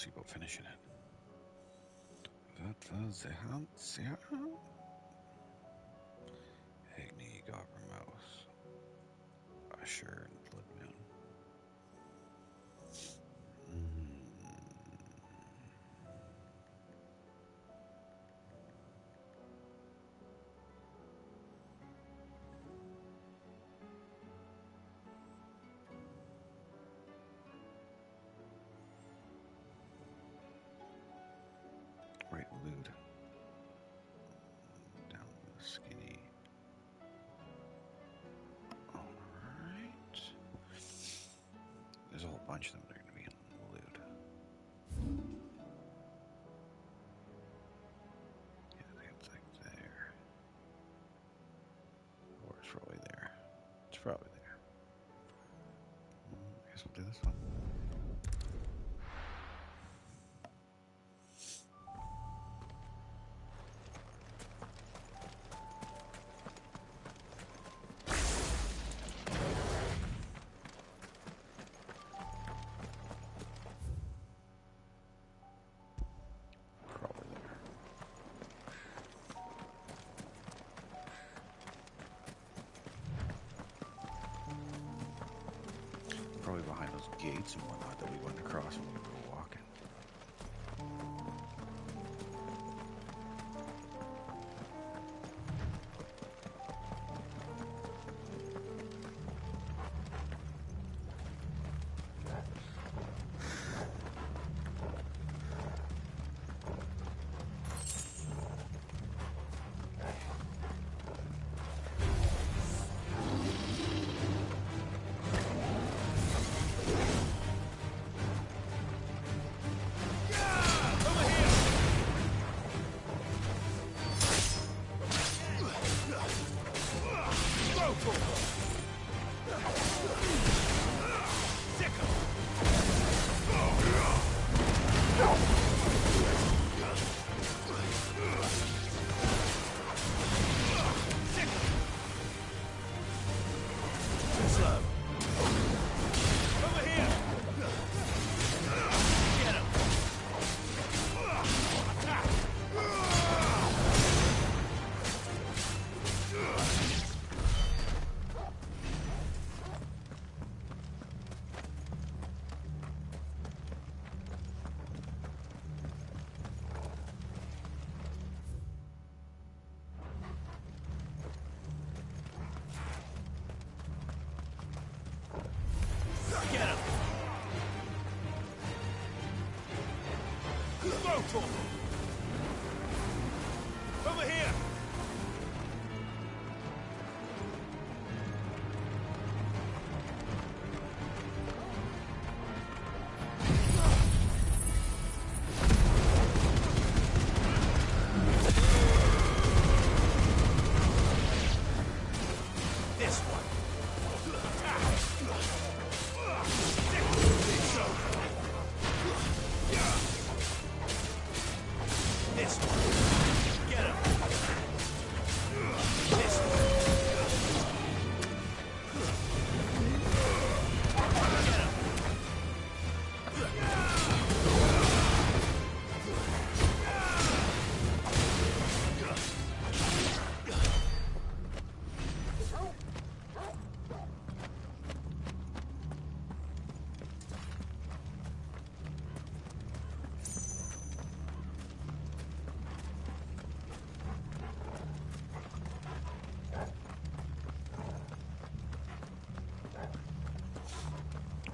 see about finishing it. Wat was the Hans? Ja. Agni, Gobbermouse, Usher, and Bloodmoon. Right, lewd. Down the skinny. Alright. There's a whole bunch of them that are going to be in lewd. Yeah, it's like there. Or it's probably there. It's probably there. I guess we'll do this one. Probably there. Probably behind those gates and whatnot that we went across when we were walking. Over here! This one! This one! Get him! This one! Get him!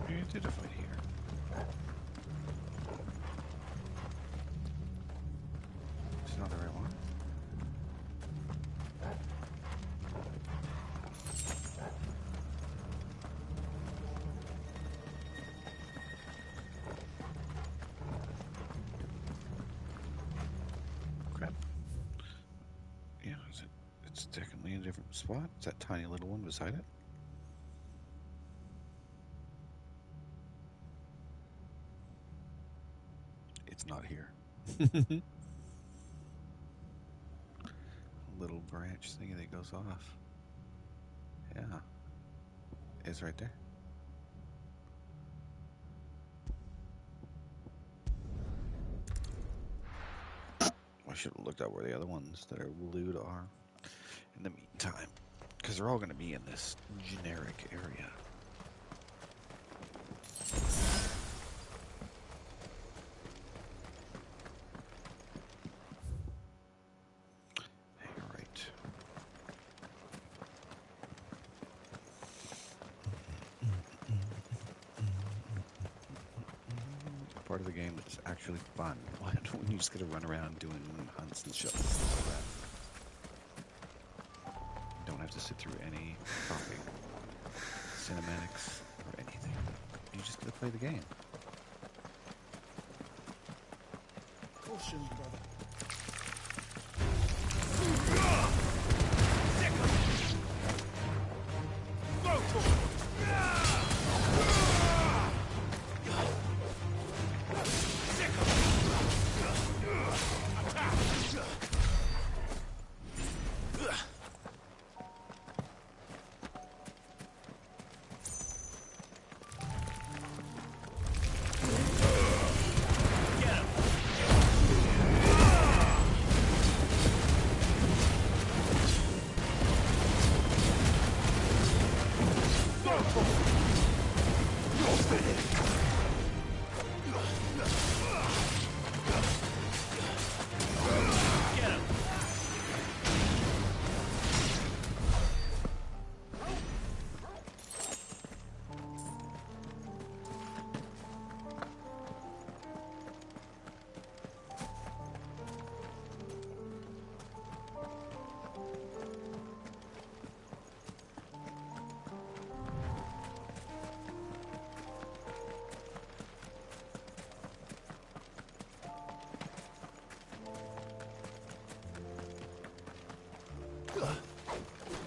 We did a fight here. It's not the right one. Crap. Yeah, is it? It's definitely in a different spot. It's that tiny little one beside it. It's not here. Little branch thingy that goes off. Yeah. It's right there. I should have looked at where the other ones that are lewd are in the meantime. Because they're all going to be in this generic area. Alright. Part of the game that's actually fun. When you just get to run around doing hunts and shit like that. You don't have to sit through any talking, cinematics, or anything. You just get to play the game. Caution, brother.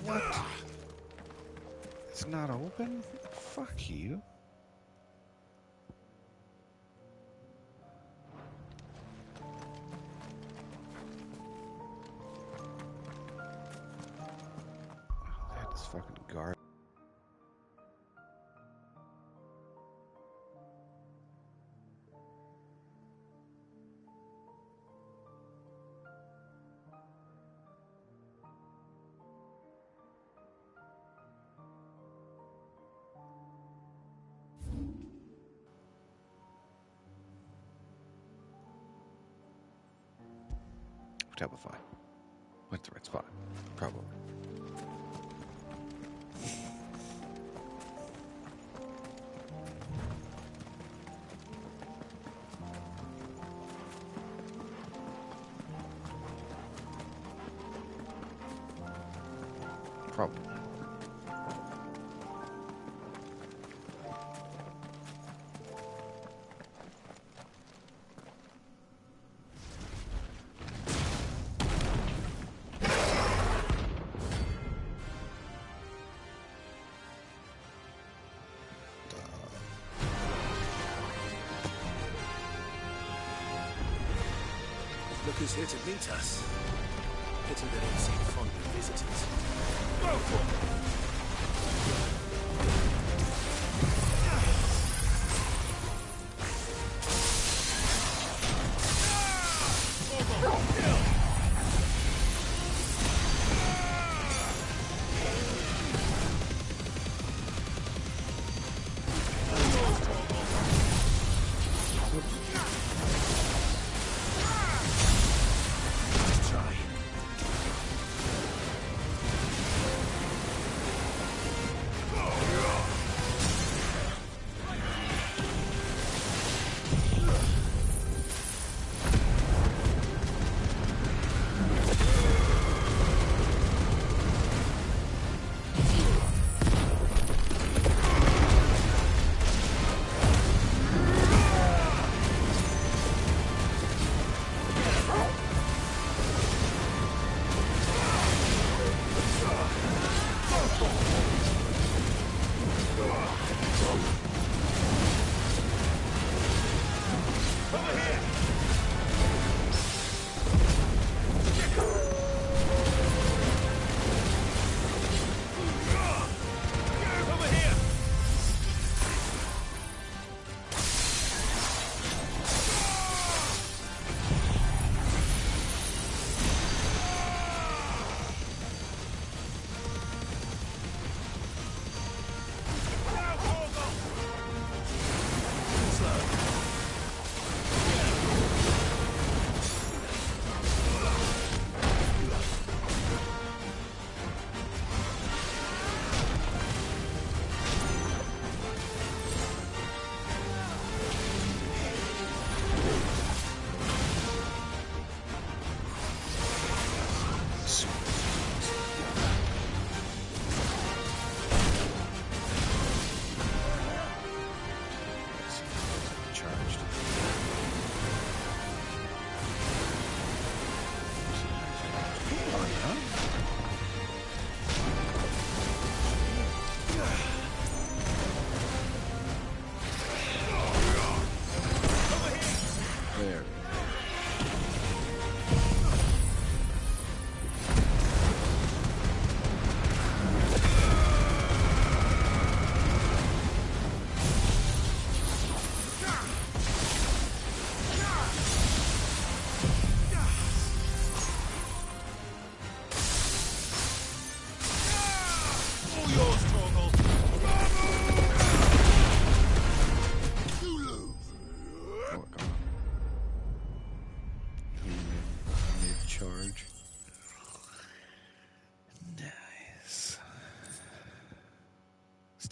What? It's not open? Fuck you. That is fucking garbage. Tabify. Went to the right spot. Probably. Probably. Look who's here to meet us. Pity they don't seem fond of visitors. Go for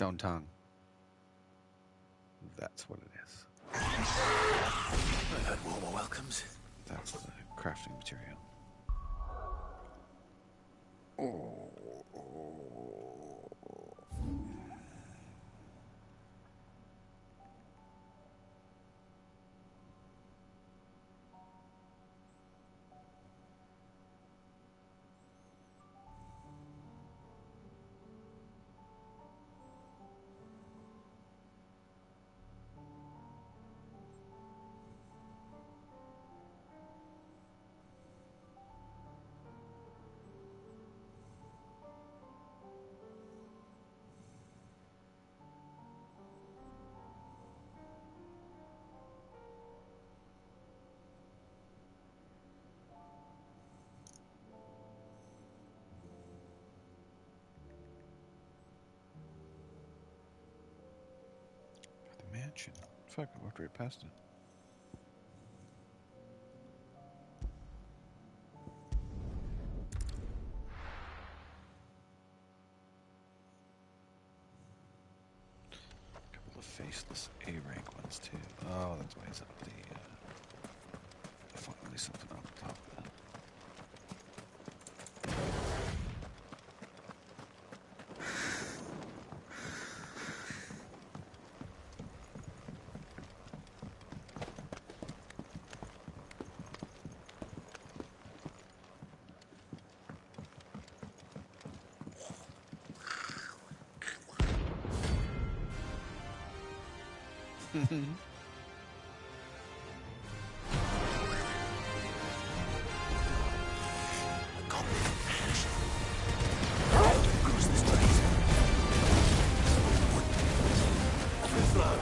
Stone tongue. That's what it is. I've had warmer welcomes. That's the crafting material. The mansion. Fuck, I walked right past it. Couple of faceless A-rank ones too. Oh, that's why he's up the. Finally, something on the top of that. Across this place. Flow.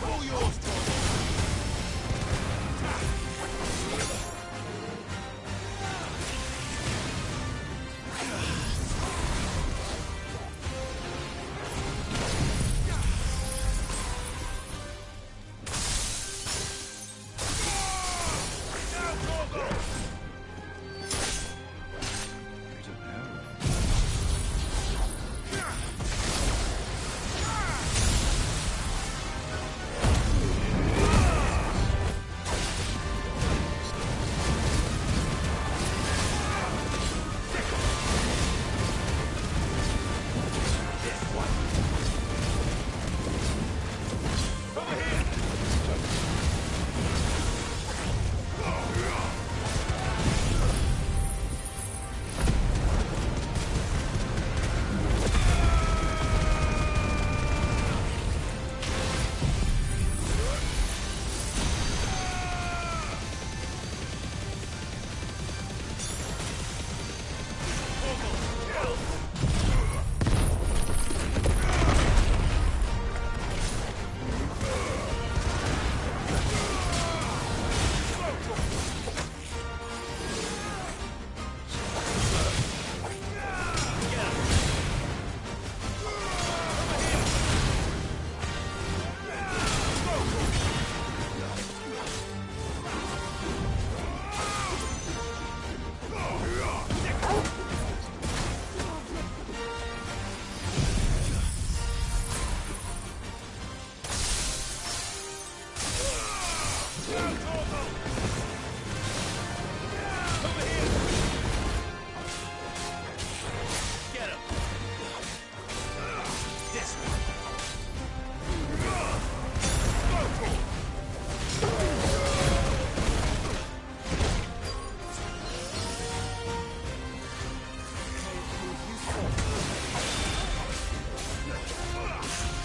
All yours, Tom. He doesn't have it. Get him. This one.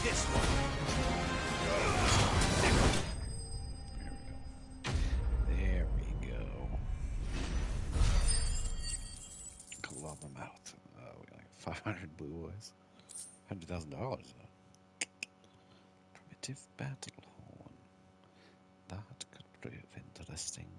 This one. There we go. Club them out. We got like 500 blue boys. $100,000 though. Primitive battle horn. That could prove interesting.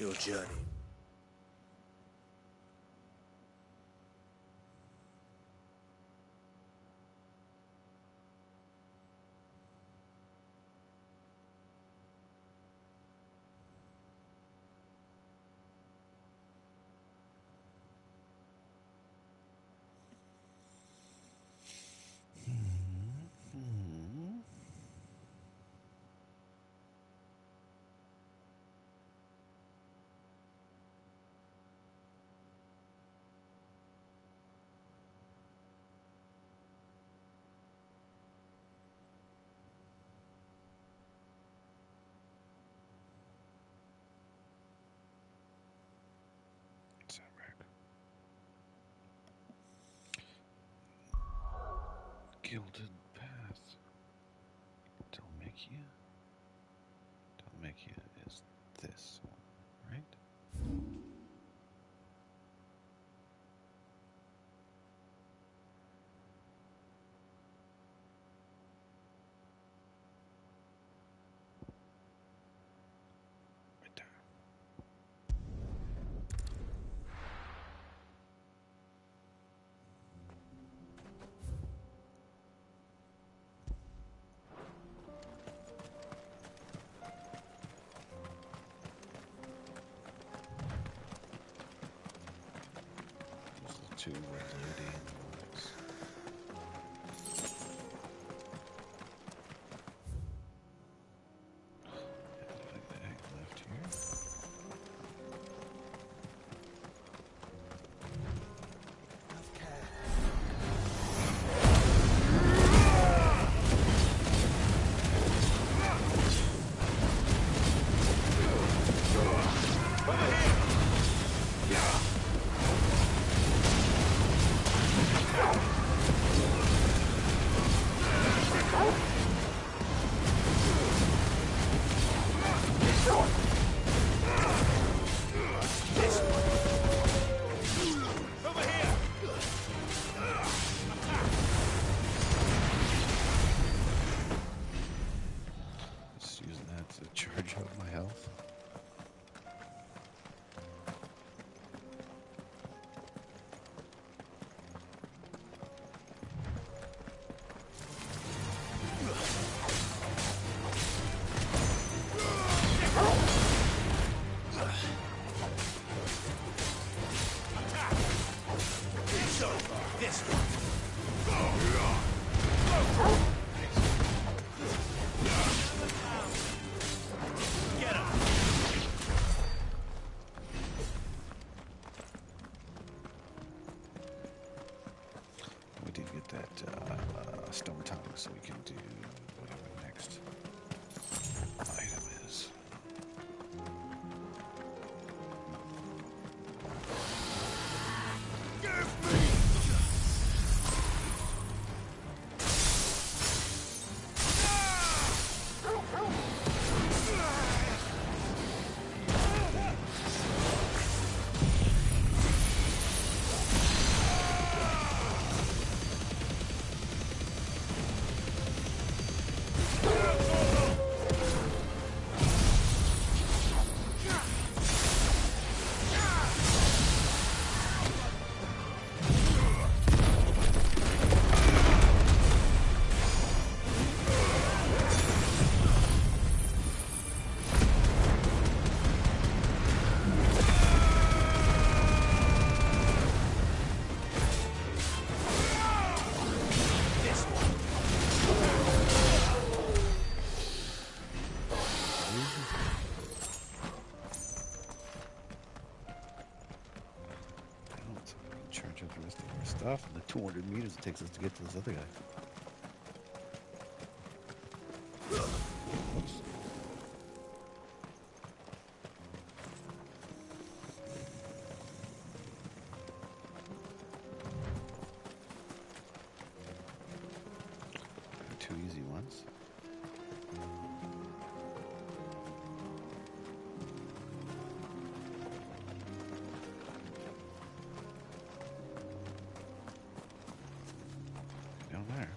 your journey. Gilded path. Dalmacia. Dalmacia is this one, right? Right there. Those are the two reloading ones. Left here. Just using that to charge up my health. This one. Get him. We did get that stone tongue, so we can do whatever the next item is. Charge up the rest of our stuff and the 200 meters it takes us to get to this other guy. Oops. Two easy ones. Down there.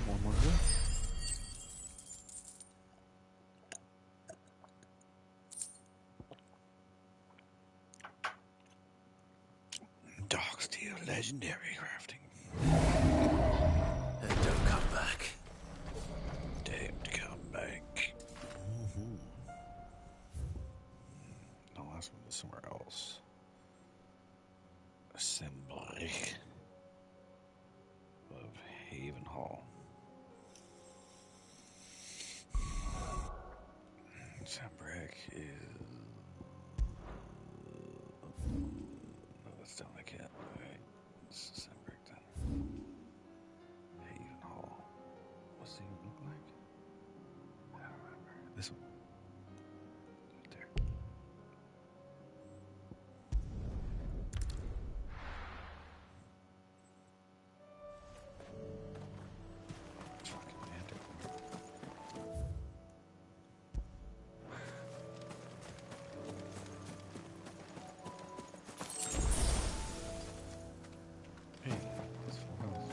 One more go. Dark steel legendary crafting. And don't come back. Damned come back. The last one was somewhere else. Assembly of Haven Hall. Sambrick is. No, that's down the cat. Alright. It's Sambrick then. Haven Hall. What's he look like? I don't remember. This one. Right there. Fucking man. Hey, that's full house.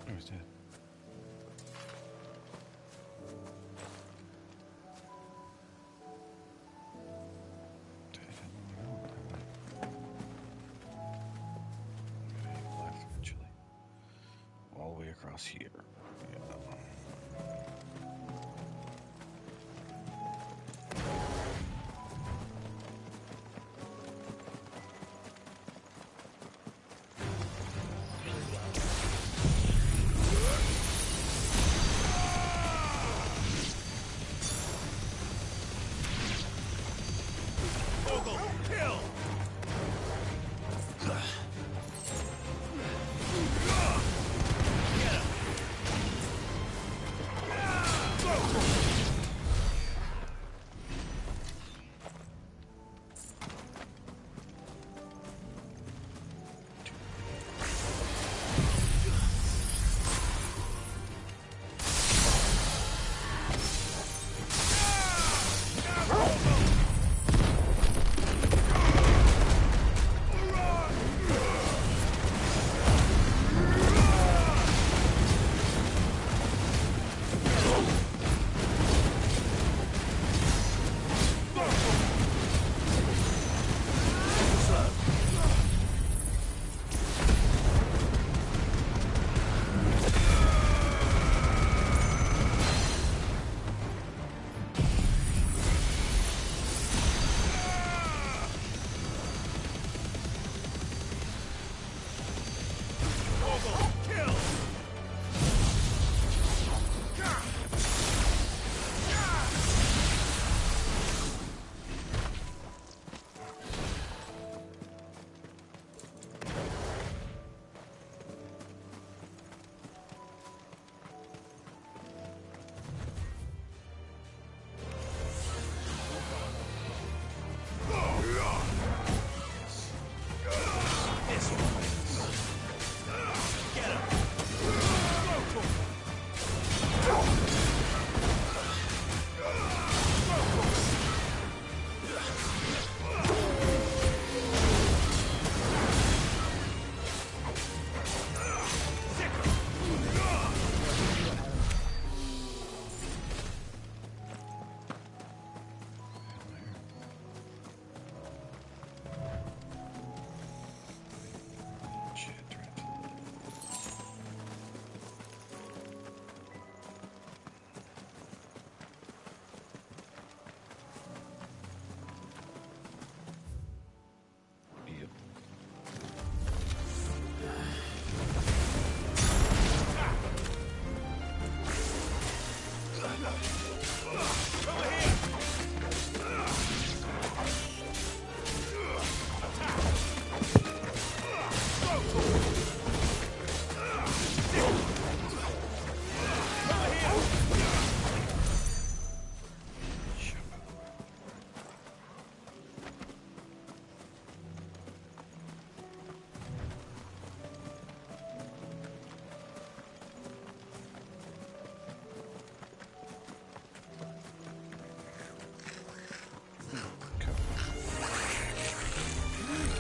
Where's that? Left eventually. All the way across here. Yeah.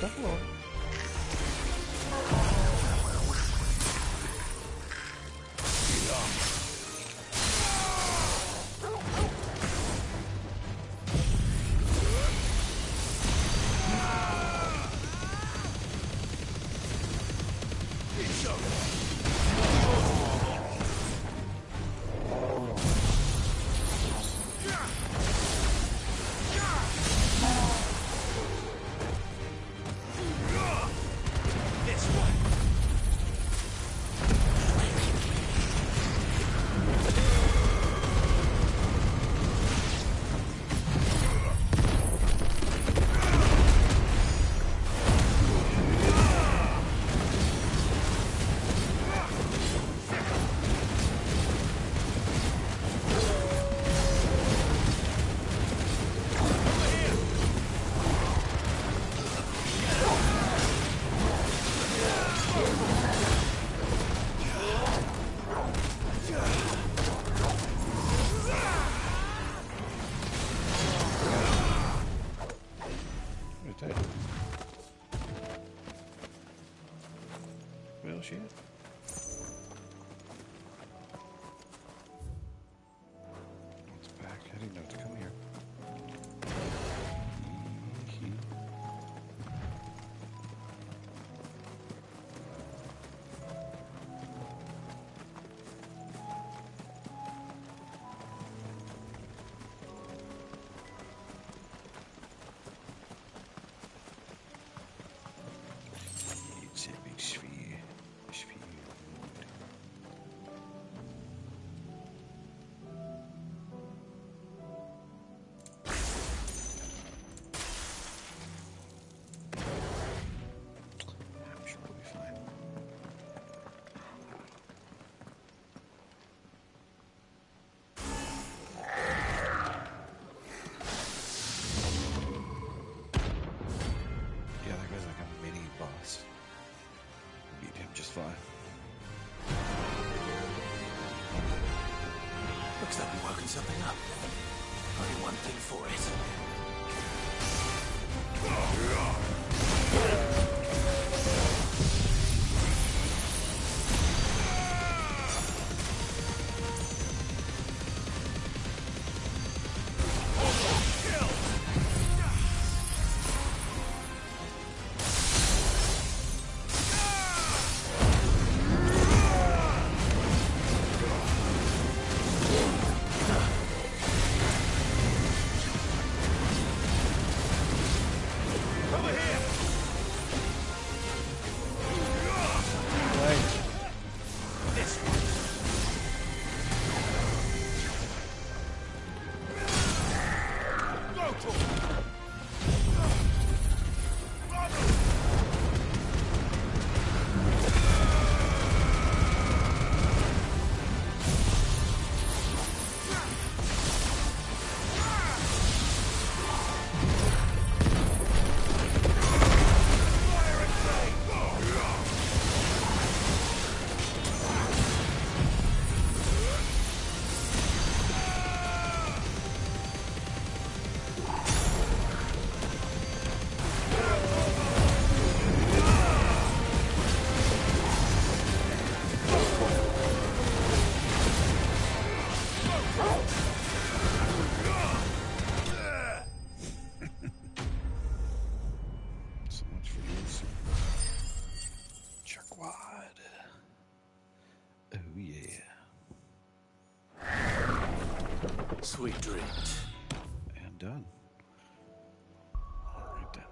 stuff alone. Well, shit. It's back. I didn't know to come here. It's a big sphere. I'm sure we'll be fine. Yeah, that guy's like a mini boss. Beat him just fine. Looks like we've woken something up. Only one thing for it. So much for this. Jerkwad. Oh yeah. Sweet dreams. And done. Alright then.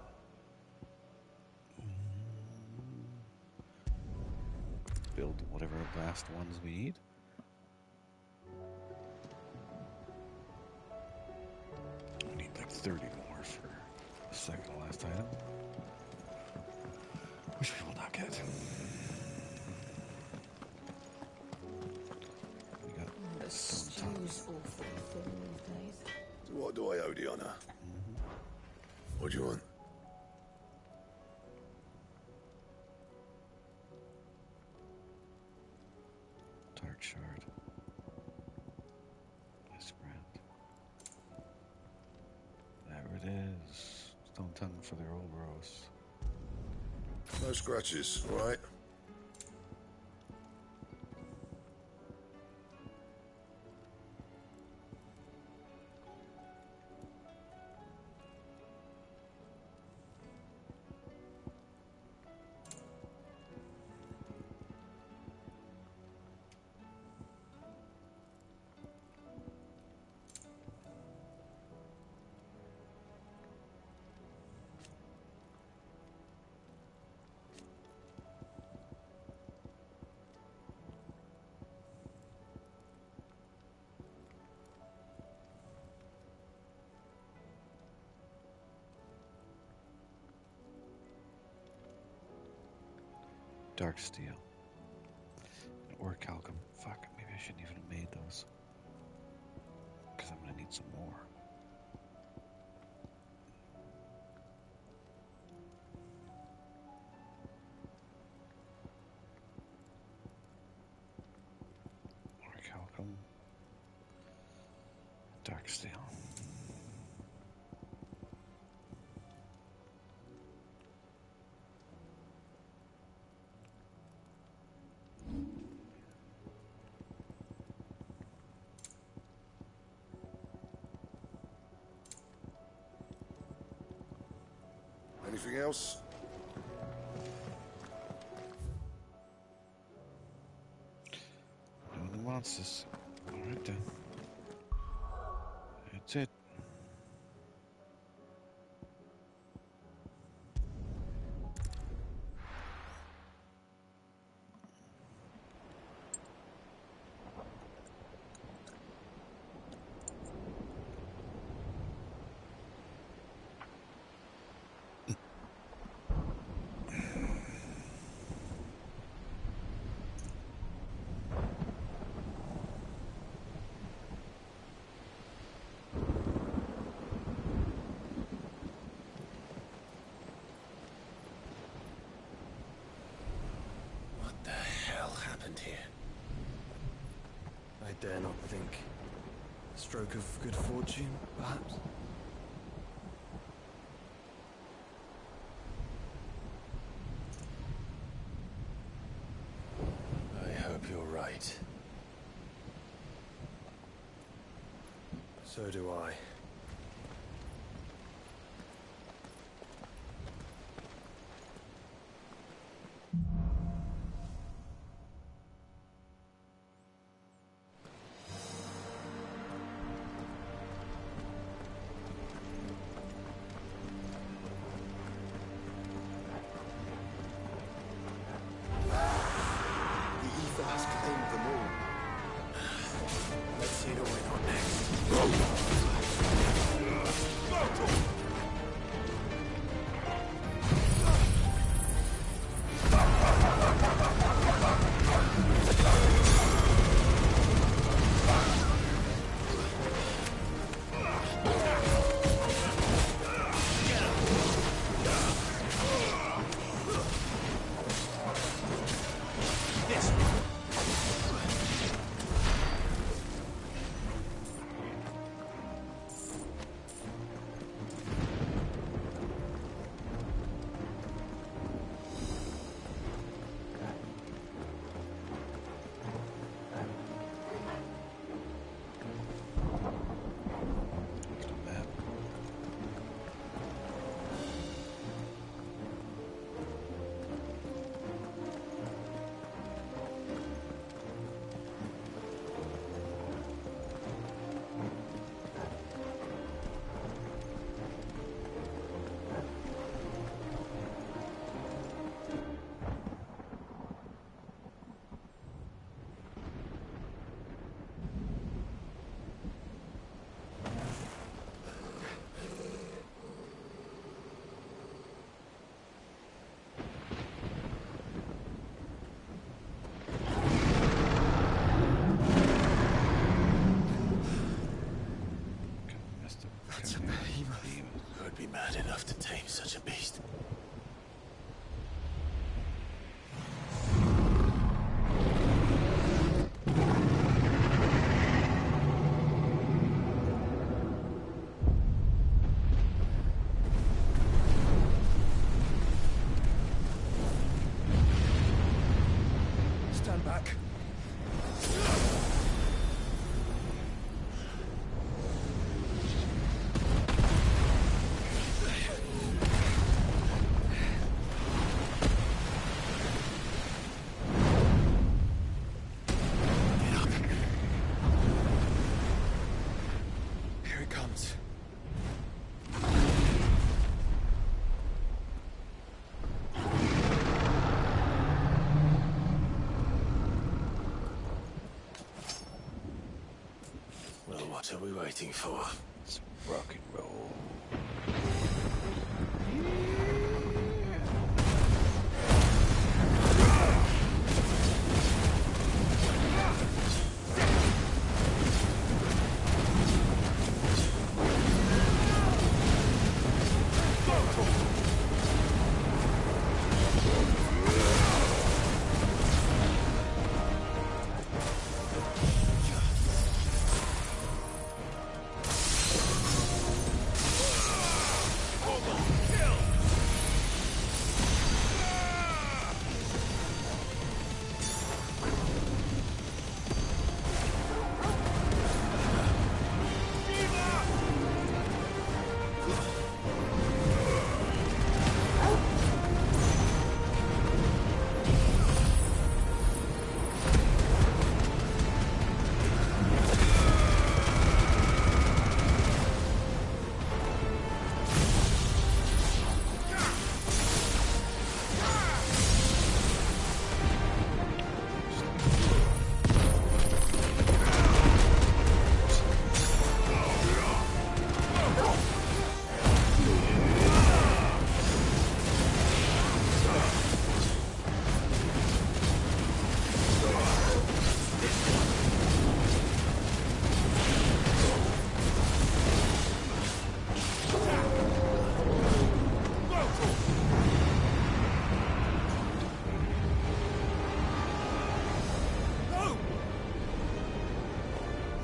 Build whatever last ones we need. We need like 30 more for the second to last item. Which we will not get. We got The stew's awfully thin these days. What do I owe the honor? What do you want? Dark shard. Misprint. There it is. Stone tongue for the Ouroboros. No scratches, all right? Dark steel. Or calcum. Fuck, maybe I shouldn't even have made those. Because I'm gonna need some more. Or calcum. Dark steel. Anything else? No, the monsters. Alright then. That's it. What the hell happened here? I dare not think. Stroke of good fortune, perhaps? I hope you're right. So do I. The ether has claimed them all. Let's see who we're on next. That's a behemoth. Who'd be mad enough to tame such a beast? comes. Well, what are we waiting for? Let's rock and roll.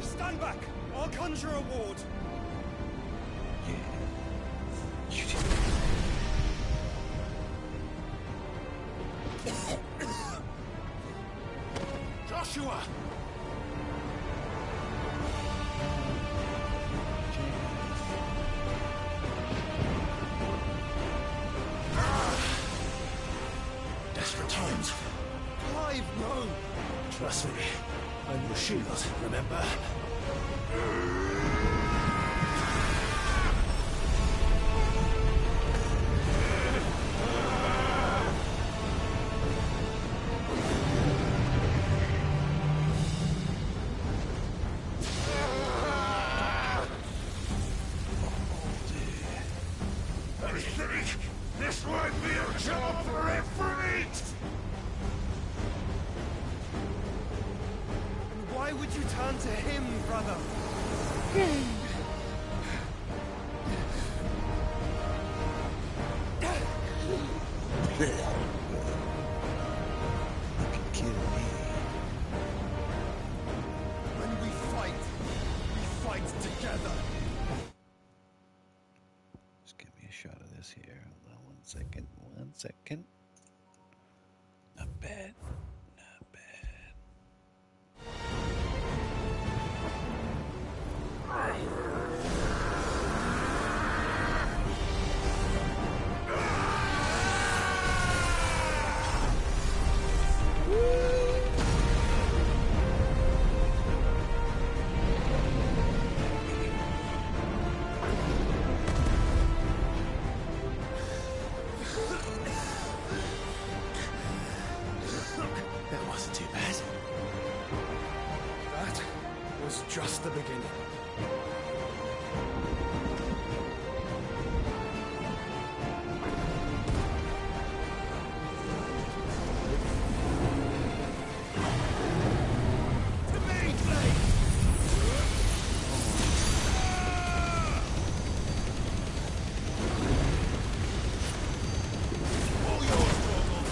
Stand back! I'll conjure a ward! Joshua! Desperate times. Clive, no! Trust me, I'm your shield, remember? I think this might be a job for Ifrit! Why would you turn to him, brother? You can kill me. When we fight together. Just give me a shot of this here. Hold on 1 second. 1 second. Not bad. Not bad. That wasn't too bad. That was just the beginning. To me, Blade! All yours, Morgul!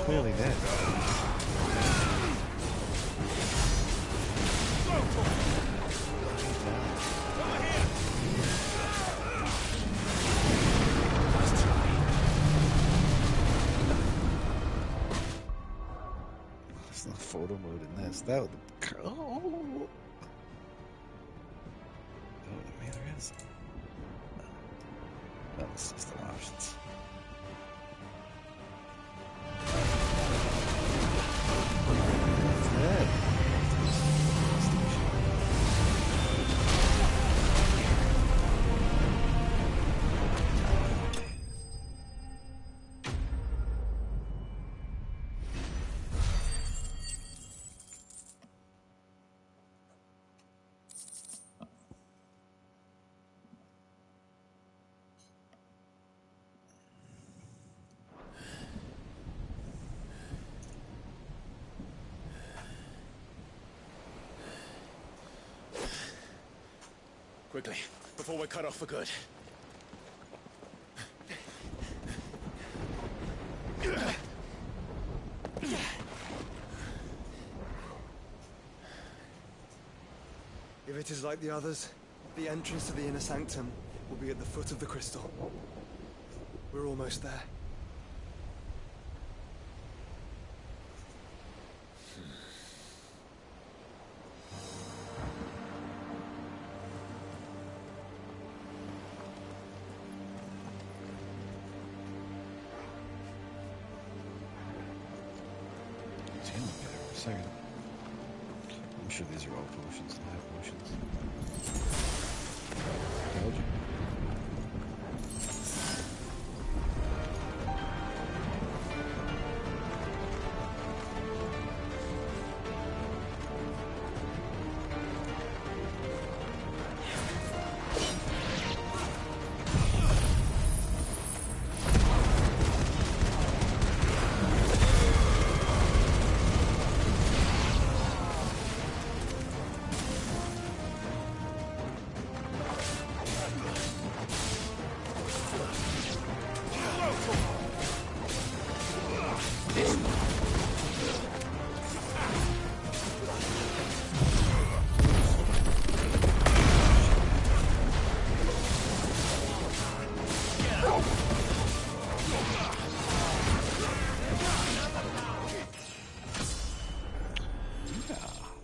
Clearly dead. There's no photo mode in this. That would. Oh. Is that what the meter is? No, it's just the options. It's dead. Quickly, before we're cut off for good. If it is like the others, the entrance to the inner sanctum will be at the foot of the crystal. We're almost there. It's healing there for a second. I'm sure these are all potions and high potions. Told you.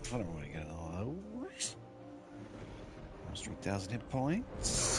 I don't want to get all those. Almost 3,000 hit points.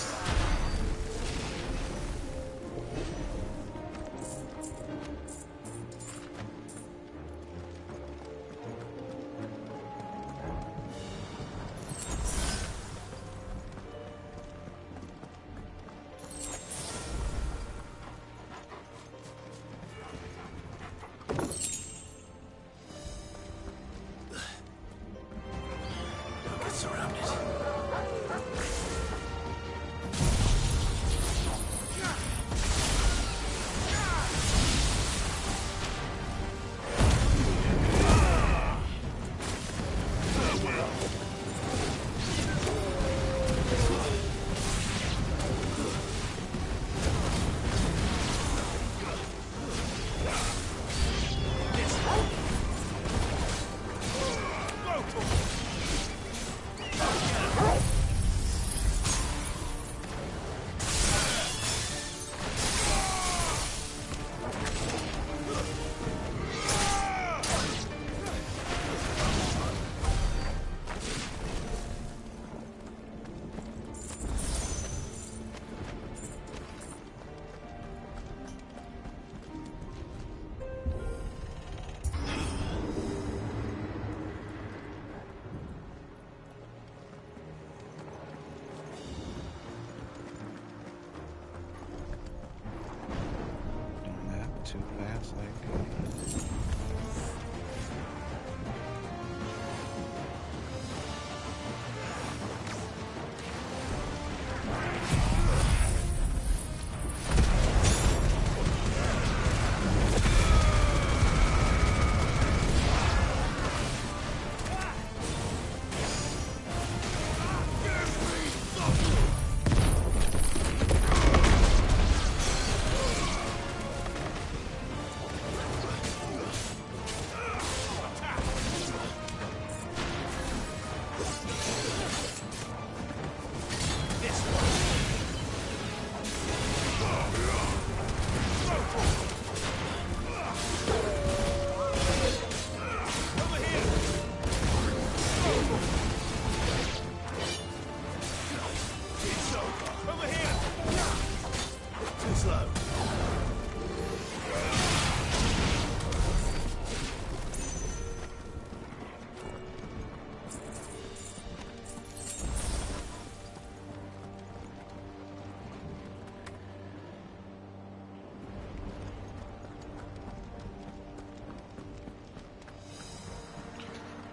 too fast, like.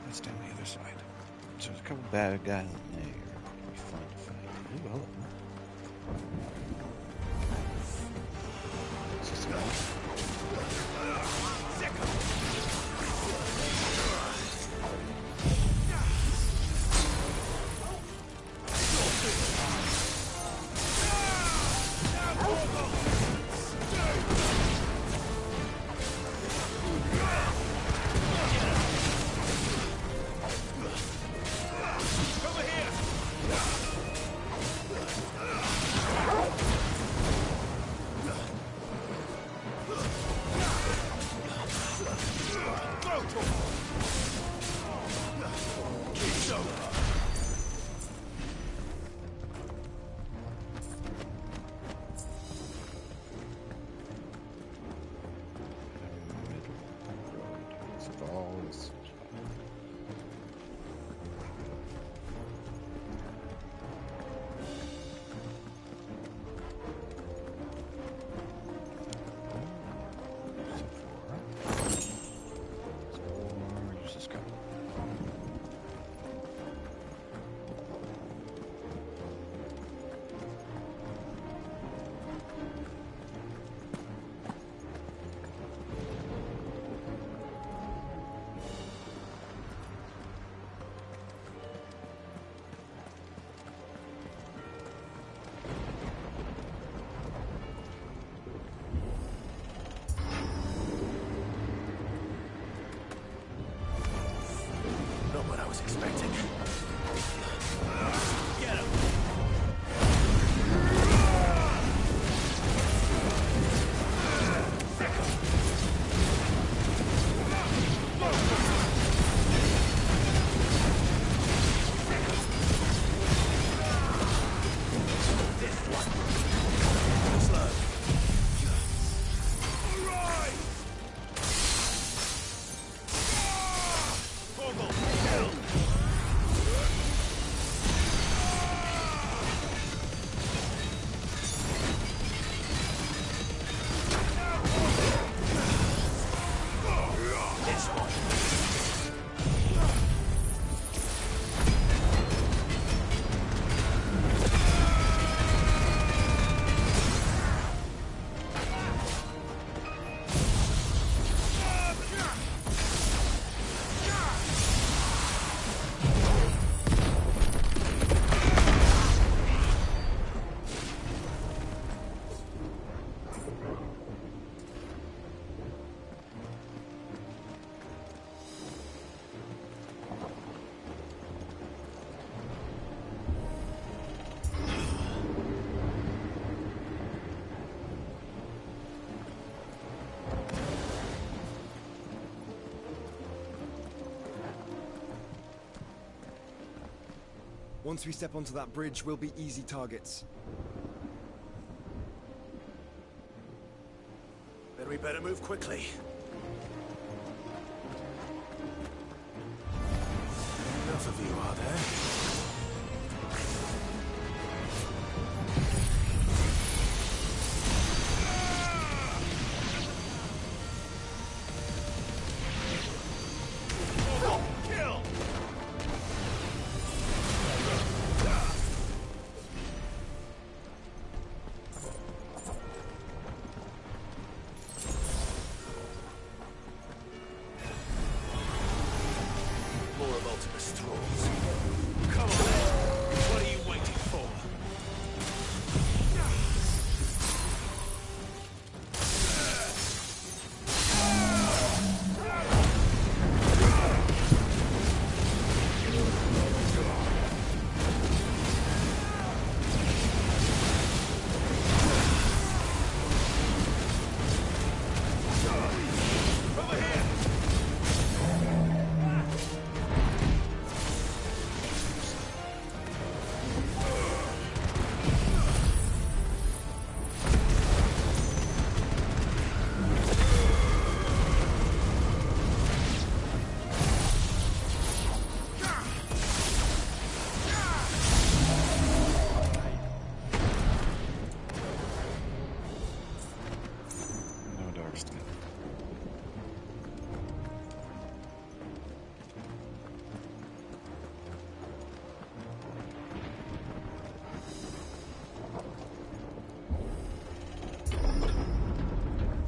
That's down the other side. So there's a couple bad guys in there. It'll be fun to fight. Ooh, hello. Is this enough? Expecting. Get him! Once we step onto that bridge, we'll be easy targets. Then we better move quickly. Enough of you, are there? more of Ultimus Thralls. Come on, then. What are you waiting for? No dark skin.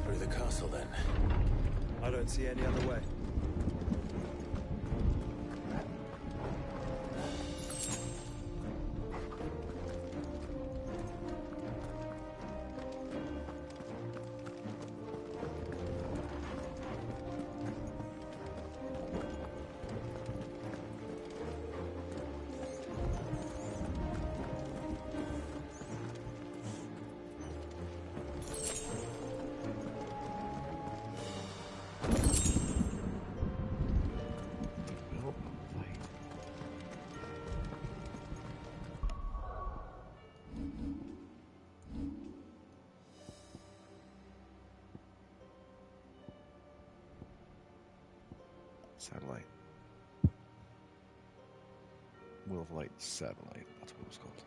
Through the castle, then. I don't see any other way. The will of light. Satellite. Will of Light satellite. That's what it was called.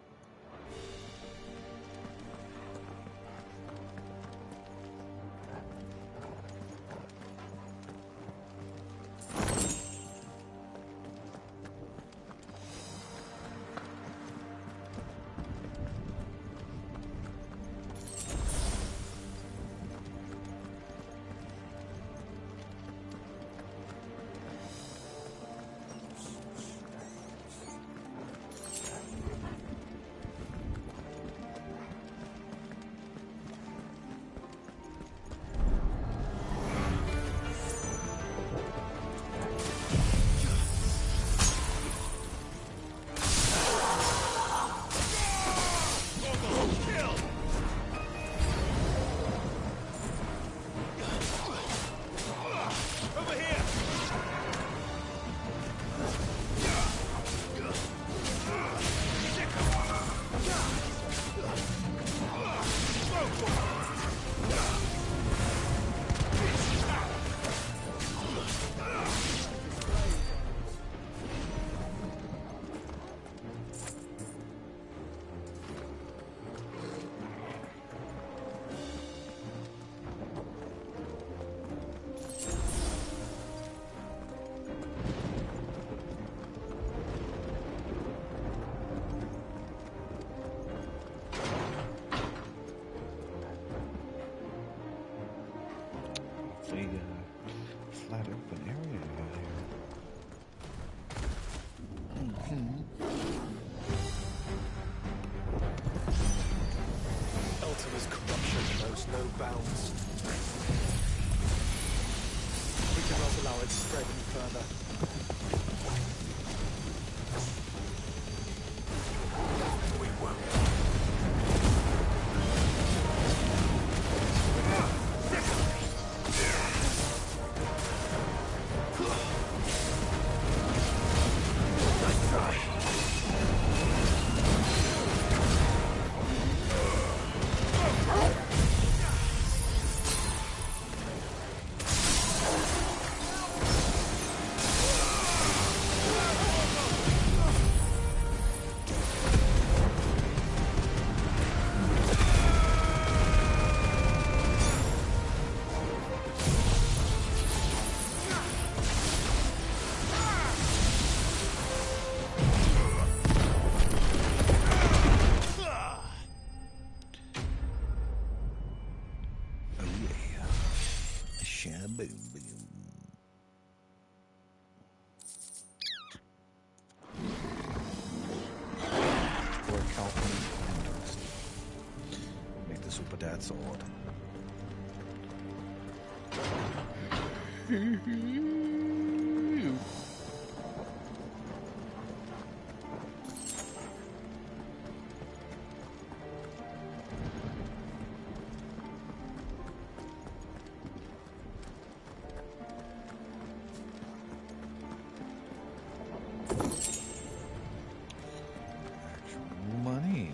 with that sword. Actual money.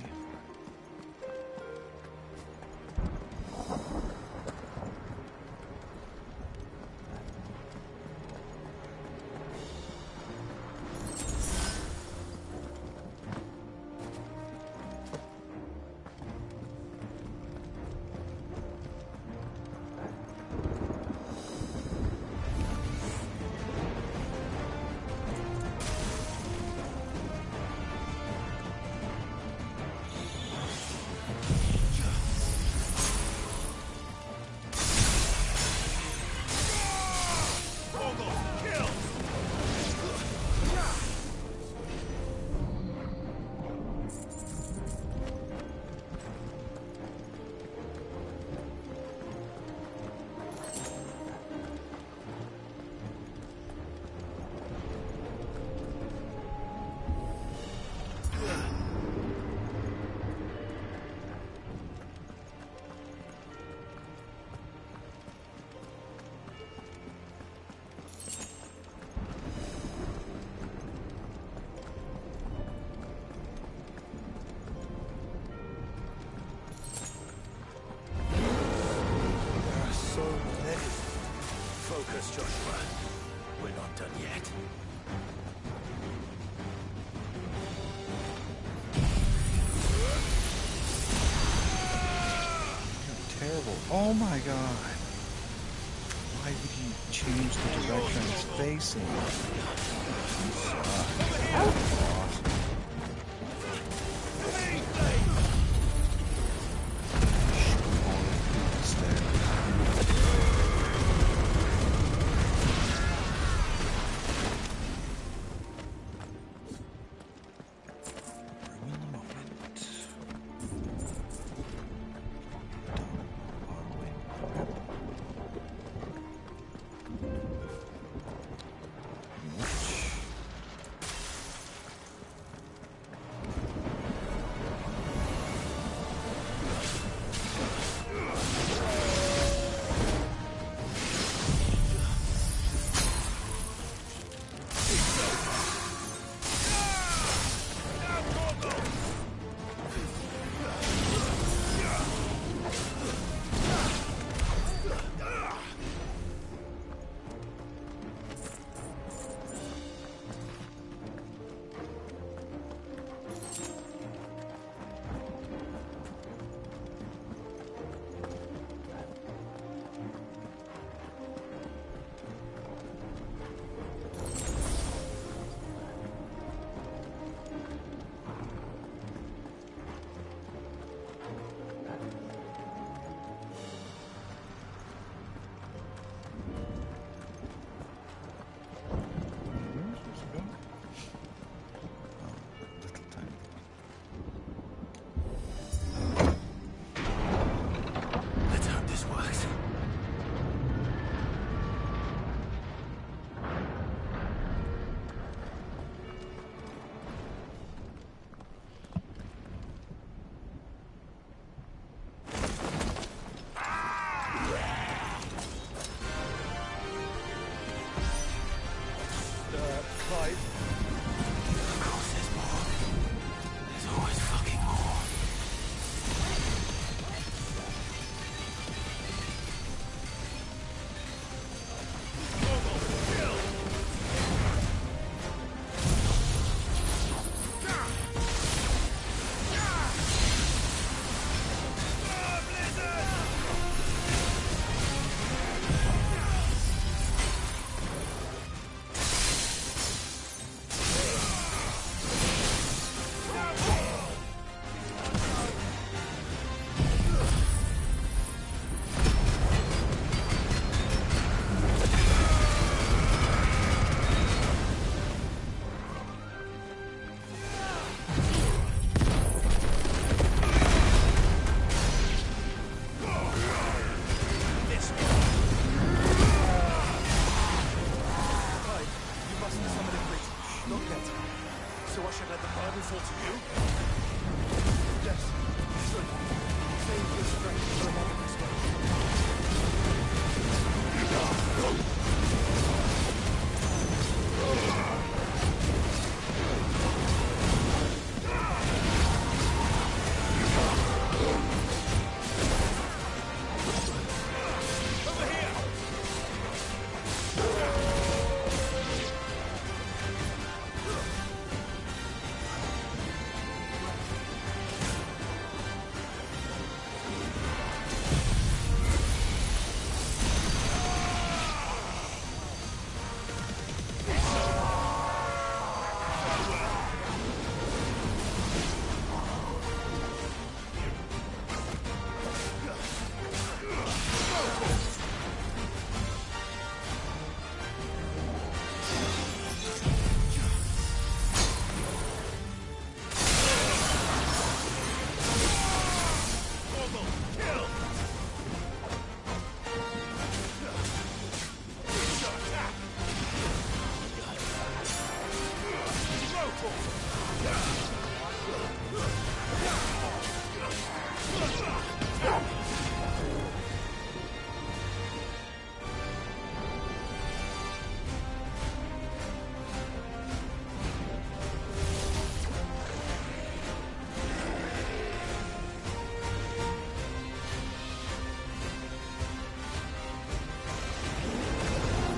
There are so many. Focus, Joshua. We're not done yet. You're terrible. Oh my god. Why would you change the direction it's facing? You suck. Awesome. Not yet. So I should let the burden fall to you? Yes, you should. Save your strength for another this way.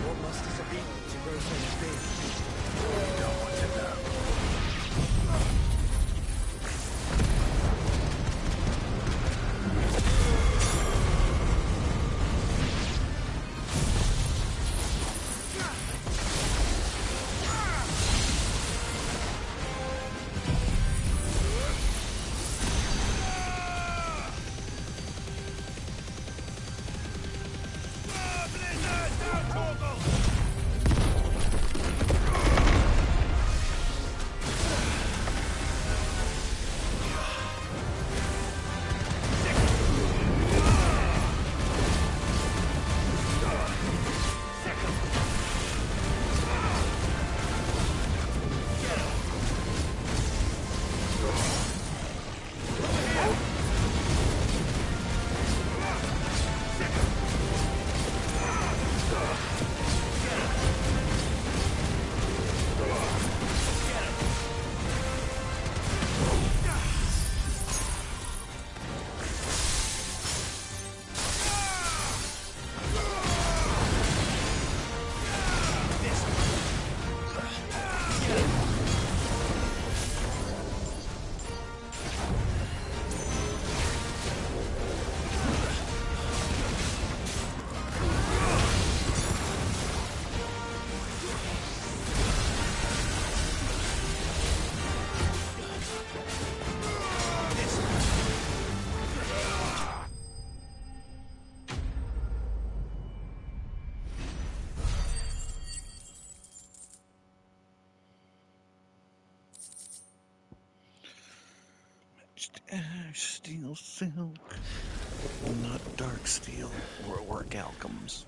What must it be to grow so big? You don't want to know. Steel silk, not dark steel or work outcomes.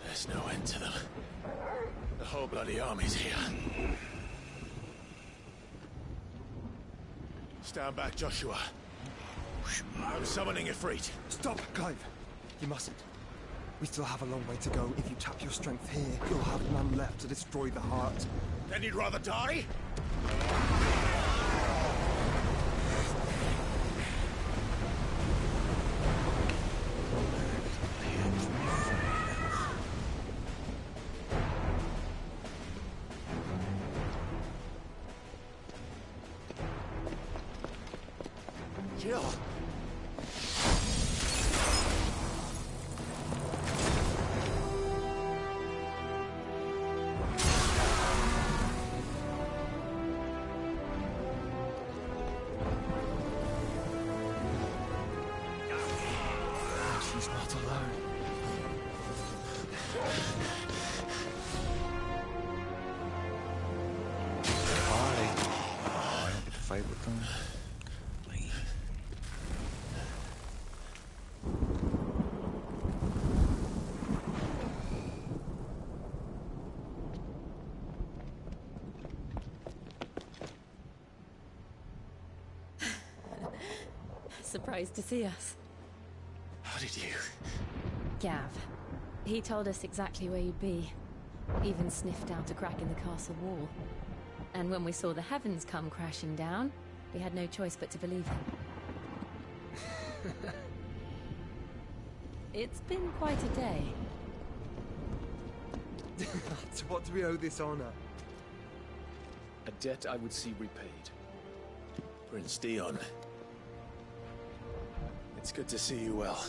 There's no end to them. The whole bloody army's here. Stand back, Joshua. I'm summoning Ifrit. Stop, Clive! You mustn't. We still have a long way to go. If you tap your strength here, you'll have none left to destroy the heart. Then you'd rather die? Jill! She's not alone. Bye. fight with them? Please. Surprised to see us. How did you? Gav. He told us exactly where you'd be. Even sniffed out a crack in the castle wall. And when we saw the heavens come crashing down, we had no choice but to believe him. It's been quite a day. To what do we owe this honor? A debt I would see repaid. Prince Dion. It's good to see you well.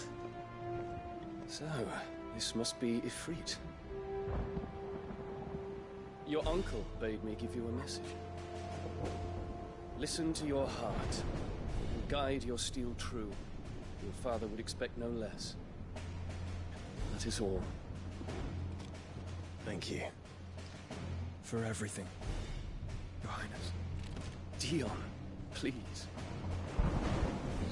So, this must be Ifrit. Your uncle bade me give you a message. Listen to your heart, and guide your steel true. Your father would expect no less. That is all. Thank you. For everything, Your Highness. Dion, please.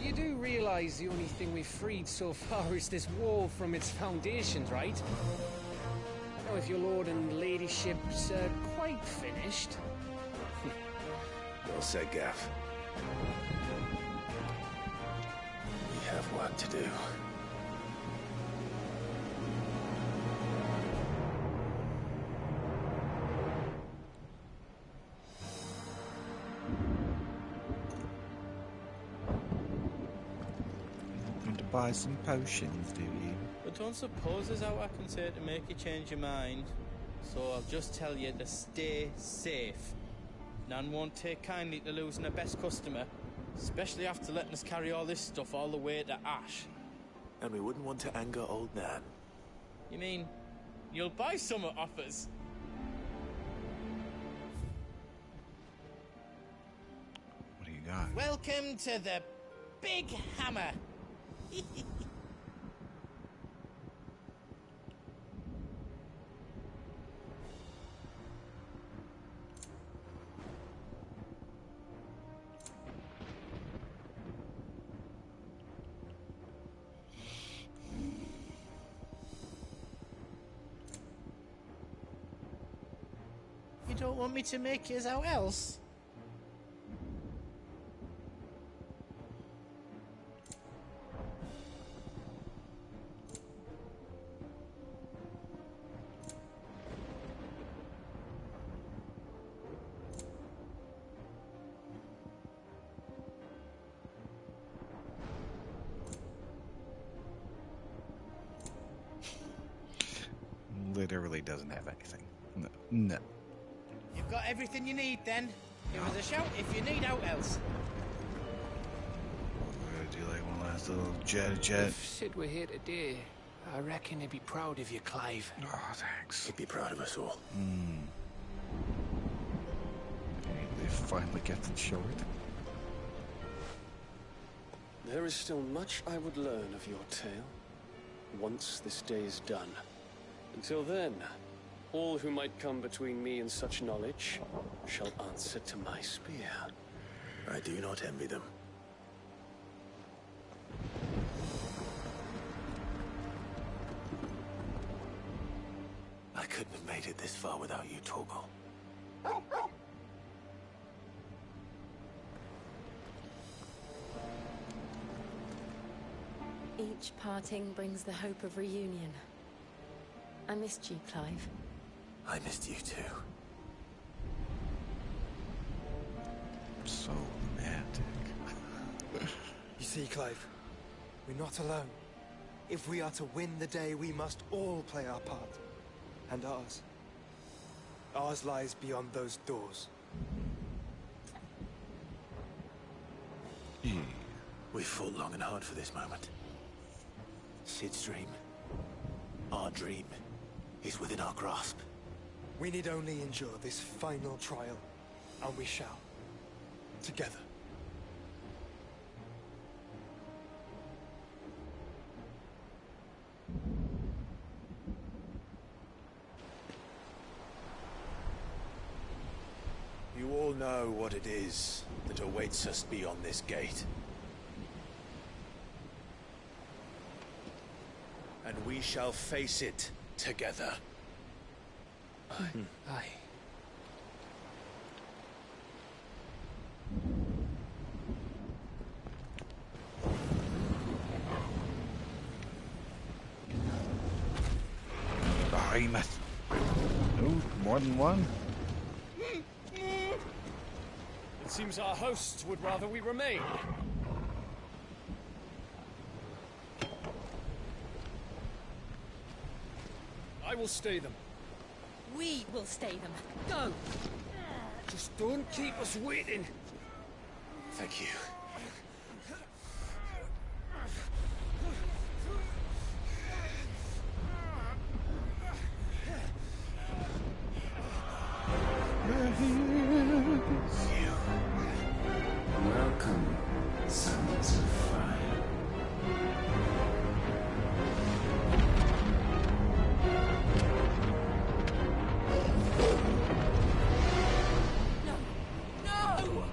You do realize the only thing we've freed so far is this wall from its foundations, right? Now, if your lord and ladyship's quite finished... Well said, Gav. We have work to do. Hoping to buy some potions, do you? But don't suppose there's out I can say to make you change your mind. So I'll just tell you to stay safe. None won't take kindly to losing a best customer, especially after letting us carry all this stuff all the way to Ash. And we wouldn't want to anger old Nan. You mean, you'll buy some off us? What do you got? Welcome to the Big Hammer. You don't want me to make yours out else? Literally doesn't have anything. No. No. You've got everything you need then. Give us a shout if you need out else. We're gonna do like one last little jet. If Sid were here today, I reckon he'd be proud of you, Clive. Oh, thanks. He'd be proud of us all. They finally get the short. There is still much I would learn of your tale, once this day is done. Until then, all who might come between me and such knowledge shall answer to my spear. I do not envy them. I couldn't have made it this far without you, Torgal. Each parting brings the hope of reunion. I missed you, Clive. I missed you too. So romantic. You see, Clive, we're not alone. If we are to win the day, we must all play our part. And ours. Ours lies beyond those doors. Yeah. We fought long and hard for this moment. Sid's dream, our dream, is within our grasp. We need only endure this final trial, and we shall. Together. You all know what it is that awaits us beyond this gate. And we shall face it together. Aye. Behemoth. No, more than one. It seems our hosts would rather we remain. I will stay them. We will stay them. Go! Just don't keep us waiting. Thank you. Welcome, sons of fire. No!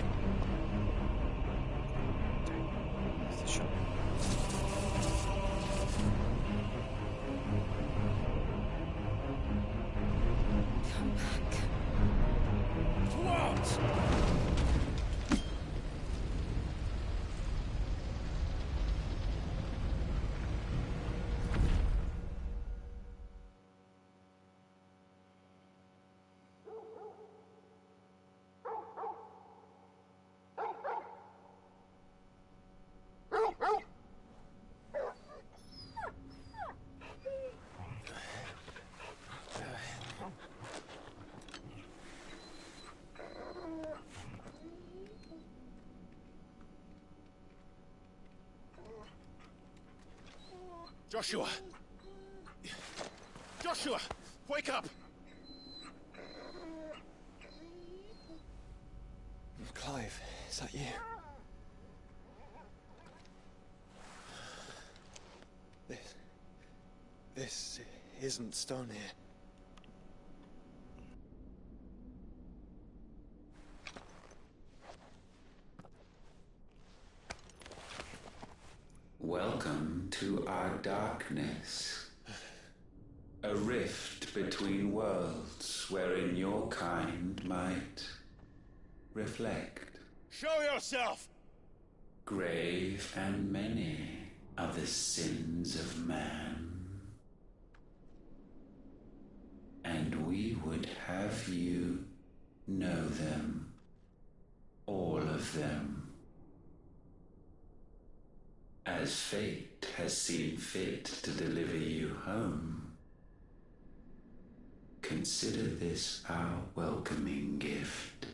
That's the shot. Come back. What? Joshua! Joshua! Wake up! Clive, is that you? This isn't stone here. Welcome to our darkness. A rift between worlds wherein your kind might reflect. Show yourself! Grave and many are the sins of man. And we would have you know them. All of them. As fate has seen fit to deliver you home, consider this our welcoming gift.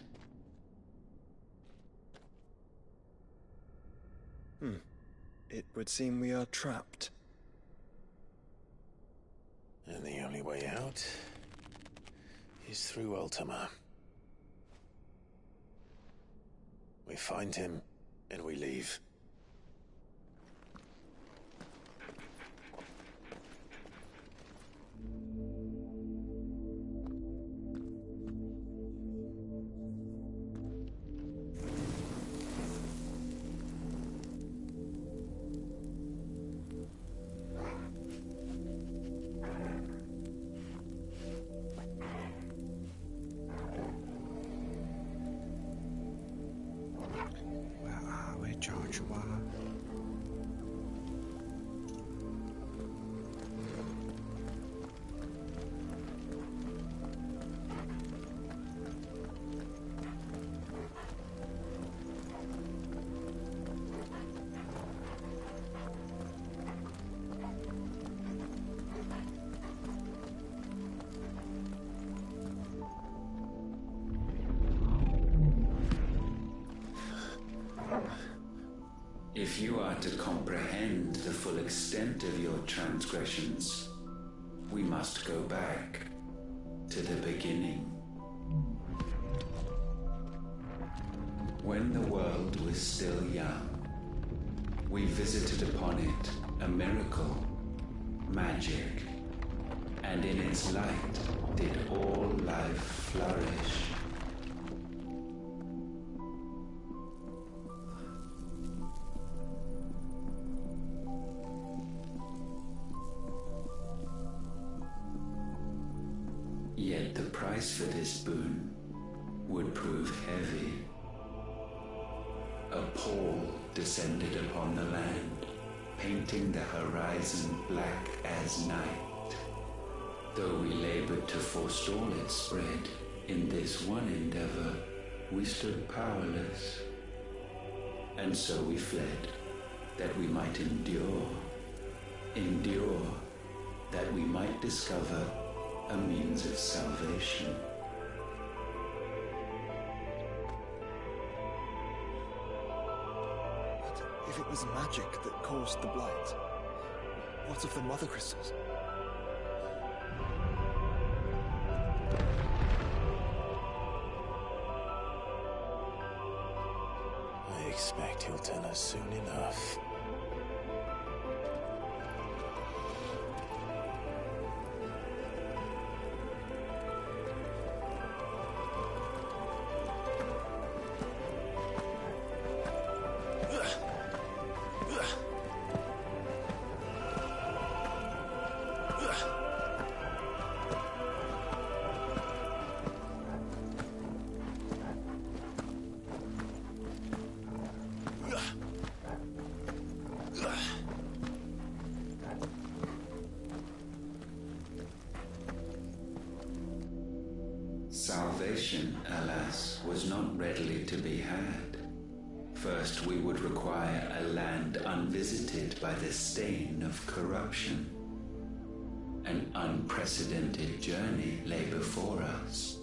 It would seem we are trapped. And the only way out is through Ultima. We find him, and we leave. Where are we, Joshua? If you are to comprehend the full extent of your transgressions, we must go back to the beginning. When the world was still young, we visited upon it a miracle, magic, and in its light did all life flourish. Yet the price for this boon would prove heavy. A pall descended upon the land, painting the horizon black as night. Though we labored to forestall its spread, in this one endeavor we stood powerless. And so we fled, that we might endure, that we might discover a means of salvation. But if it was magic that caused the blight, what of the mother crystals? I expect he'll tell us soon enough. Salvation, alas, was not readily to be had. First, we would require a land unvisited by the stain of corruption. An unprecedented journey lay before us,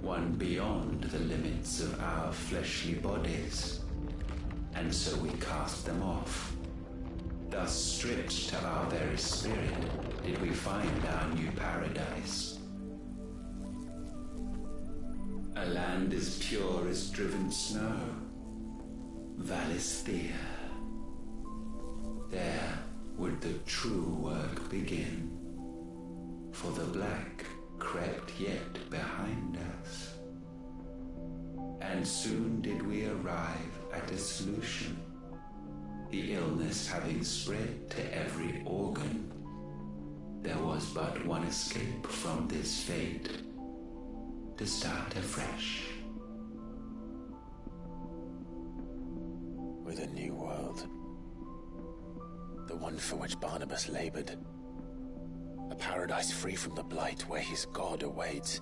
one beyond the limits of our fleshly bodies. And so we cast them off. Thus, stripped to our very spirit, did we find our new paradise. A land as pure as driven snow, Valisthea. There would the true work begin, for the black crept yet behind us. And soon did we arrive at a solution, the illness having spread to every organ. There was but one escape from this fate, to start afresh. With a new world. The one for which Barnabas labored. A paradise free from the blight where his God awaits.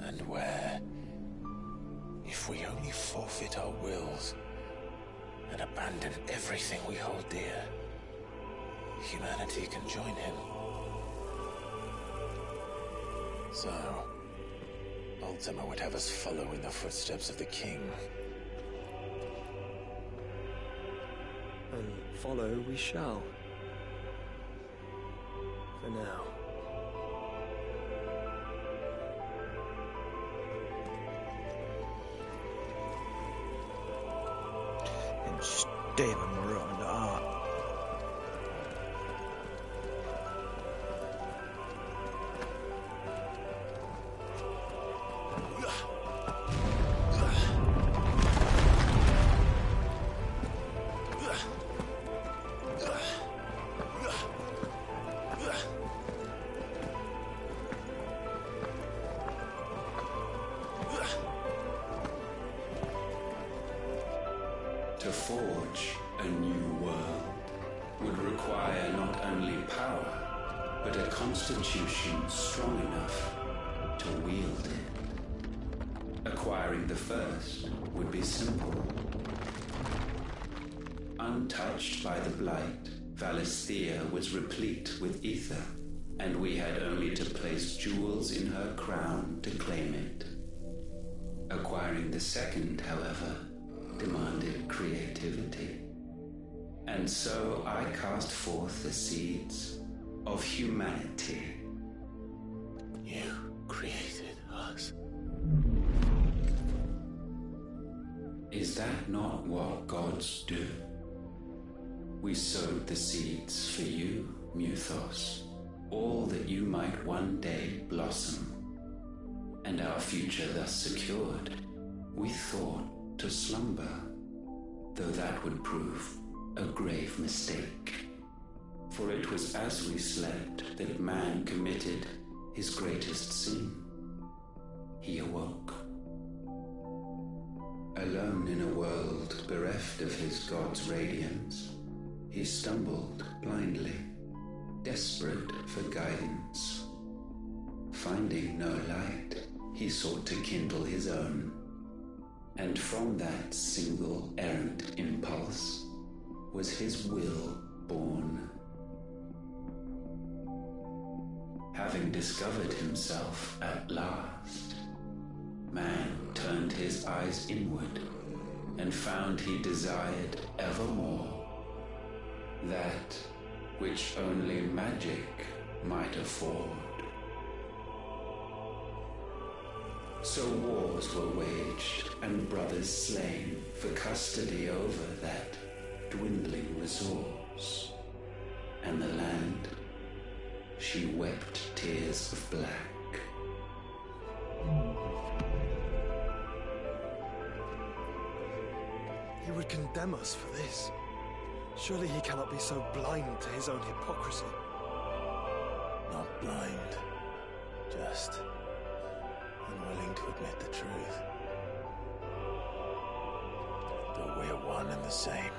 And where, if we only forfeit our wills and abandon everything we hold dear, humanity can join him. So, Ultima would have us follow in the footsteps of the king. And follow we shall. For now. And stay when we're on the art. To forge a new world would require not only power, but a constitution strong enough to wield it. Acquiring the first would be simple. Untouched by the blight, Valisthea was replete with ether, and we had only to place jewels in her crown to claim it. Acquiring the second, however, demanded creativity. And so I cast forth the seeds of humanity. You created us. Is that not what gods do? We sowed the seeds for you, Muthos, all that you might one day blossom. And our future thus secured, we thought to slumber, though that would prove a grave mistake. For it was as we slept that man committed his greatest sin. He awoke. Alone in a world bereft of his God's radiance, he stumbled blindly, desperate for guidance. Finding no light, he sought to kindle his own, and from that single errant impulse was his will born. Having discovered himself at last, man turned his eyes inward and found he desired evermore that which only magic might afford. So wars were waged and brothers slain for custody over that dwindling resource, and the land, she wept tears of black. He would condemn us for this. Surely he cannot be so blind to his own hypocrisy. Not blind, just unwilling to admit the truth. But we're one and the same.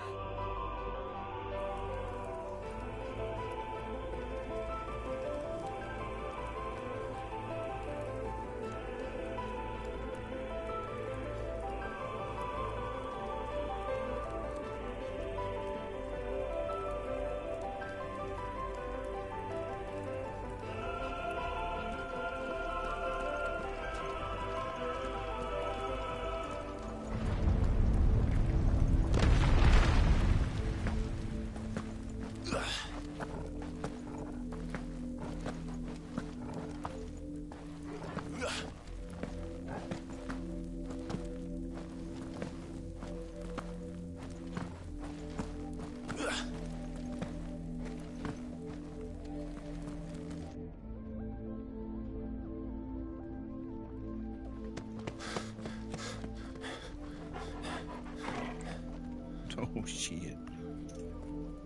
Oh, shit.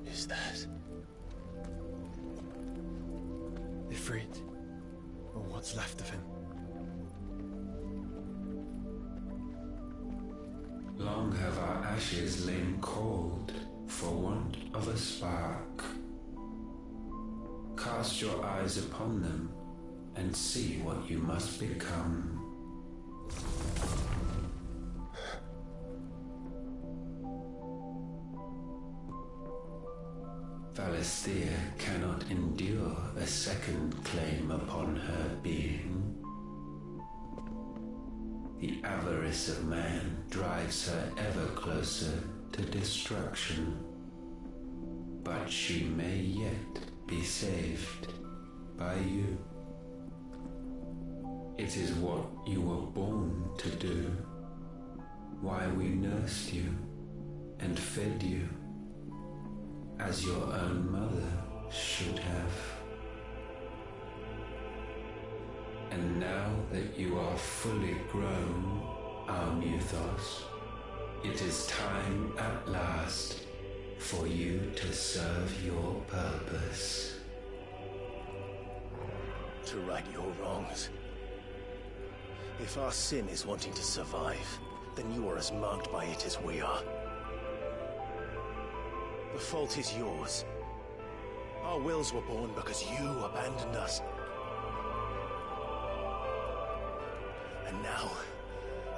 Is that? Ifrit, or what's left of him. Long have our ashes lain cold for want of a spark. Cast your eyes upon them and see what you must become. Valisthea cannot endure a second claim upon her being. The avarice of man drives her ever closer to destruction. But she may yet be saved by you. It is what you were born to do, why we nursed you and fed you, as your own mother should have. And now that you are fully grown, our Muthos, it is time at last for you to serve your purpose. To right your wrongs. If our sin is wanting to survive, then you are as marked by it as we are. The fault is yours. Our wills were born because you abandoned us. And now,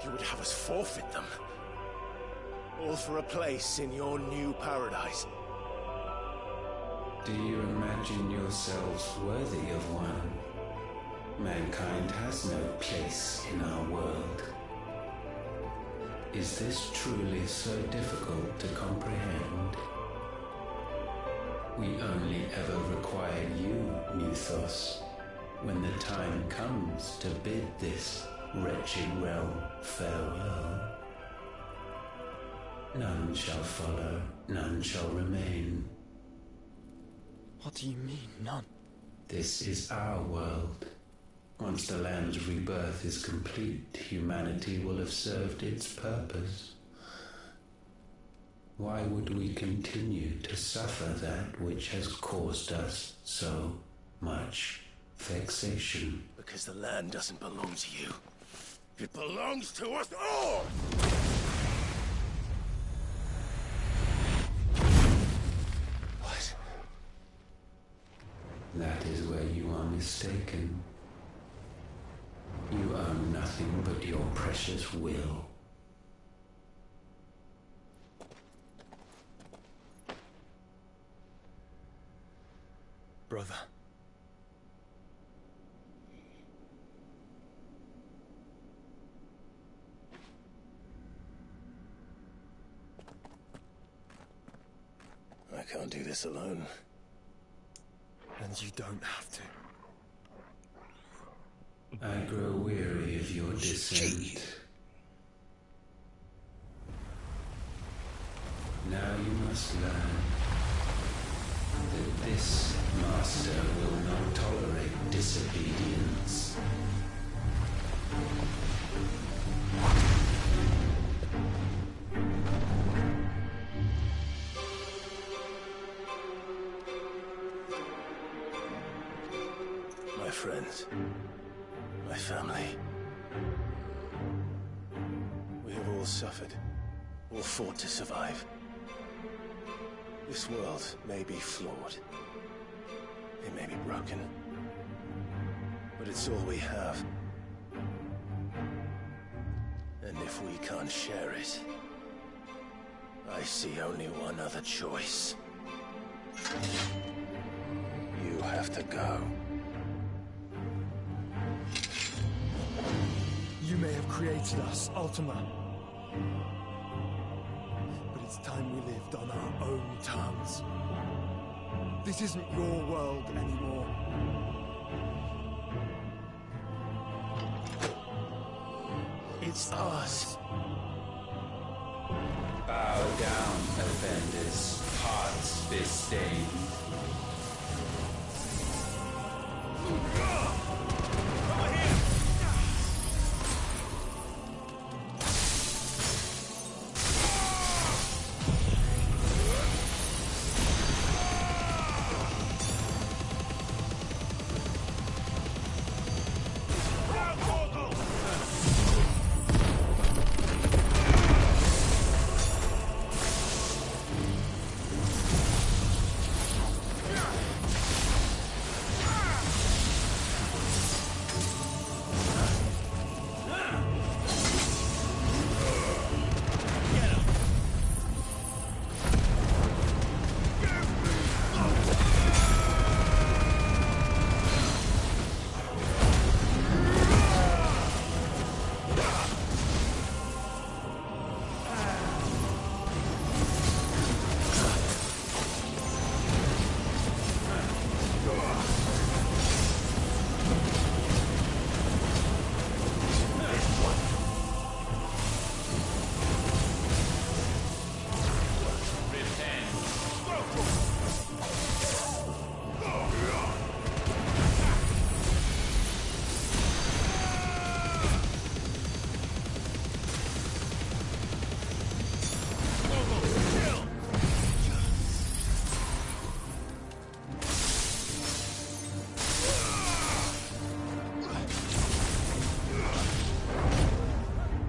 you would have us forfeit them. All for a place in your new paradise. Do you imagine yourselves worthy of one? Mankind has no place in our world. Is this truly so difficult to comprehend? We only ever require you, Muthos, when the time comes to bid this wretched realm farewell. None shall follow, none shall remain. What do you mean, none? This is our world. Once the land's rebirth is complete, humanity will have served its purpose. Why would we continue to suffer that which has caused us so much vexation? Because the land doesn't belong to you. It belongs to us all! What? That is where you are mistaken. You own nothing but your precious will. Brother. I can't do this alone. And you don't have to. I grow weary of your dissent. Now you must learn that this master will not tolerate disobedience. My friends, my family. We have all suffered, all fought to survive. This world may be flawed. It may be broken. But it's all we have. And if we can't share it, I see only one other choice. You have to go. You may have created us, Ultima. But it's time we lived on our own terms. This isn't your world anymore. It's ours. Bow down, offenders, hearts be-stained.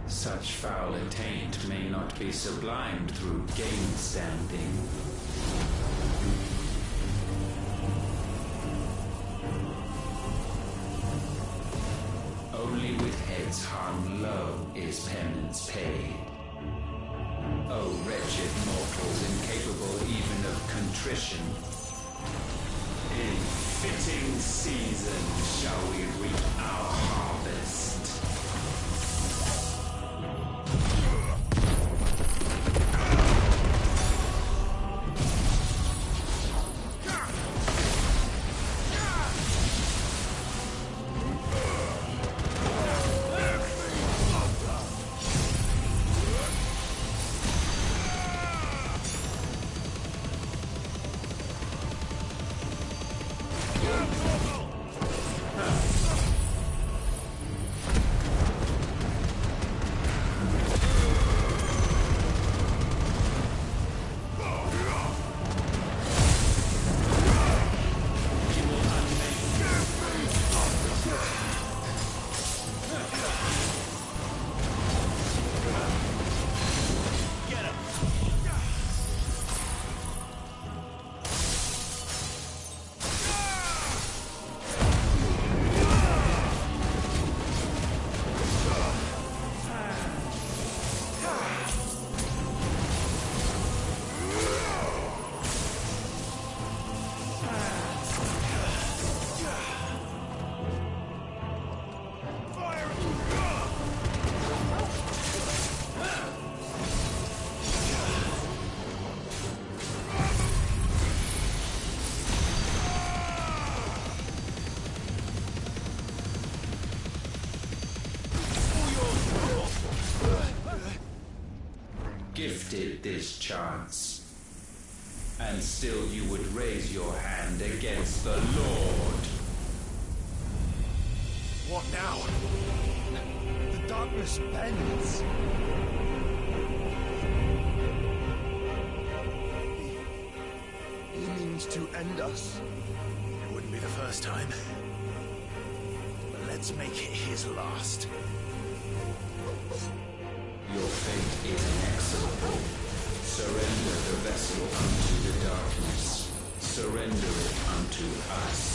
Such foul attaint may not be sublimed through gainstanding. Only with heads hung low is penance paid. O wretched mortals incapable even of contrition, in fitting season shall we reap our harvest. granted this chance. And still you would raise your hand against the Lord. What now? The darkness bends. He means to end us. It wouldn't be the first time. But let's make it his last. Your fate is inexorable. Surrender the vessel unto the darkness. Surrender it unto us.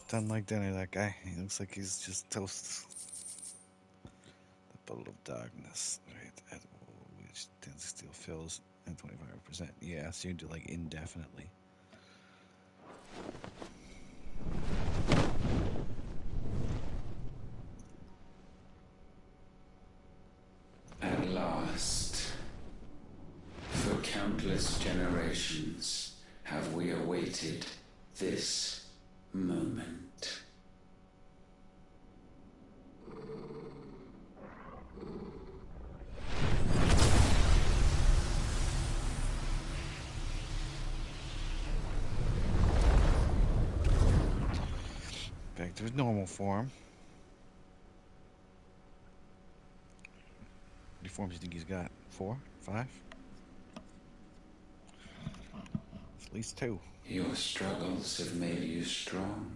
Done like dinner, that guy. He looks like he's just toast. The bolt of darkness, right? Which tends to still fills at 25%. Yeah, so you do like indefinitely. At last, for countless generations, have we awaited this moment. Back to his normal form. How many forms do you think he's got? 4? 5? At least 2. Your struggles have made you strong,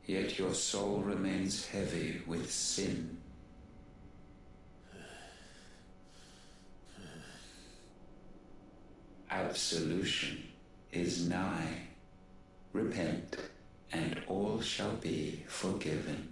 yet your soul remains heavy with sin. Absolution is nigh. Repent, and all shall be forgiven.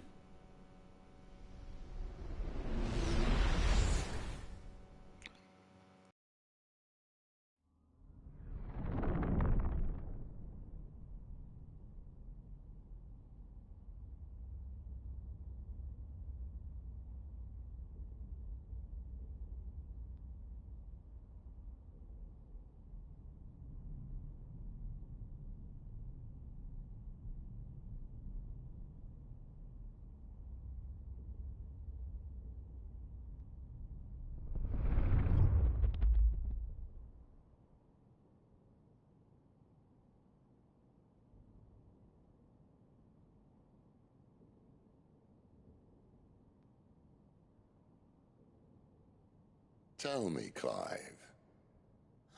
Tell me, Clive,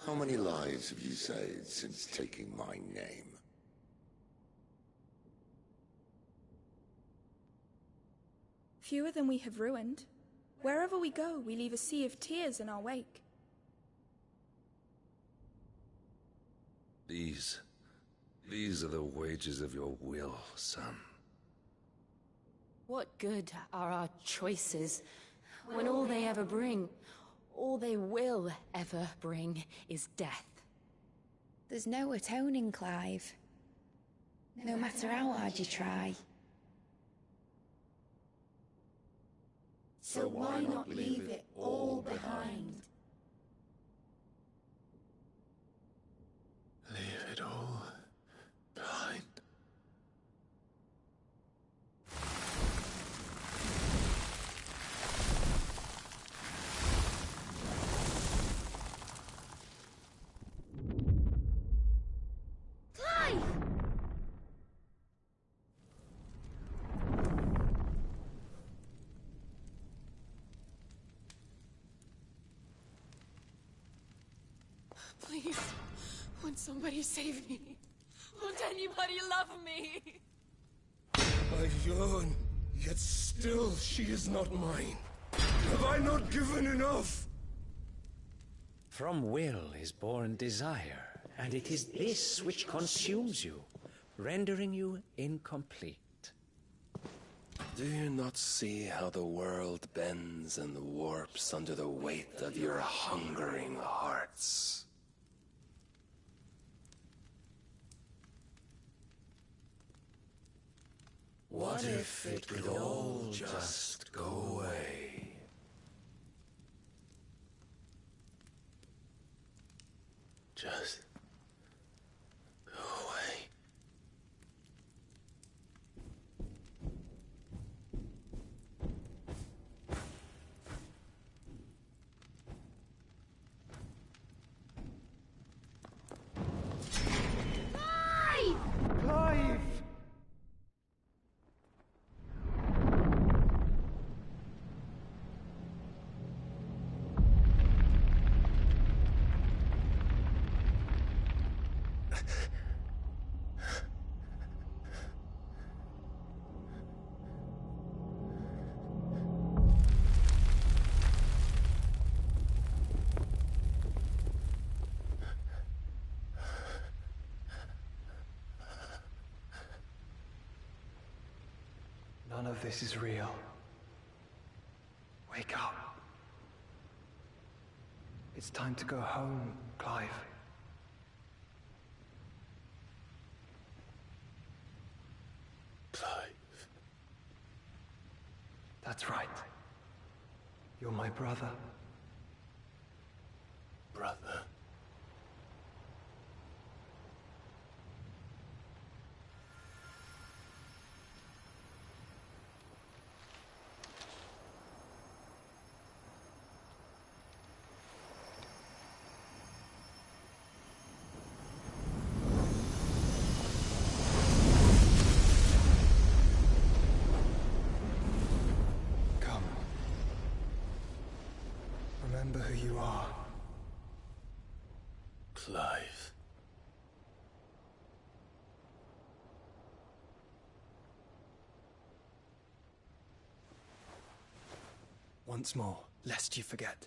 how many lives have you saved since taking my name? Fewer than we have ruined. Wherever we go, we leave a sea of tears in our wake. These are the wages of your will, son. What good are our choices when all they ever bring, all they will ever bring, is death? There's no atoning, Clive. No matter how hard you try. So why not leave it all behind? Leave it all behind. Clive! Please, won't somebody save me? Won't anybody love me? I yearn, yet still she is not mine. Have I not given enough? From will is born desire, and it is this which consumes you, rendering you incomplete. Do you not see how the world bends and warps under the weight of your hungering hearts? What if it could all just go away? Just go away. Clive! Clive! None of this is real. Wake up. It's time to go home, Clive. Clive. That's right. You're my brother. Brother. Come. Remember who you are. Clive. Once more, lest you forget.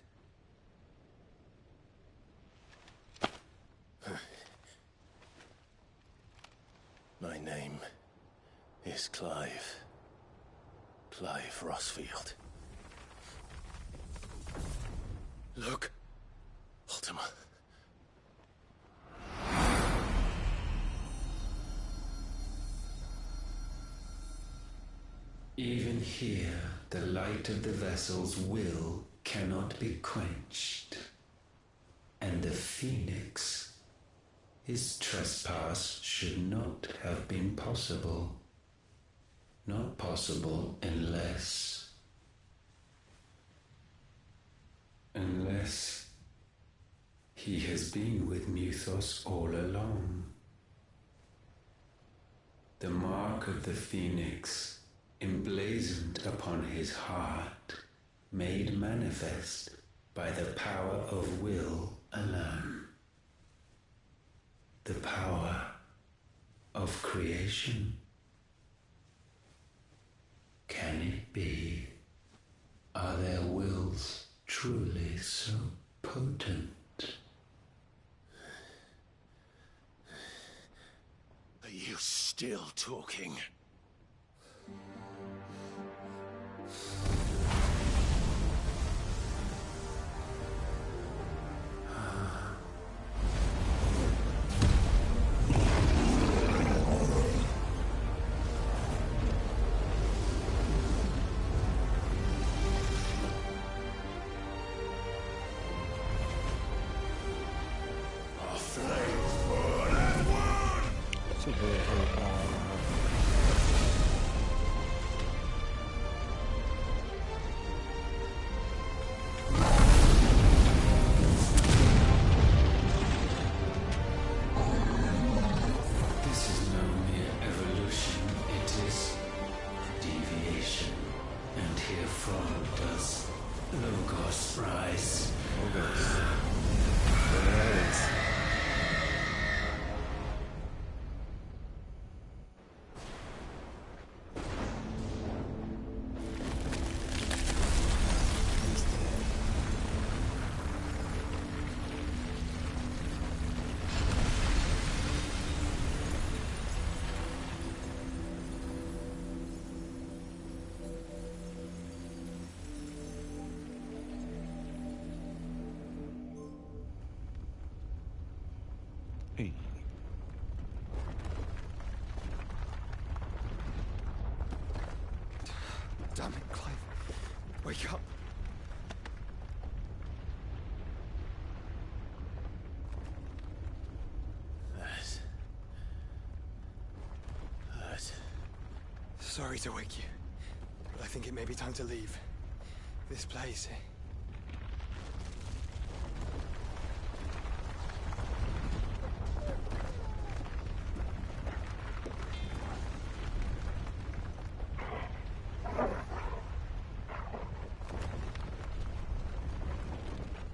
My name is Clive. Clive Rossfield. Look, Ultima. Even here, the light of the vessel's will cannot be quenched. And the Phoenix, his trespass should not have been possible. Not possible unless he has been with Muthos all along. The mark of the Phoenix, emblazoned upon his heart, made manifest by the power of will alone. The power of creation. Can it be? Are their wills truly so potent? Are you still talking? Hey. Damn it, Clive. Wake up. Sorry to wake you, but I think it may be time to leave. This place.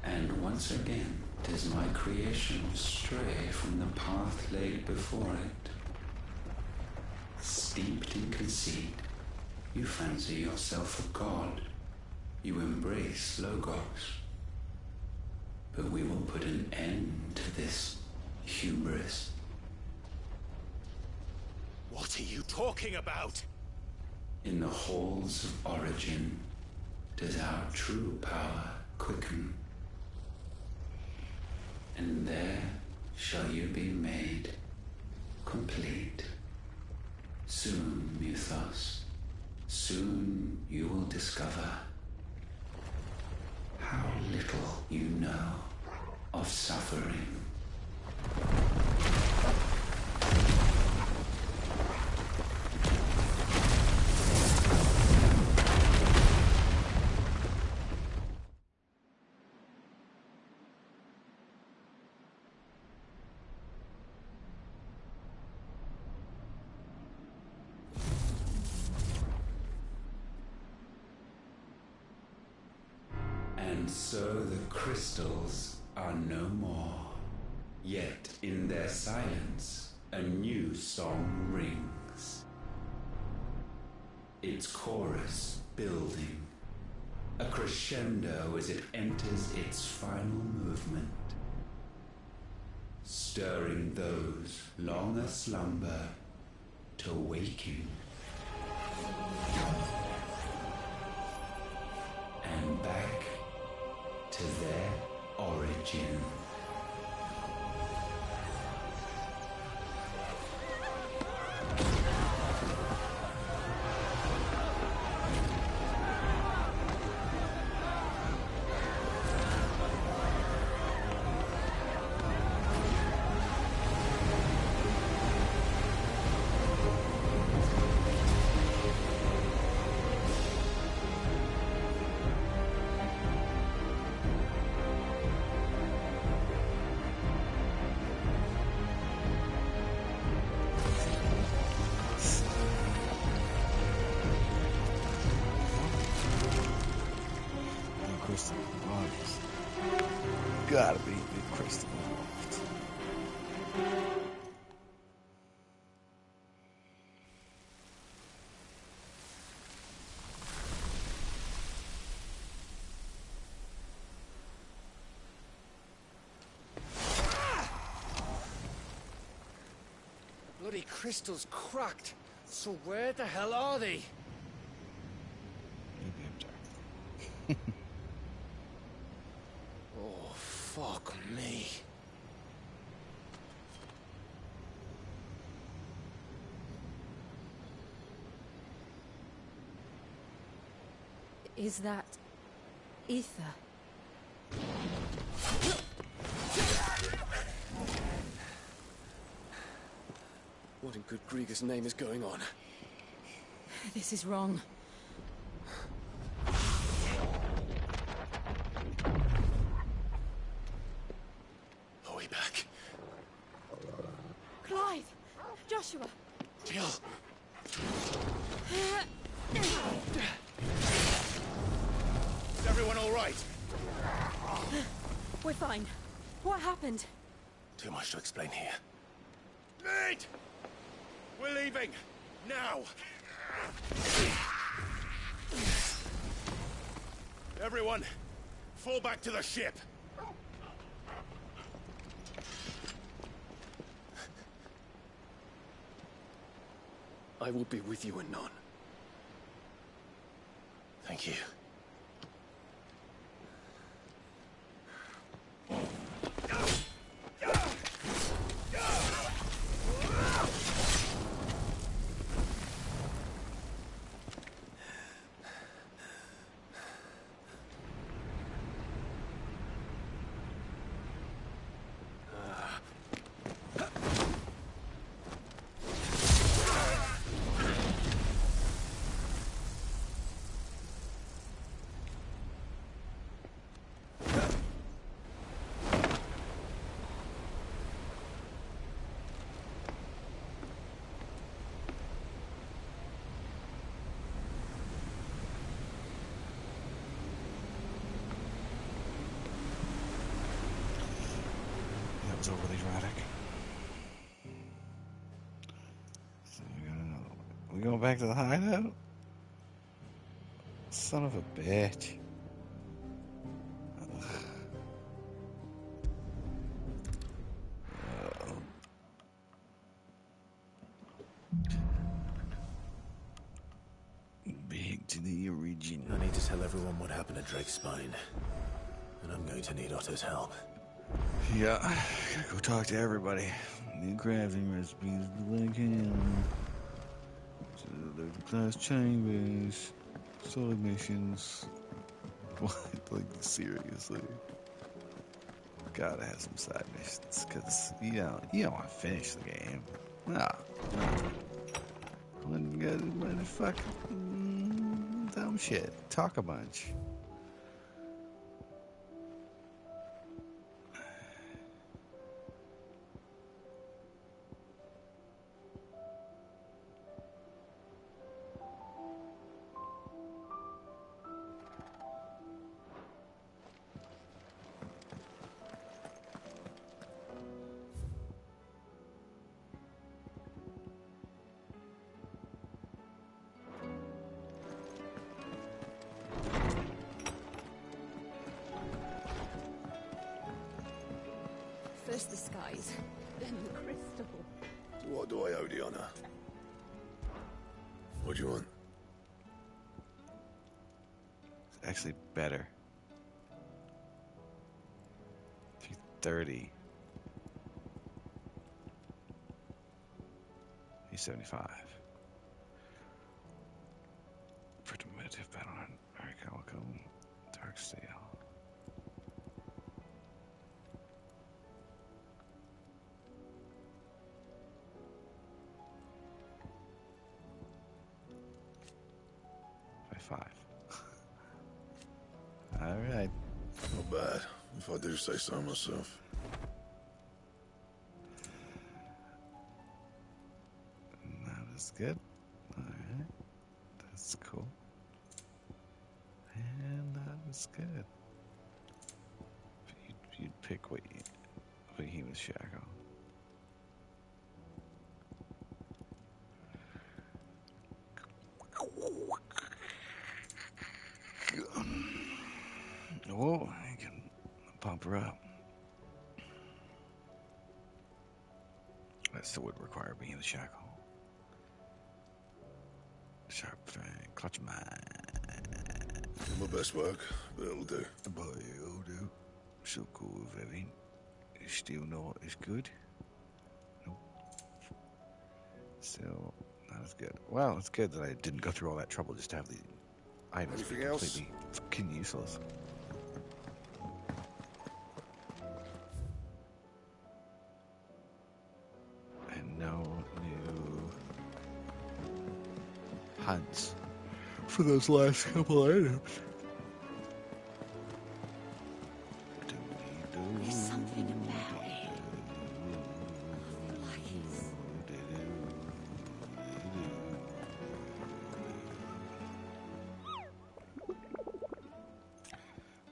And once again, does my creation stray from the path laid before it? Steeped in conceit, you fancy yourself a god. You embrace Logos. But we will put an end to this hubris. What are you talking about? In the halls of origin, does our true power quicken. And there shall you be made complete. Soon, Muthos, soon you will discover how little you know of suffering. And so the crystals are no more. Yet in their silence, a new song rings. Its chorus building, a crescendo as it enters its final movement, stirring those long aslumber to waking. And back to their origin. Crystal bodies. gotta be the crystal involved. Bloody crystal's cracked. So where the hell are they? Oh, fuck me. Is that ether? What in good Grieger's name is going on? This is wrong. Are we back? Clive! Joshua! Jill! Is everyone all right? We're fine. What happened? Too much to explain here. Nate! We're leaving! Now! Everyone, fall back to the ship! I will be with you anon. Thank you. That was overly dramatic. So we got another one. We going back to the hideout? Son of a bitch. Big to the origin. I need to tell everyone what happened at Drake's Spine. And I'm going to need Otto's help. Yeah, gotta go talk to everybody. New crafting recipes the way I can. So there's the class chambers, solo missions. What? Like, seriously? Gotta have some side missions, cause you don't want to finish the game. Nah. Let it fucking dumb shit. Talk a bunch. First the skies, then the crystal. What do I owe the honor? What do you want? It's actually better. 330. 375. Primitive battle on Arcalico, Dark Steel. By 5. Alright. Not bad, if I do say so myself. That is good. Alright. That's cool. And that is good. You'd pick what he was shackle. Oh, I can pump her up. That still would require being in the shackle. Sharp fang, clutch mine. My best work, but it'll do. But it'll do. So cool, very. Still not as good. Nope. Still not as good. Well, it's good that I didn't go through all that trouble just to have the items be completely fucking useless. And no new hunts for those last couple items. There's something about it.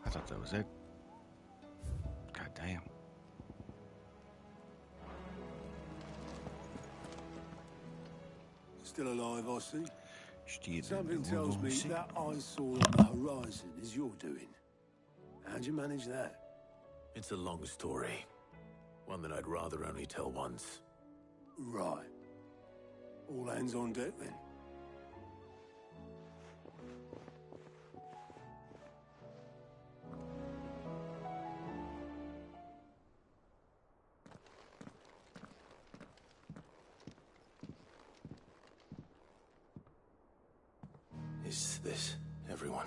I thought that was it. God damn. Still alive, I see. Still Something alive, tells I me see. that eyesore on the horizon is your doing. How'd you manage that? It's a long story. One that I'd rather only tell once. Right. All hands on deck then. Is this everyone?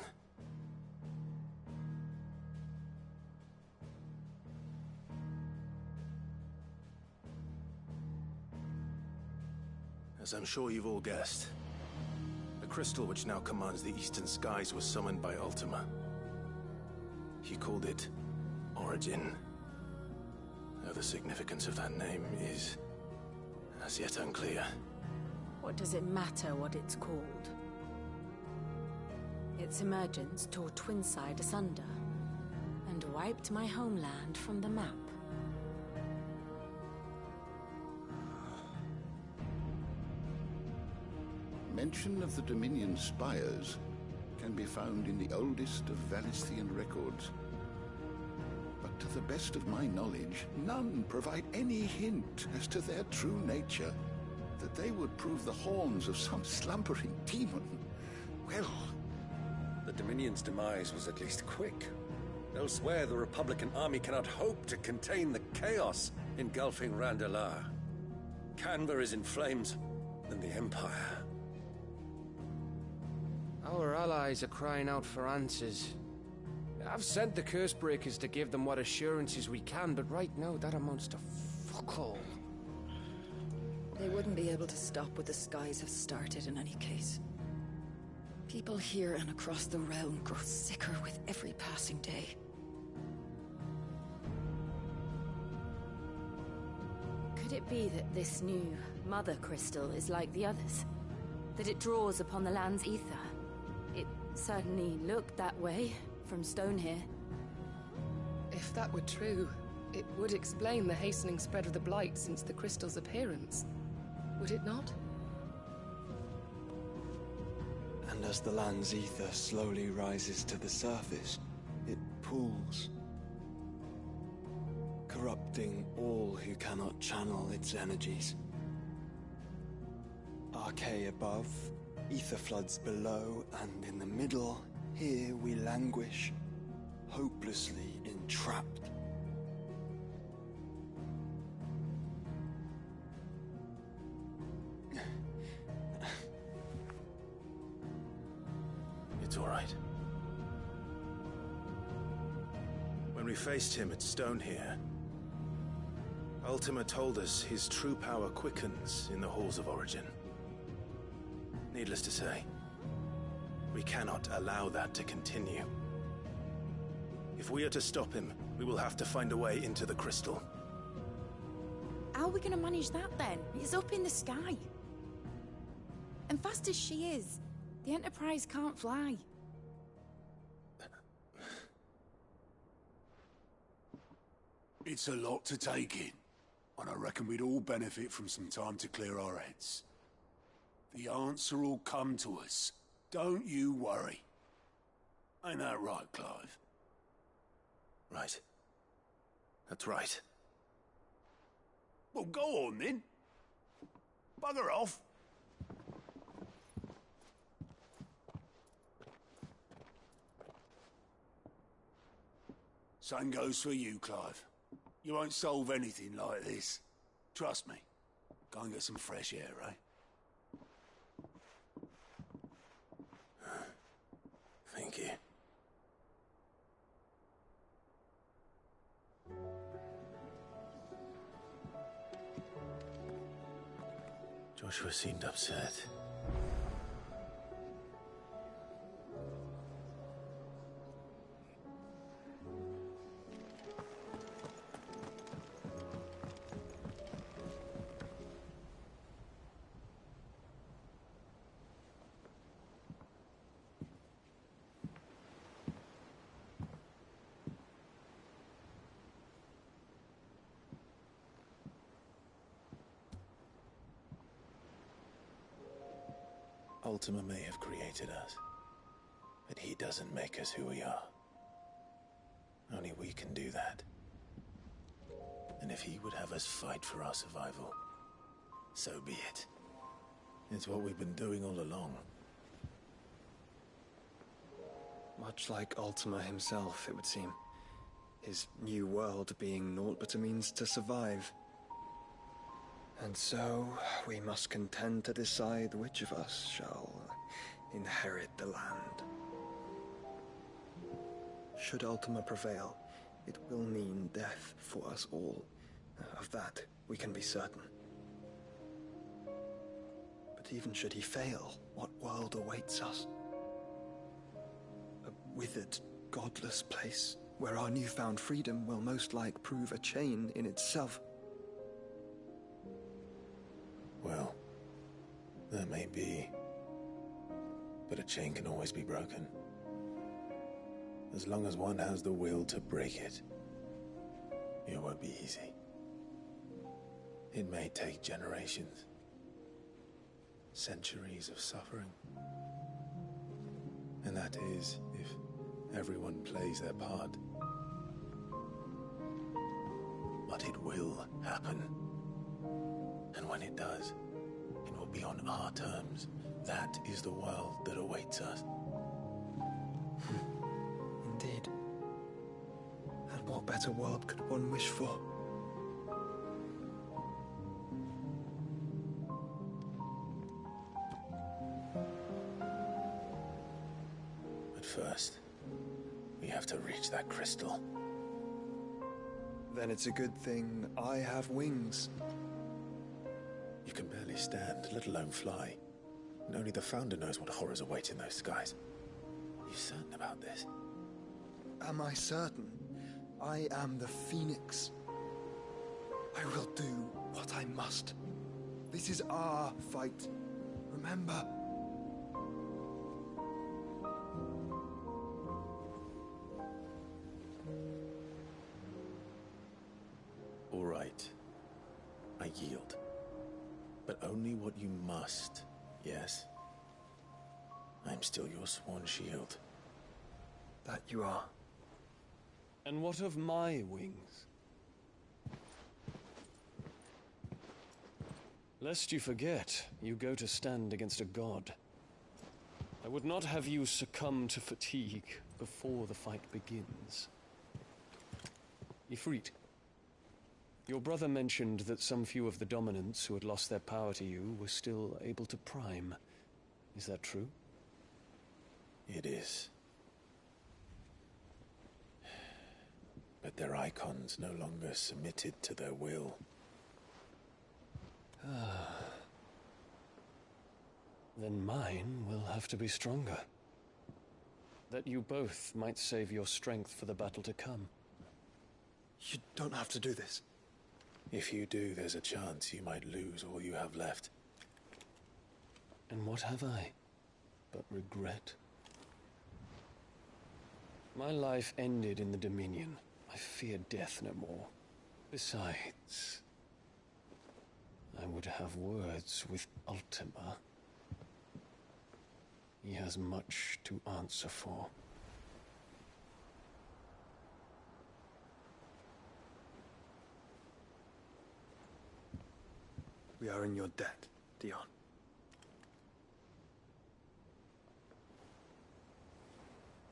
As I'm sure you've all guessed, the crystal which now commands the eastern skies was summoned by Ultima. He called it Origin. Though the significance of that name is as yet unclear. What does it matter what it's called? Its emergence tore Twinside asunder and wiped my homeland from the map. Mention of the Dominion spires can be found in the oldest of Valisthian records. But to the best of my knowledge, none provide any hint as to their true nature. That they would prove the horns of some slumbering demon. Well, the Dominion's demise was at least quick. Elsewhere, the Republican army cannot hope to contain the chaos engulfing Randalar. Canberra is in flames, and the Empire. Our allies are crying out for answers. I've sent the Cursebreakers to give them what assurances we can, but right now that amounts to fuck all. They wouldn't be able to stop what the skies have started in any case. People here and across the realm grow sicker with every passing day. Could it be that this new Mother Crystal is like the others? That it draws upon the land's ether? It certainly looked that way from stone here. If that were true, it would explain the hastening spread of the Blight since the crystal's appearance. Would it not? And as the land's ether slowly rises to the surface, it pools, corrupting all who cannot channel its energies. Archay above, ether floods below, and in the middle, here we languish, hopelessly entrapped. It's all right. When we faced him at Stone here, Ultima told us his true power quickens in the halls of Origin. Needless to say, we cannot allow that to continue. If we are to stop him, we will have to find a way into the crystal. How are we going to manage that then? It's up in the sky. And fast as she is, the Enterprise can't fly. It's a lot to take in, and I reckon we'd all benefit from some time to clear our heads. The answer will come to us. Don't you worry. Ain't that right, Clive? Right. That's right. Well, go on then. Bugger off. Same goes for you, Clive. You won't solve anything like this. Trust me. Go and get some fresh air, eh? Thank you. Joshua seemed upset. Ultima may have created us, but he doesn't make us who we are. Only we can do that. And if he would have us fight for our survival, so be it. It's what we've been doing all along. Much like Ultima himself, it would seem. His new world being naught but a means to survive. And so, we must contend to decide which of us shall inherit the land. Should Ultima prevail, it will mean death for us all. Of that, we can be certain. But even should he fail, what world awaits us? A withered, godless place, where our newfound freedom will most like prove a chain in itself. Well, that may be. But a chain can always be broken. As long as one has the will to break it. It won't be easy. It may take generations. Centuries of suffering. And that is, if everyone plays their part. But it will happen. And when it does, it will be on our terms. That is the world that awaits us. Indeed. And what better world could one wish for? But first, we have to reach that crystal. Then it's a good thing I have wings. You can barely stand, let alone fly. And only the Founder knows what horrors await in those skies. Are you certain about this? Am I certain? I am the Phoenix. I will do what I must. This is our fight. Remember. All right. I yield. But only what you must, yes? I'm still your sworn shield. That you are. And what of my wings? Lest you forget, you go to stand against a god. I would not have you succumb to fatigue before the fight begins. Ifrit, your brother mentioned that some few of the dominants who had lost their power to you were still able to prime. Is that true? It is. But their icons no longer submitted to their will. Then mine will have to be stronger. That you both might save your strength for the battle to come. You don't have to do this. If you do, there's a chance you might lose all you have left. And what have I but regret? My life ended in the Dominion. I fear death no more. Besides, I would have words with Ultima. He has much to answer for. We are in your debt, Dion.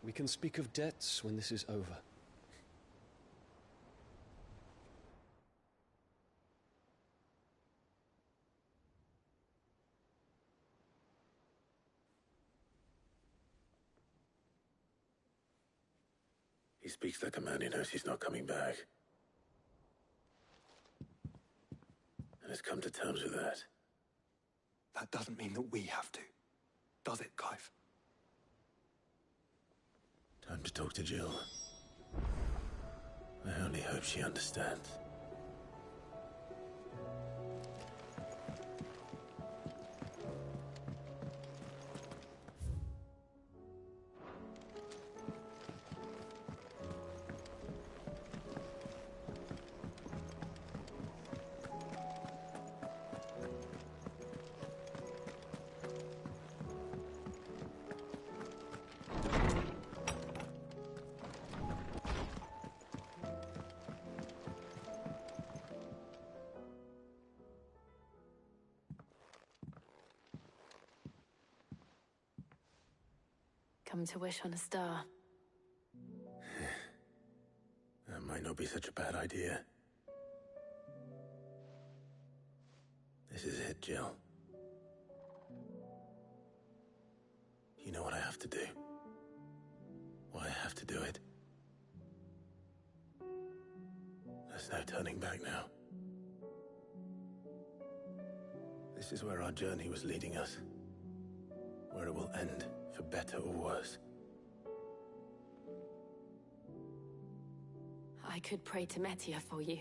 We can speak of debts when this is over. He speaks like a man who knows he's not coming back. And has come to terms with that. That doesn't mean that we have to, does it, Clive? Time to talk to Jill. I only hope she understands. Come to wish on a star. That might not be such a bad idea. This is it, Jill. You know what I have to do. Why I have to do it. There's no turning back now. This is where our journey was leading us. Where it will end, for better or worse. I could pray to Metia for you.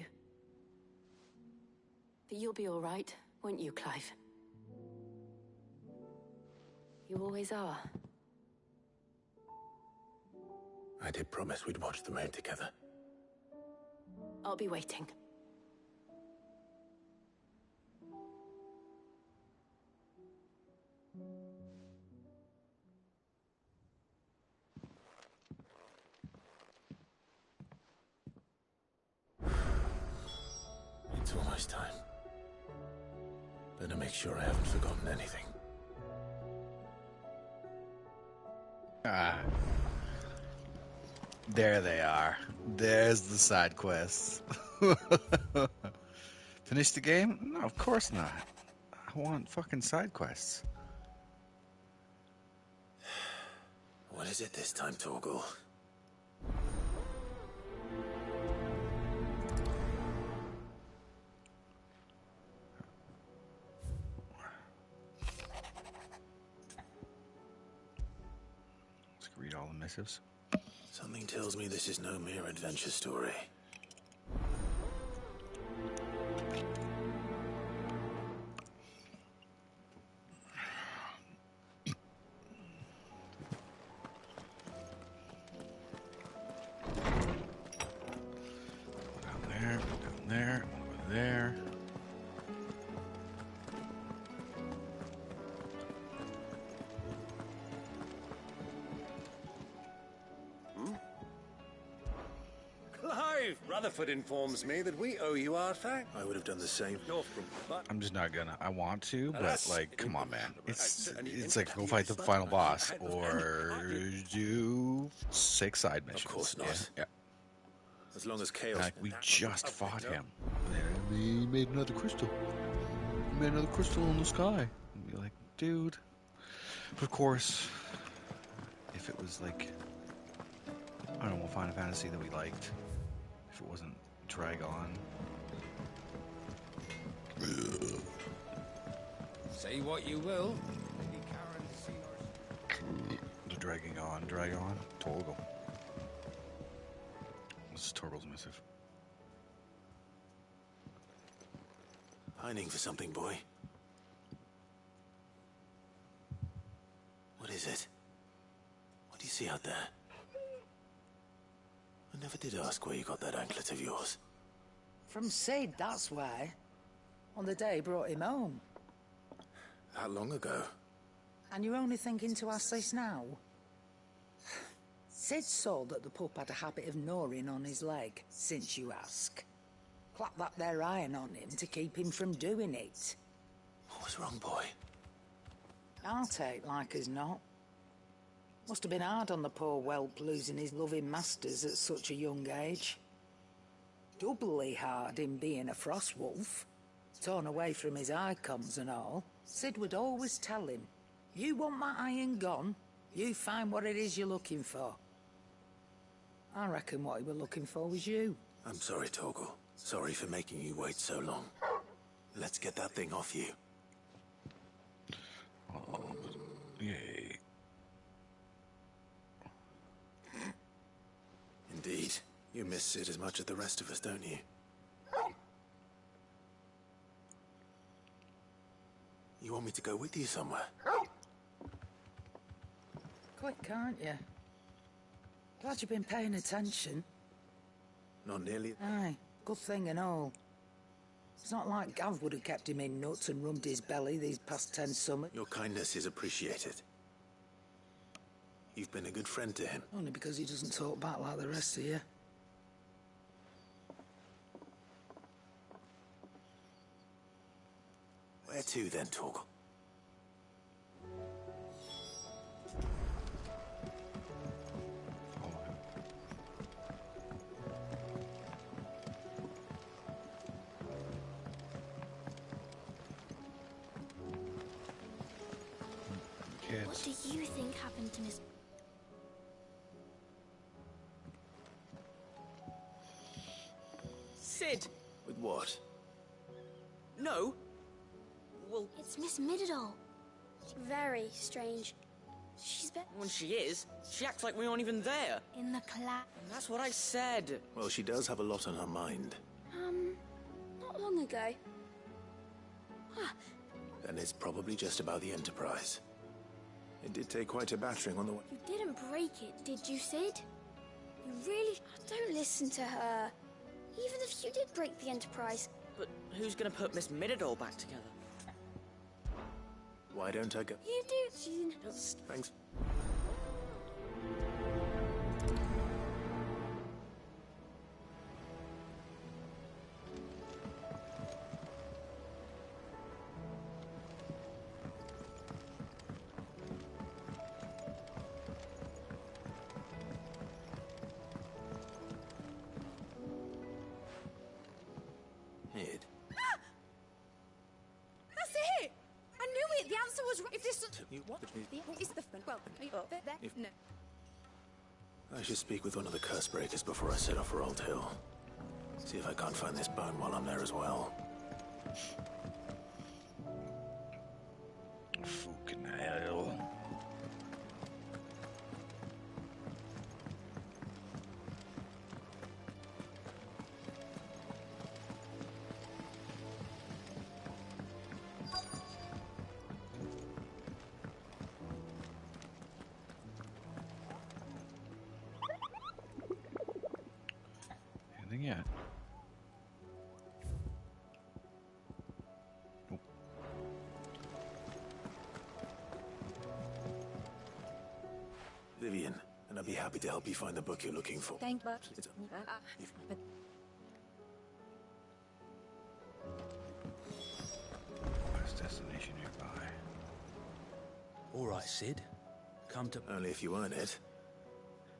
But you'll be all right, won't you, Clive? You always are. I did promise we'd watch the moon together. I'll be waiting. It's almost time. Better make sure I haven't forgotten anything. There they are. There's the side quests. Finish the game? No, of course not. I want fucking side quests. What is it this time, Torgal? Let's read all the missives. Something tells me this is no mere adventure story. Down there, over there. Clive! Rutherford informs me that we owe you our thanks. I would have done the same. I'm just not gonna. I want to, but Alas, like, come on, man. It's it's like go fight the final boss or do 6 side missions. Of course not. Yeah. As long as chaos... Like, we just fought him. And he made another crystal. He made another crystal in the sky. And be like, dude. But of course, if it was like, I don't know, Final Fantasy that we liked, if it wasn't Dragon. Say what you will. The Dragon, Torgal. This is Torgal's missive. Pining for something, boy. What is it? What do you see out there? I never did ask where you got that anklet of yours. From Sid, that's why. On the day he brought him home. That long ago? And you're only thinking to ask this now? Sid saw that the pup had a habit of gnawing on his leg, since you ask. Clap that there iron on him to keep him from doing it. What was wrong, boy? I'll take like as not. Must have been hard on the poor whelp losing his loving masters at such a young age. Doubly hard in being a frost wolf. Torn away from his icons and all. Sid would always tell him, you want that iron gone, you find what it is you're looking for. I reckon what he was looking for was you. I'm sorry, Torgal. Sorry for making you wait so long. Let's get that thing off you. Oh, yay. Indeed. You miss Sid as much as the rest of us, don't you? You want me to go with you somewhere? Quick, can't you? Glad you've been paying attention. Not nearly. Aye, good thing and all. It's not like Gav would have kept him in nuts and rubbed his belly these past 10 summers. Your kindness is appreciated. You've been a good friend to him. Only because he doesn't talk back like the rest of you. Where to then, Torgal? What do you think happened to Miss... Sid! With what? No. Well... It's Miss Midadol. Very strange. She's been... When she is, she acts like we aren't even there. in the class. That's what I said. Well, she does have a lot on her mind. Not long ago. Then it's probably just about the Enterprise. It did take quite a battering on the way. You didn't break it, did you, Sid? You really... Don't listen to her. Even if you did break the Enterprise. But who's gonna put Miss Midadol back together? Why don't I go? You do. She's... Thanks. Mid. That's it! I knew it! The answer was right. If this... What? Is the... Well, there... No. I should speak with one of the curse breakers before I set off for Old Hill. See if I can't find this bone while I'm there as well. Fucking hell. Anything yet? Nope. Vivian, and I'd be happy to help you find the book you're looking for. Thank you. It's- Last destination nearby. All right, Sid. Come to... Only if you earn it.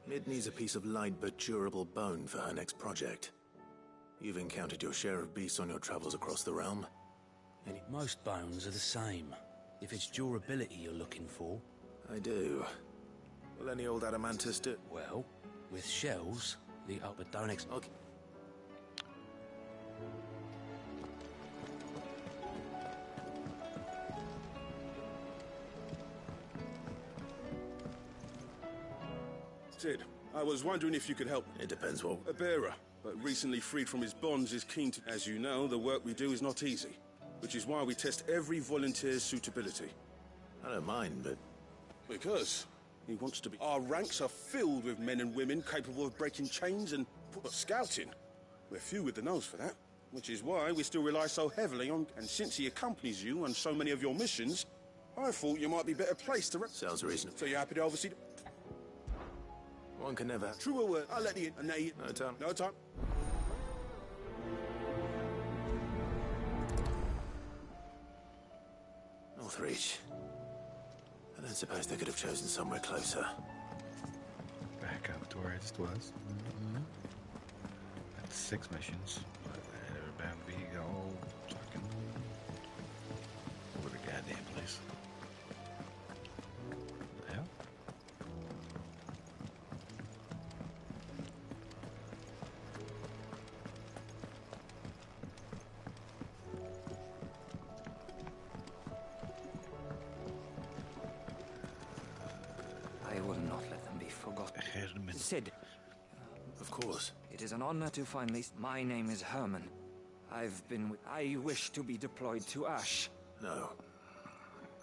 Mid needs a piece of light but durable bone for her next project. You've encountered your share of beasts on your travels across the realm. Most bones are the same. If it's durability you're looking for. I do. Will any old adamantus do? Well, with shells, the upper don't Okay. Sid, I was wondering if you could help. It depends what... A bearer, but recently freed from his bonds, is keen to... As you know, the work we do is not easy, which is why we test every volunteer's suitability. I don't mind, but... Because he wants to be... Our ranks are filled with men and women capable of breaking chains and... But scouting, we're few with the nose for that. which is why we still rely so heavily on... And since he accompanies you on so many of your missions, I thought you might be better placed to... Sounds reasonable. So you're happy to oversee... One can never... True word. I'll let you in. No time. No time. Northreach. I don't suppose they could have chosen somewhere closer. Back up to where I just was. That's 6 missions. But they're bound to be all fucking over the goddamn place. What the hell? I will not let them be forgotten. Sid. Of course. It is an honor to finally... My name is Herman. I wish to be deployed to Ash. No.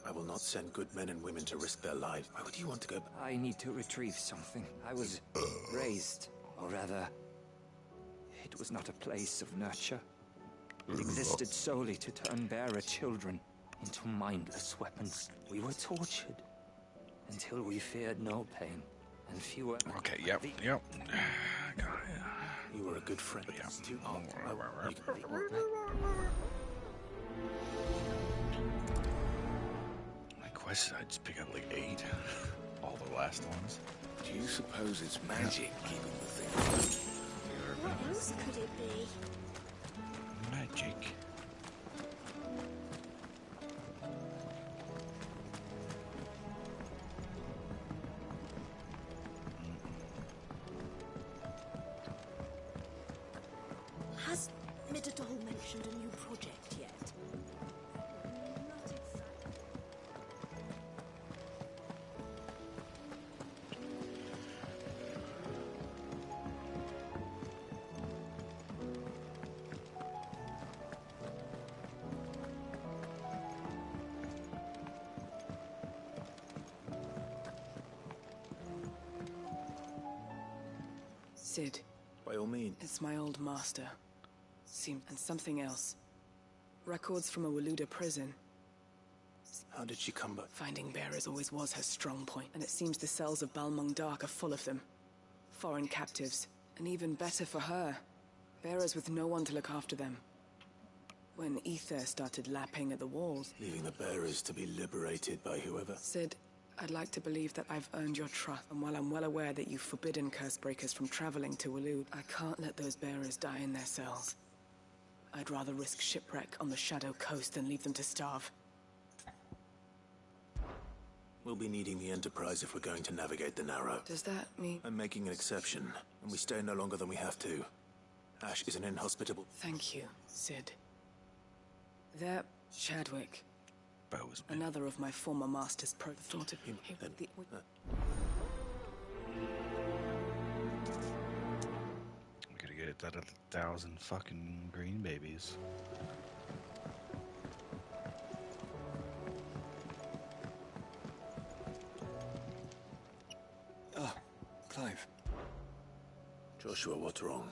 I will not send good men and women to risk their lives. Why would you want to go... I need to retrieve something. I was raised, or rather... It was not a place of nurture. It existed solely to turn bearer children into mindless weapons. We were tortured until we feared no pain and fewer... Okay, yep. Got it. You were a good friend. Yeah. It's too hot. My quest, I'd just pick up like 8. All the last ones. Do you suppose it's magic keeping the thing? What else could it be? Magic. Has Midadol mentioned a new project yet? Sid. By all means. It's my old master. And something else. Records from a Waluda prison. How did she come by? Finding bearers always was her strong point, and it seems the cells of Balmung Dark are full of them. Foreign captives. And even better for her. Bearers with no one to look after them. When ether started lapping at the walls... Leaving the bearers to be liberated by whoever. Sid, I'd like to believe that I've earned your trust, and while I'm well aware that you've forbidden Cursebreakers from traveling to Walud, I can't let those bearers die in their cells. I'd rather risk shipwreck on the Shadow Coast than leave them to starve. We'll be needing the Enterprise if we're going to navigate the Narrow. Does that mean... I'm making an exception, and we stay no longer than we have to. Ash is an inhospitable... Thank you, Sid. There, Chadwick. Another of my former master's thought of him. We gotta get that 1,000 fucking green babies. Ah, Clive. Joshua, what's wrong?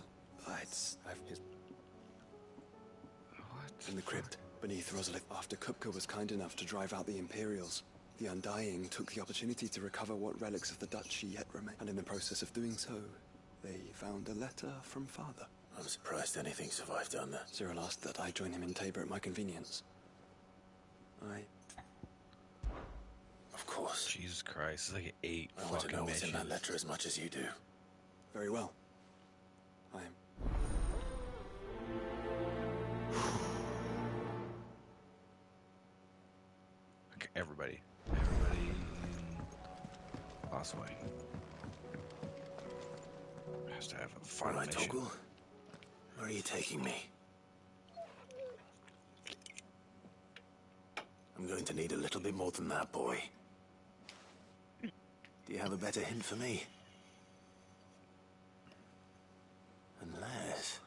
In the crypt, beneath Rosalith, after Kupka was kind enough to drive out the Imperials, the Undying took the opportunity to recover what relics of the Duchy yet remain. And in the process of doing so, they found a letter from Father. I'm surprised anything survived down there. Cyril asked that I join him in Tabor at my convenience. Of course. Jesus Christ, it's like 8 I want to know what's in that missions. letter as much as you do. Very well. Okay, everybody Lost Way. Has to have a final mission. Toggle. Where are you taking me? I'm going to need a little bit more than that, boy. Do you have a better hint for me? Unless...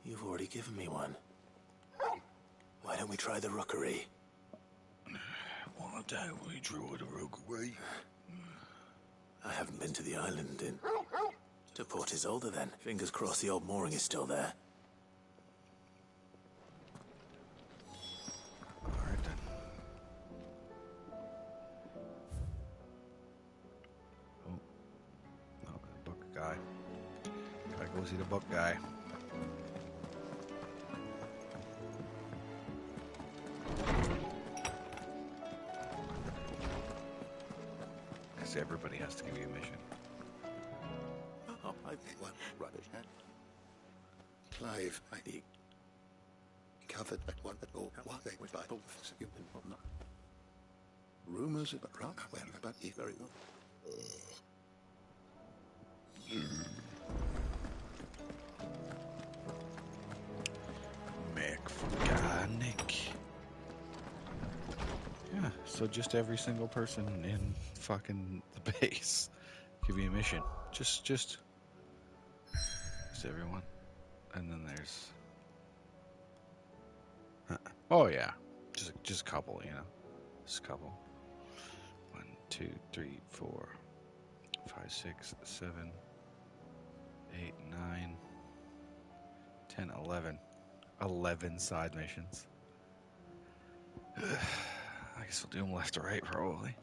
you've already given me one. Why don't we try the rookery? One time we drew the rookery. I haven't been to the island in... To Port Isolde, then. Fingers crossed the old mooring is still there. see the book guy. Because everybody has to give you a mission. Oh, I think one rubbish. Clive, I think. Covered at one at all. What they were by all human or not. Rumors about rock, well, about it very well. Mechanic. Yeah, so just every single person in fucking the base give you a mission. Just everyone. And then there's oh yeah, just a couple, you know, just a couple. 1, 2, 3, 4, 5, 6, 7, 8, 9, 10, 11. 11 side missions. I guess we'll do them left to right, probably.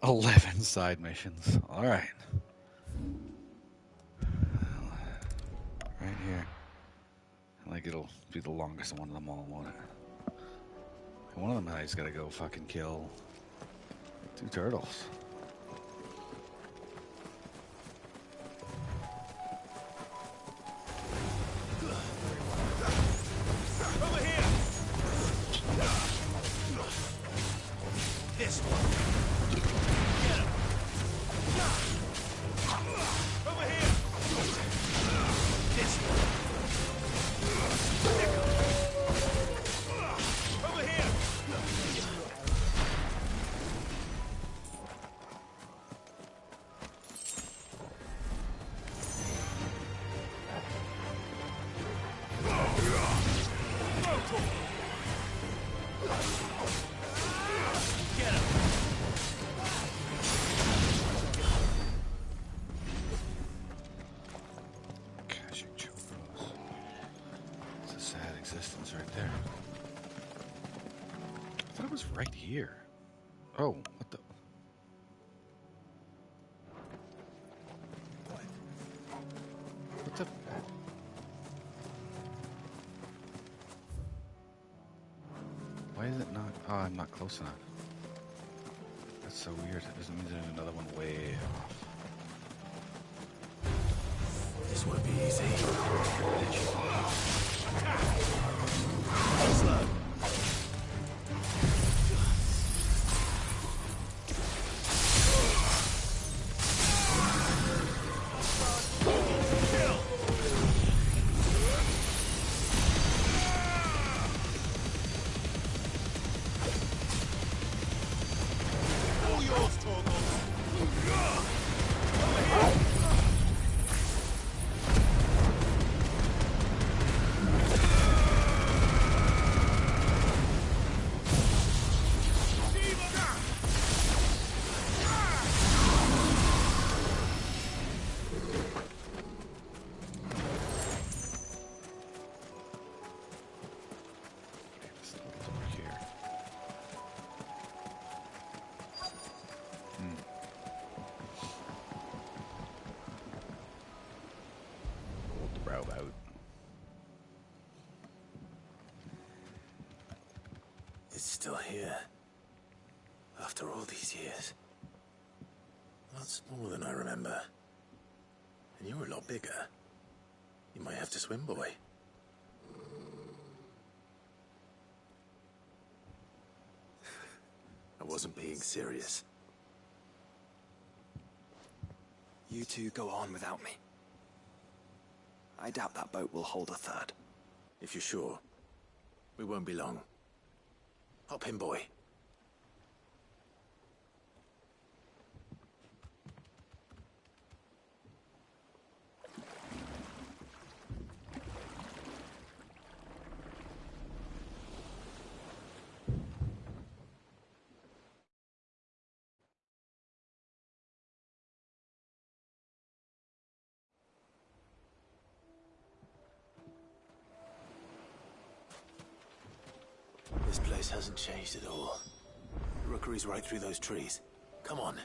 Eleven side missions. All right. Right here. I think it'll be the longest one of them all, won't it? One of them I just gotta go fucking kill 2 turtles. Over here! This one. Get him! Over here! This one. Over here! Get him! Gosh, you chocos. It's a sad existence right there. thought it was right here. Oh, what the? What the? Why is it not? Oh, I'm not close enough. That's so weird. It doesn't mean there's another one way off. This won't be easy. Slow. All yours, Torgal. It's still here. After all these years. A lot smaller than I remember. And you were a lot bigger. You might have to swim, boy. I wasn't being serious. You two go on without me. I doubt that boat will hold a third. If you're sure, we won't be long. Hop in, boy. This place hasn't changed at all. The rookery's right through those trees. Come on.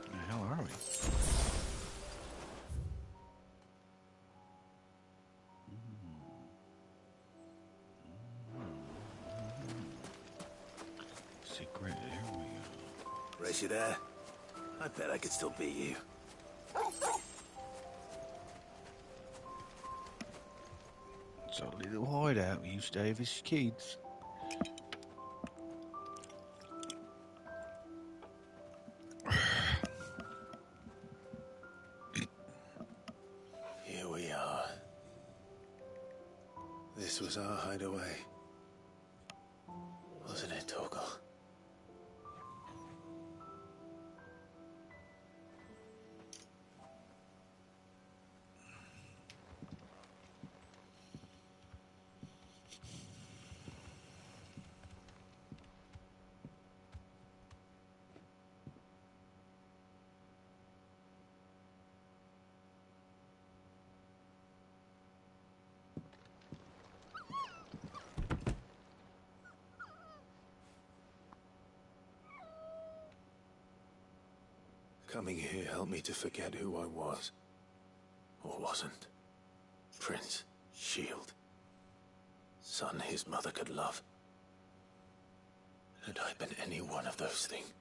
Where the hell are we? Secret area. Race you there? I bet I could still beat you. It's a little hideout we used to have as kids. Here we are. This was our hideaway. Wasn't it, Torgal? Coming here helped me to forget who I was. Or wasn't. Prince, shield. Son his mother could love. Had I been any one of those things?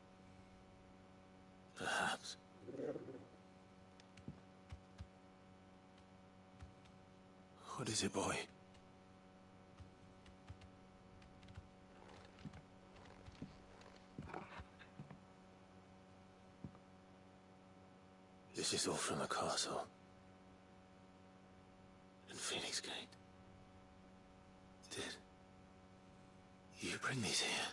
Perhaps. What is it, boy? This is all from the castle. And Phoenix Gate. Did you bring these here?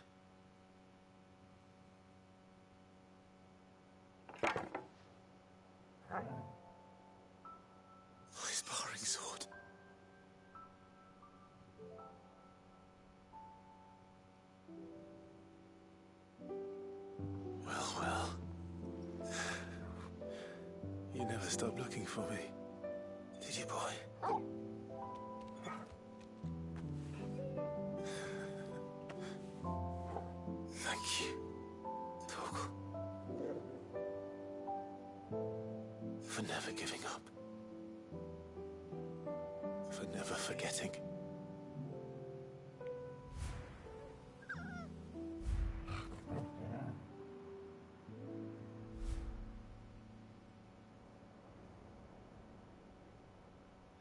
My sparring sword. stop looking for me. Did you, boy? Thank you, Torgal. For never giving up. For never forgetting.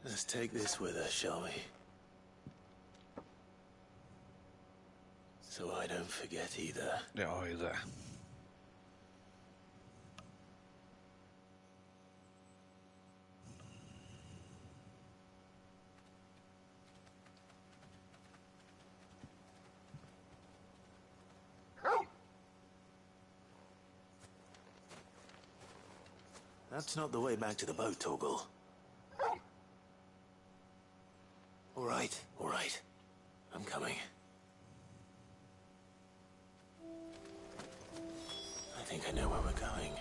Let's take this with us, shall we? So I don't forget either. Ja, either. That's not the way back to the boat, Torgal. All right. I'm coming. I think I know where we're going.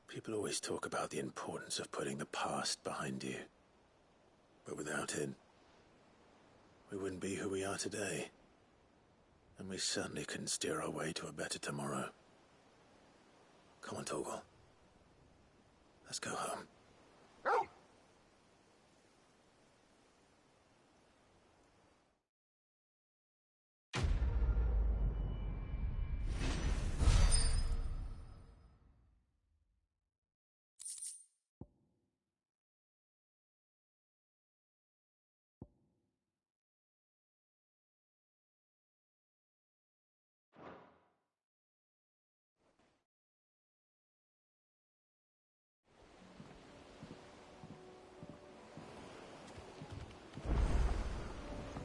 People always talk about the importance of putting the past behind you. But without it, we wouldn't be who we are today. And we certainly couldn't steer our way to a better tomorrow. Come on, Torgal. Let's go home.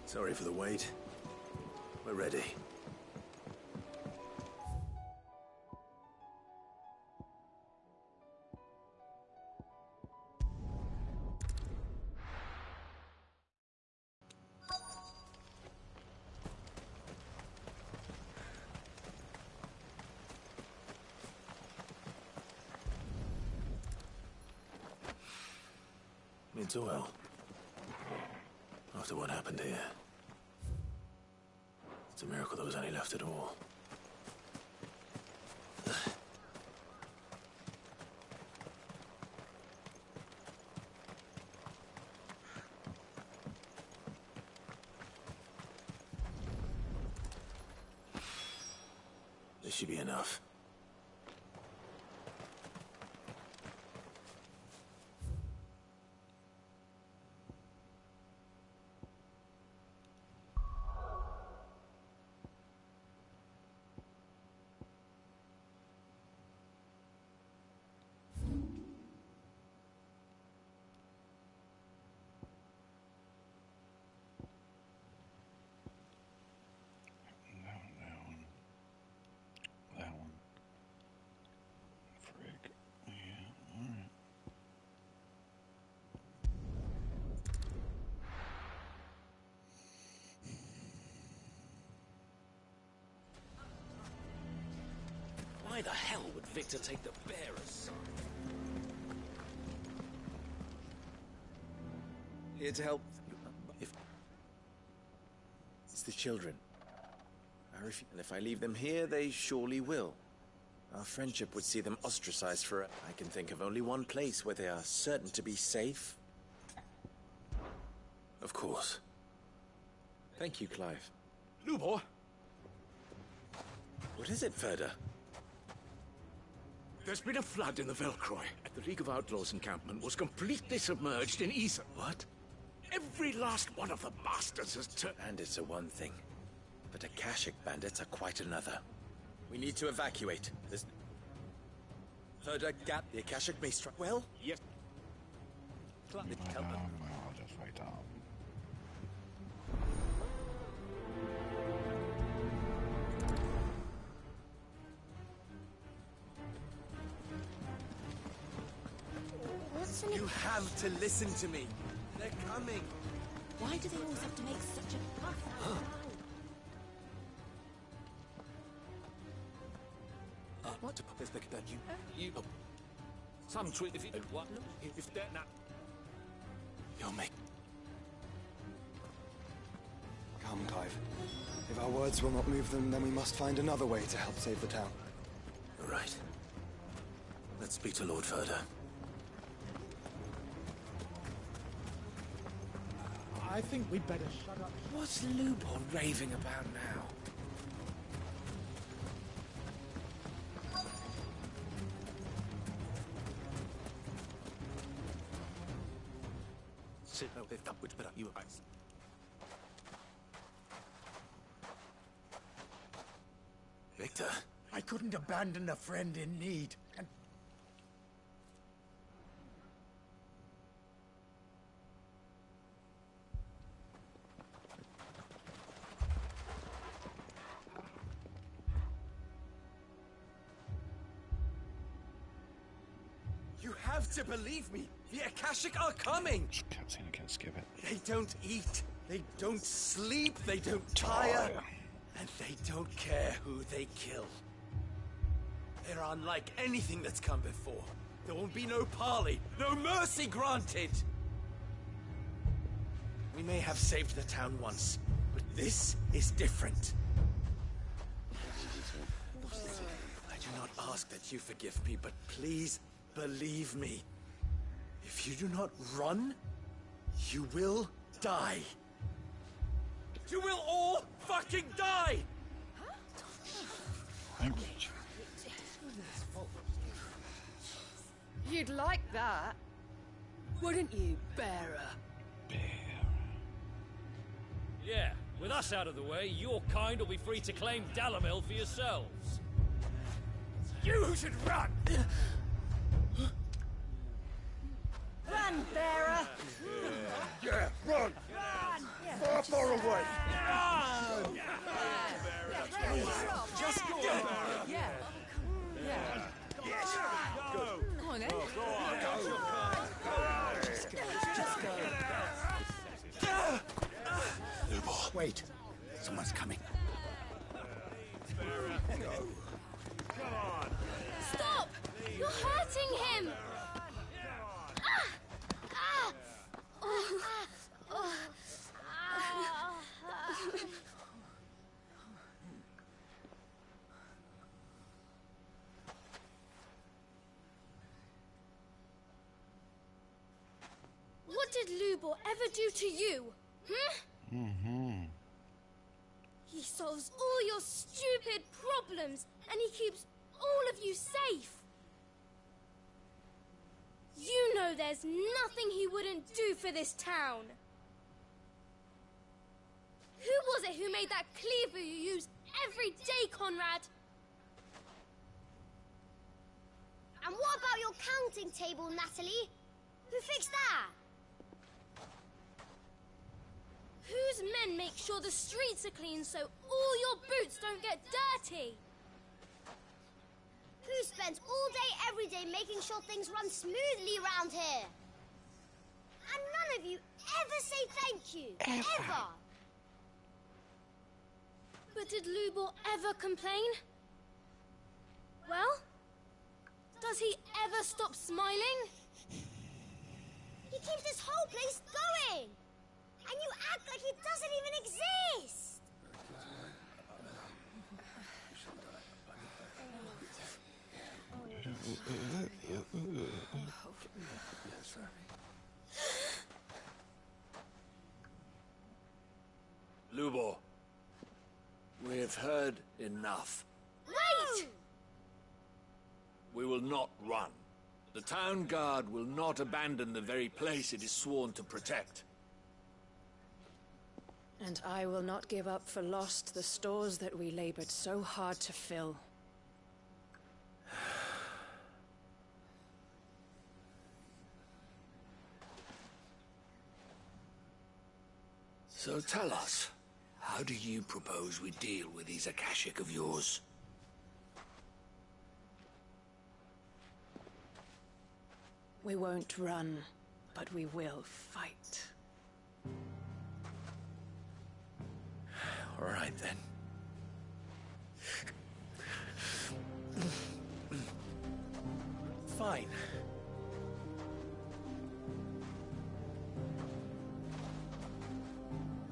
Sorry for the wait. We're ready. It's well. After what happened here. It's a miracle there was any left at all. This should be enough. That one. Frig. Yeah, alright. Why the hell would Victor take the bearers? Here to help. It's the children. And if I leave them here, they surely will. Our friendship would see them ostracized for I can think of only one place where they are certain to be safe. Of course. Thank you, Clive. Lubor! What is it, Ferda? There's been a flood in the Velcroy. The League of Outlaws encampment was completely submerged in ether. What? Every last one of the bastards has turned... Bandits are one thing, but Akashic bandits are quite another. We need to evacuate. There's... Further gap. The Akashic may strike. Well? Yes. I'll just wait up. You have to listen to me. They're coming. Why do they always have to make such a fuss? What to put this big that you some tweet if you what if that not You'll make. Come, Clive. If our words will not move them, then we must find another way to help save the town. You're right. Let's speak to Lord Further. I think we'd better shut up. What's Lubor raving about now? Sit no if that would better you eyes. Victor? I couldn't abandon a friend in need, and... You have to believe me! The Akashic are coming! Cutscene, I can't skip it. They don't eat, they don't sleep, they don't tire, and they don't care who they kill. They're unlike anything that's come before. There won't be no parley, no mercy granted! We may have saved the town once, but this is different. I do not ask that you forgive me, but please believe me. If you do not run, you will die. You will all fucking die! Language. You'd like that, wouldn't you, Bearer? Yeah, with us out of the way, your kind will be free to claim Dalamil for yourselves. You should run! Run, Bearer! Yeah, run! Far, far away! Run! Just go! Yeah. Yeah. Yes. Go. Come on, then. Go on. Just go. Lubor. Wait. Someone's coming. Stop! You're hurting him! What did Lubor ever do to you? Mm-hmm. He solves all your stupid problems, and he keeps all of you safe. You know there's nothing he wouldn't do for this town. Who was it who made that cleaver you use every day, Conrad? And what about your counting table, Natalie? Who fixed that? Whose men make sure the streets are clean so all your boots don't get dirty? Who spends all day, every day making sure things run smoothly around here? And none of you ever say thank you. Ever. But did Lubor ever complain? Well, does he ever stop smiling? He keeps this whole place going. And you act like he doesn't even exist. Lubor, we have heard enough. Wait! We will not run. The town guard will not abandon the very place it is sworn to protect. And I will not give up for lost the stores that we labored so hard to fill. So tell us, how do you propose we deal with these Akashic of yours? We won't run, but we will fight. All right, then. Fine.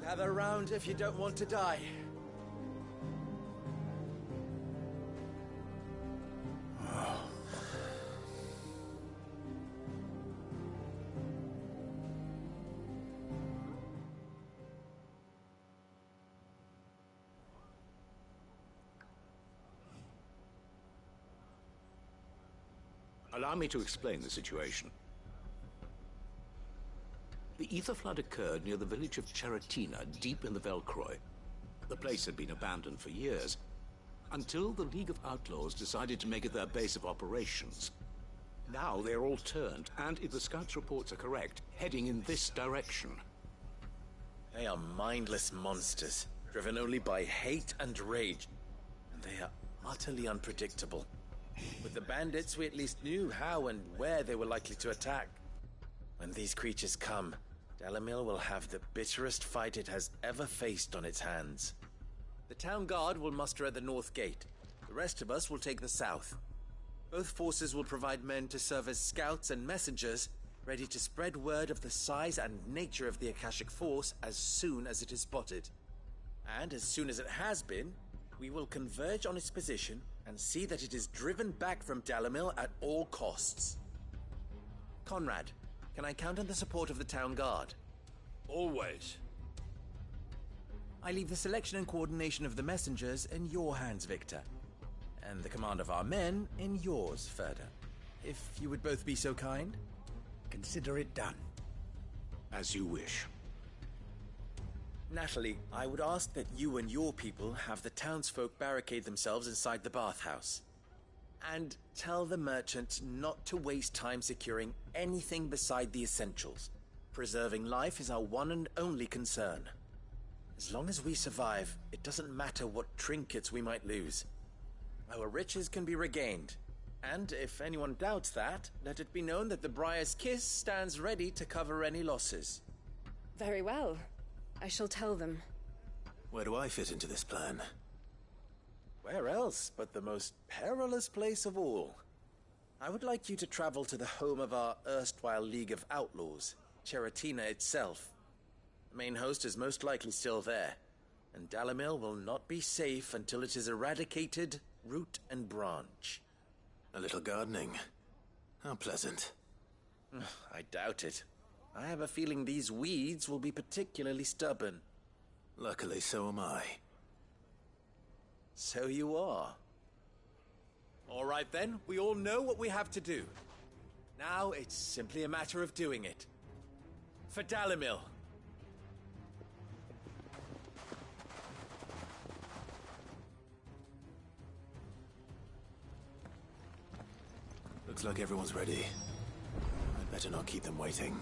Gather round if you don't want to die. Allow me to explain the situation. The ether flood occurred near the village of Cheratina, deep in the Velcroy. The place had been abandoned for years, until the League of Outlaws decided to make it their base of operations. Now they're all turned, and if the scouts' reports are correct, heading in this direction. They are mindless monsters, driven only by hate and rage. And they are utterly unpredictable. With the bandits, we at least knew how and where they were likely to attack. When these creatures come, Dalamil will have the bitterest fight it has ever faced on its hands. The town guard will muster at the north gate. The rest of us will take the south. Both forces will provide men to serve as scouts and messengers, ready to spread word of the size and nature of the Akashic force as soon as it is spotted. And as soon as it has been, we will converge on its position and see that it is driven back from Dalamil at all costs. Conrad, can I count on the support of the town guard? Always. I leave the selection and coordination of the messengers in your hands, Victor. And the command of our men in yours, Ferda. If you would both be so kind. Consider it done. As you wish. Natalie, I would ask that you and your people have the townsfolk barricade themselves inside the bathhouse. And tell the merchant not to waste time securing anything beside the essentials. Preserving life is our one and only concern. As long as we survive, it doesn't matter what trinkets we might lose. Our riches can be regained. And if anyone doubts that, let it be known that the Briar's Kiss stands ready to cover any losses. Very well. I shall tell them. Where do I fit into this plan? Where else but the most perilous place of all? I would like you to travel to the home of our erstwhile League of Outlaws, Cheratina itself. The main host is most likely still there, and Dalamil will not be safe until it is eradicated, root and branch. A little gardening. How pleasant. I doubt it. I have a feeling these weeds will be particularly stubborn. Luckily, so am I. So you are. All right then, we all know what we have to do. Now it's simply a matter of doing it. For Dalamil. Looks like everyone's ready. I'd better not keep them waiting.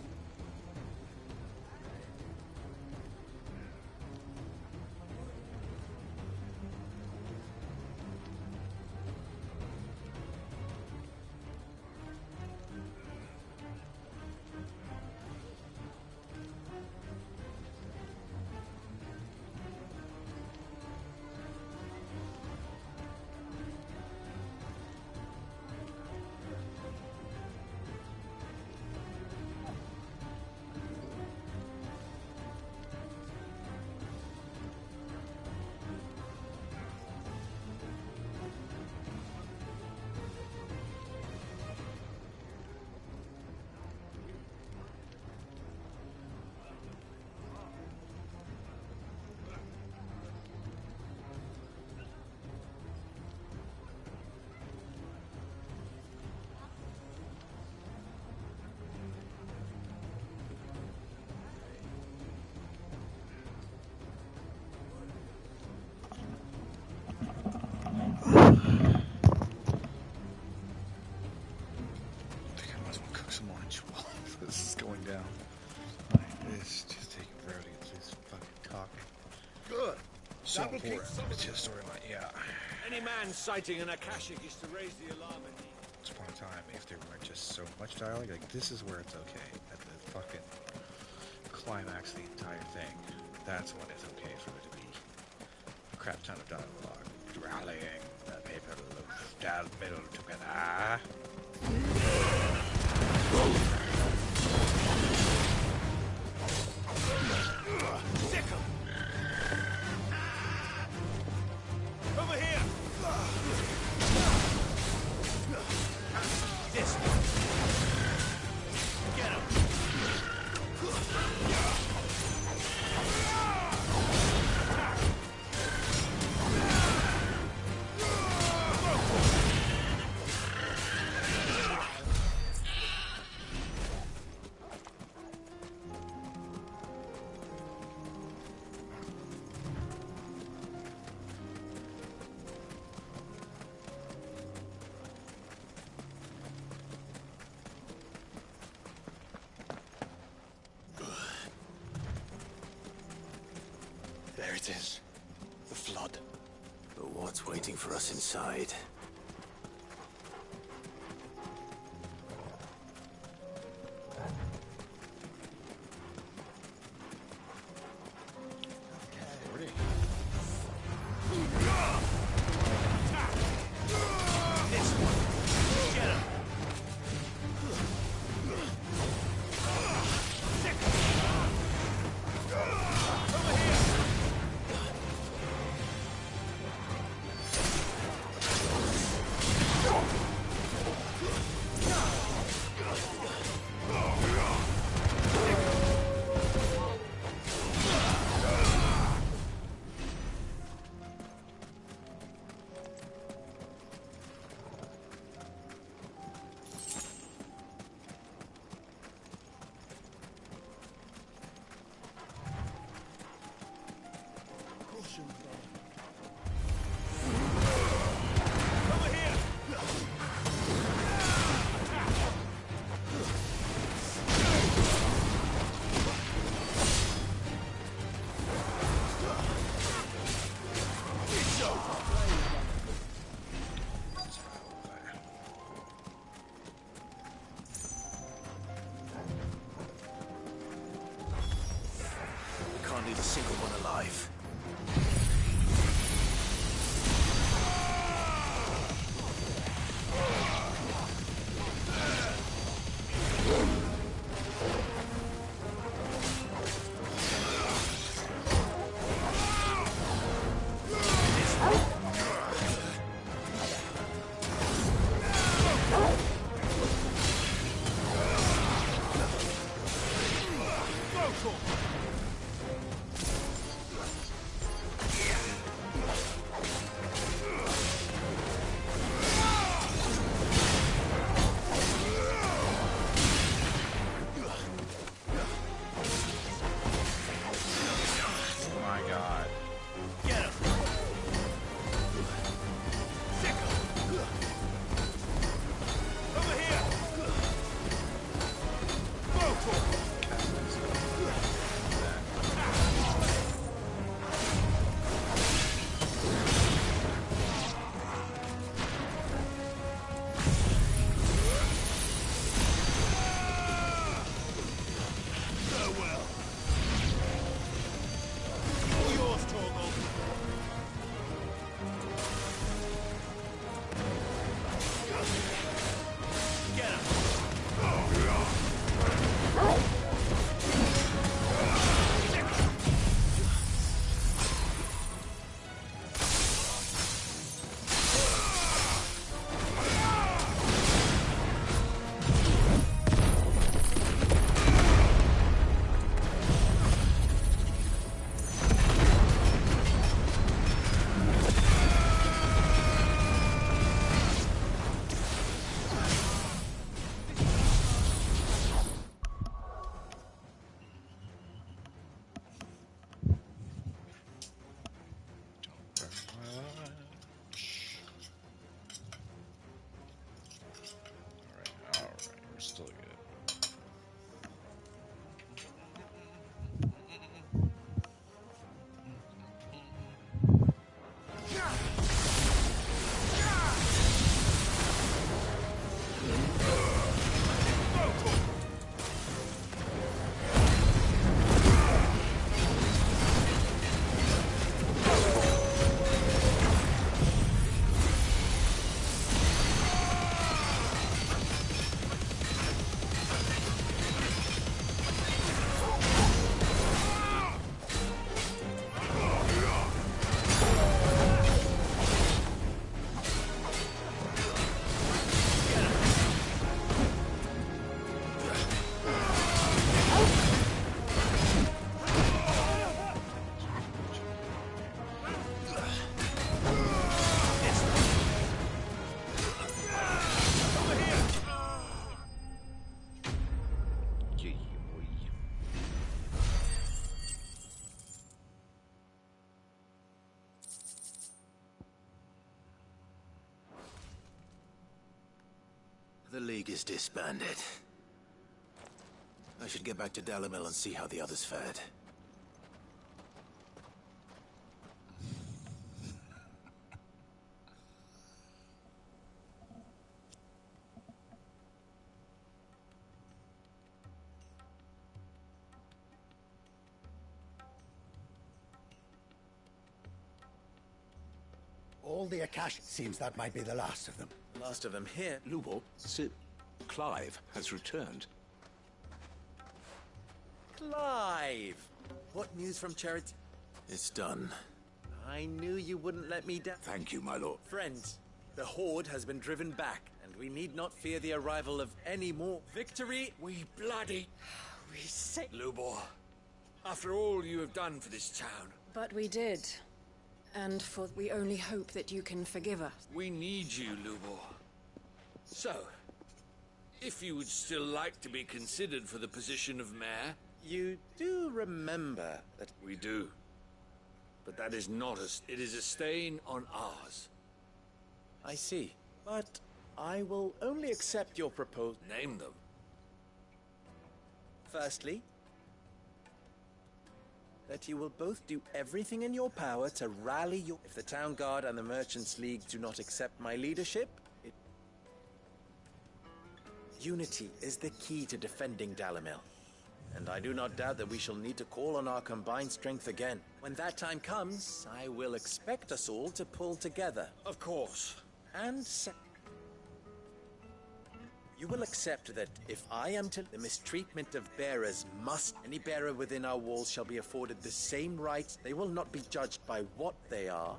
so important. It's just storyline, yeah. Any man citing an Akashic is to raise the alarm. At this point in time, if there weren't just so much dialogue, like this is where it's okay. At the fucking climax of the entire thing, that's when it's okay for there to be a crap ton of dialogue. Rallying the people of Dalmill together. Sick 'em! Over here! This one. Get him! There it is. The flood. But what's waiting for us inside? This one. Get him! Sick 'em! Over here! We can't leave a single one alive. League is disbanded. I should get back to Dalamil and see how the others fared. All the Akash. Seems that might be the last of them. The last of them here? Lubor, Clive has returned. Clive! What news from Charity? It's done. I knew you wouldn't let me down. Thank you, my lord. Friends, the Horde has been driven back, and we need not fear the arrival of any more. Victory! We say... Lubor, after all you have done for this town... But we did. And we only hope that you can forgive us. We need you, Lubor. So, if you would still like to be considered for the position of mayor... You do remember that... We do. But that is not it is a stain on ours. I see. But I will only accept your proposal. Name them. Firstly, that you will both do everything in your power to rally your... If the Town Guard and the Merchants League do not accept my leadership, unity is the key to defending Dalamil. And I do not doubt that we shall need to call on our combined strength again. When that time comes, I will expect us all to pull together. Of course. And you will accept that if I am to... The mistreatment of bearers must... Any bearer within our walls shall be afforded the same rights. They will not be judged by what they are.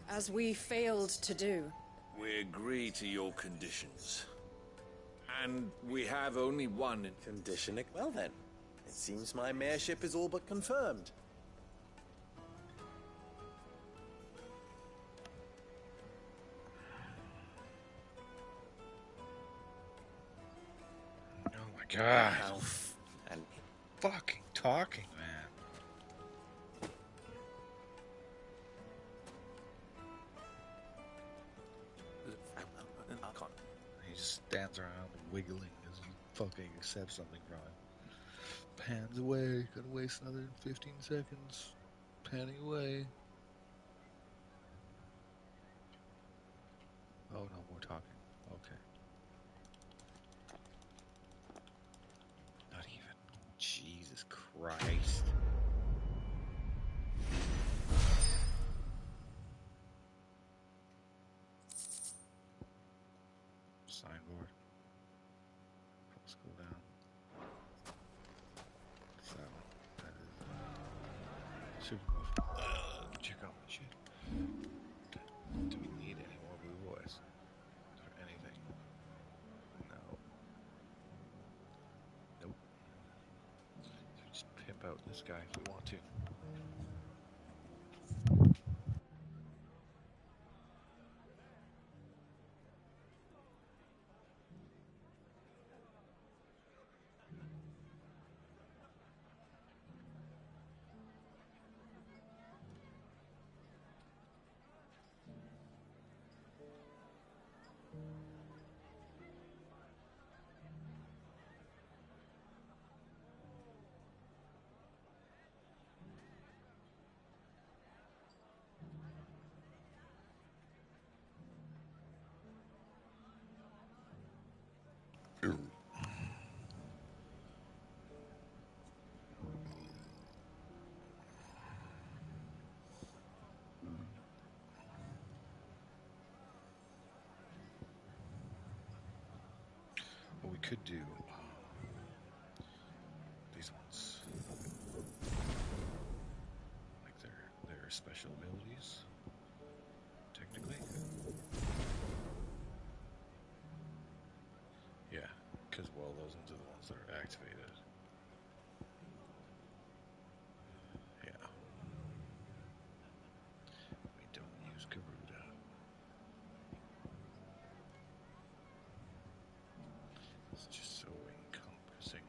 As we failed to do. We agree to your conditions. And we have only one condition. Well then, it seems my mayorship is all but confirmed. Oh my god. And fucking talking, man. He just stands around wiggling as he fucking accepts something from him. Pans away. Gotta waste another 15 seconds. Panning away. Oh, no more talking. Okay. Not even. Jesus Christ. Signboard. Let's go down. So, that is super much. Check out my shit. Do we need any more blue boys? Or anything? No. Nope. So we just pimp out this guy if we want to. What we could do, these ones, like their special abilities, technically. Yeah, because well, those ones are the ones that are activated. Yeah. We don't use Garuda. It's just so encompassing.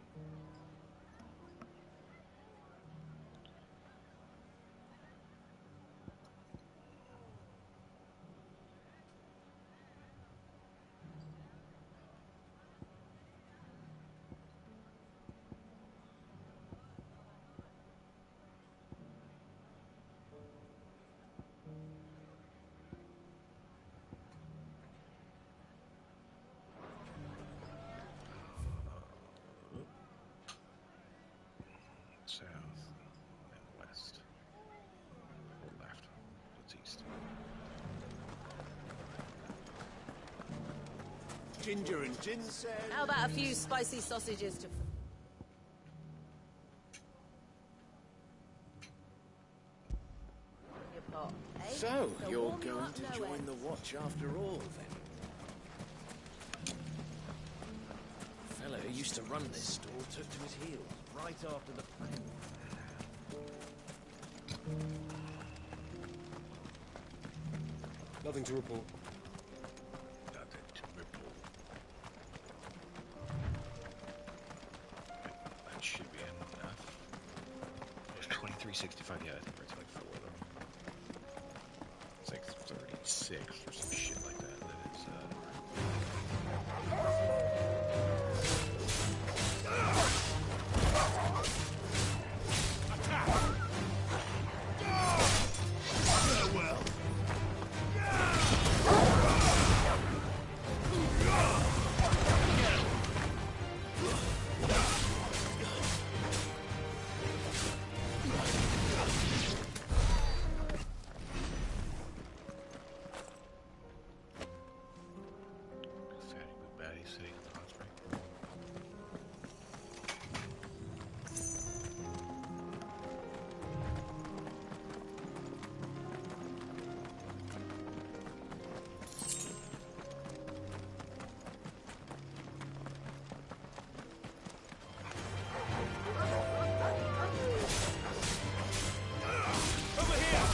Ginger and ginseng. How about a few spicy sausages to... your pot, eh? So, They'll you're warm you going up to no join end. the Watch after all, then? The fellow who used to run this store took to his heels right after the plane. Nothing to report. Nothing to report. That should be enough. There's 2365. Yeah, I think we're like 4 of them. It's like 36 or some shit like that. That is, Farewell. Baddie sitting on the hot spring. Over here.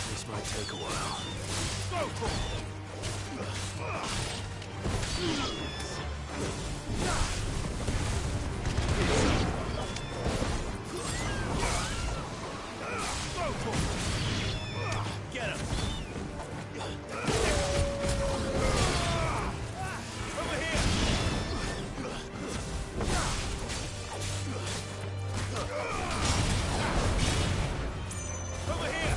This might take a while. Go for it. Go for it. Get him. Over here. Over here.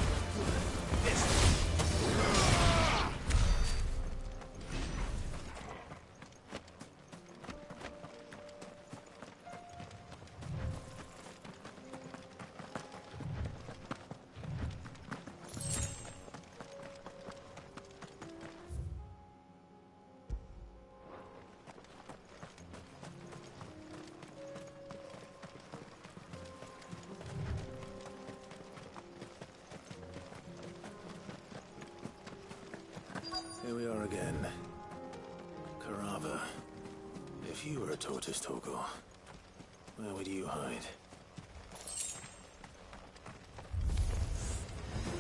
Here we are again. Carava. If you were a tortoise, Torgal, where would you hide?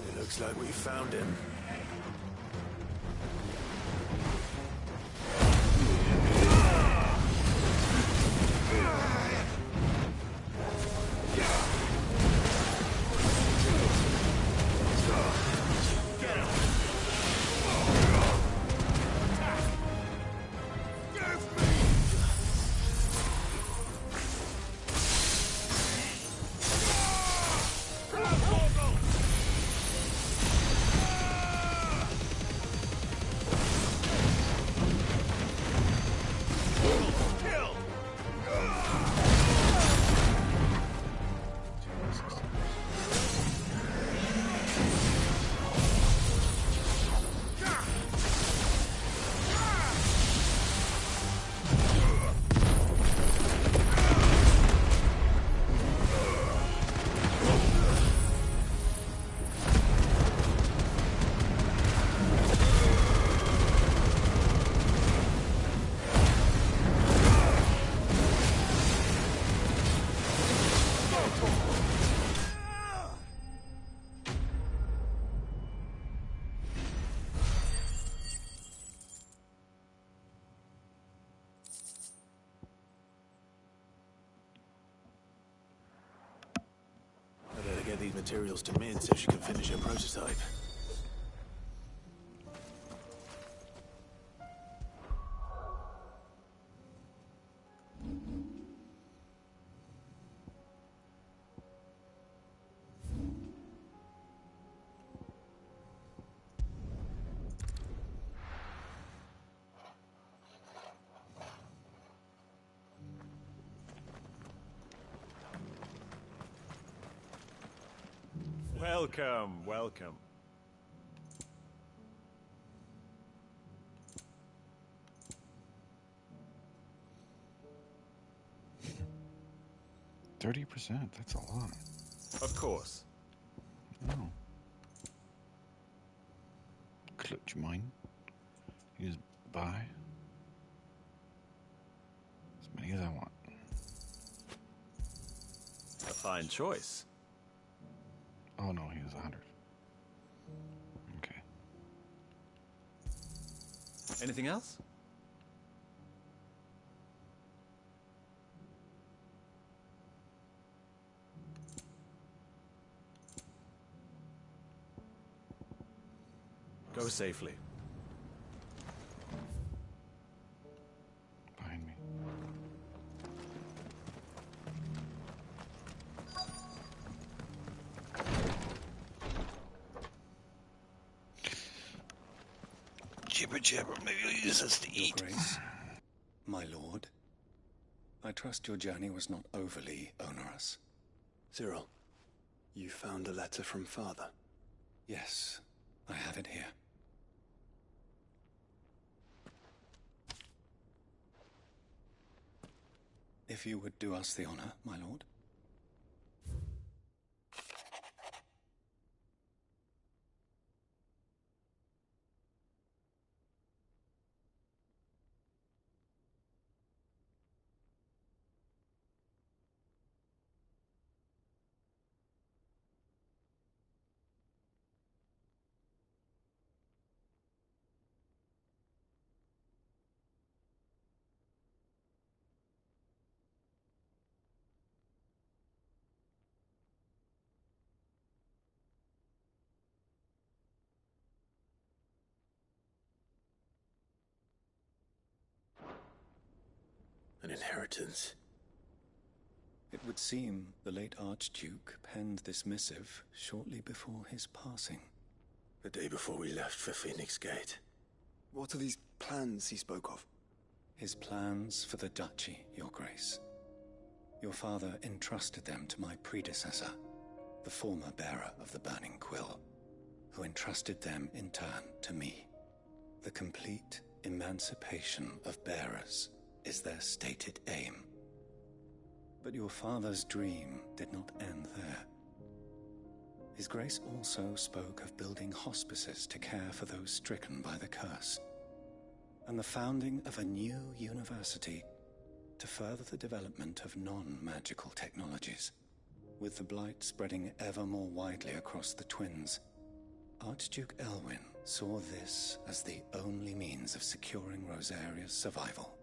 It looks like we found him. Get these materials to Min so she can finish her prototype. Welcome, welcome. %30, that's a lot. Of course. Oh. Clutch mine. Use buy. As many as I want. A fine choice. Oh no, he was 100. Okay. Anything else? Go safely. Behind me. Jibber jabber, maybe you'll use us to eat. Your Grace, my lord, I trust your journey was not overly onerous. Cyril, you found a letter from Father? Yes, I have it here. If you would do us the honor, my lord. An inheritance. It would seem the late Archduke penned this missive shortly before his passing. The day before we left for Phoenix Gate. What are these plans he spoke of? His plans for the duchy, Your Grace. Your father entrusted them to my predecessor, the former bearer of the Burning Quill, who entrusted them in turn to me. The complete emancipation of bearers is their stated aim. But your father's dream did not end there. His Grace also spoke of building hospices to care for those stricken by the curse, and the founding of a new university to further the development of non-magical technologies. With the blight spreading ever more widely across the twins, Archduke Elwyn saw this as the only means of securing Rosaria's survival.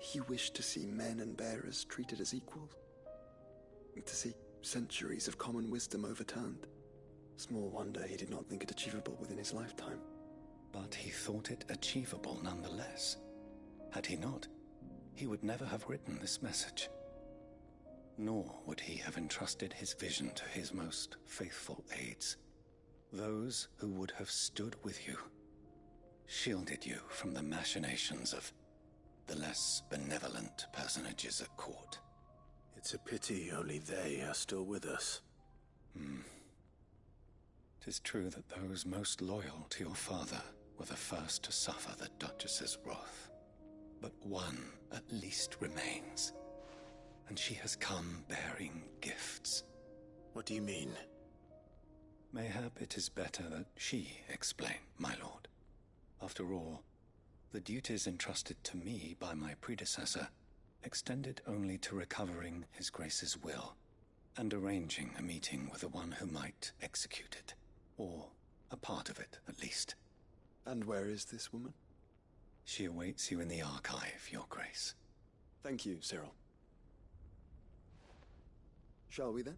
He wished to see men and bearers treated as equals. To see centuries of common wisdom overturned. Small wonder he did not think it achievable within his lifetime. But he thought it achievable nonetheless. Had he not, he would never have written this message. Nor would he have entrusted his vision to his most faithful aides. Those who would have stood with you, shielded you from the machinations of the less benevolent personages at court. It's a pity only they are still with us. 'Tis true that those most loyal to your father were the first to suffer the Duchess's wrath. But one at least remains, and she has come bearing gifts. What do you mean? Mayhap it is better that she explain, my lord. After all, the duties entrusted to me by my predecessor extended only to recovering His Grace's will and arranging a meeting with the one who might execute it, or a part of it at least. And where is this woman? She awaits you in the archive, Your Grace. Thank you, Cyril. Shall we then?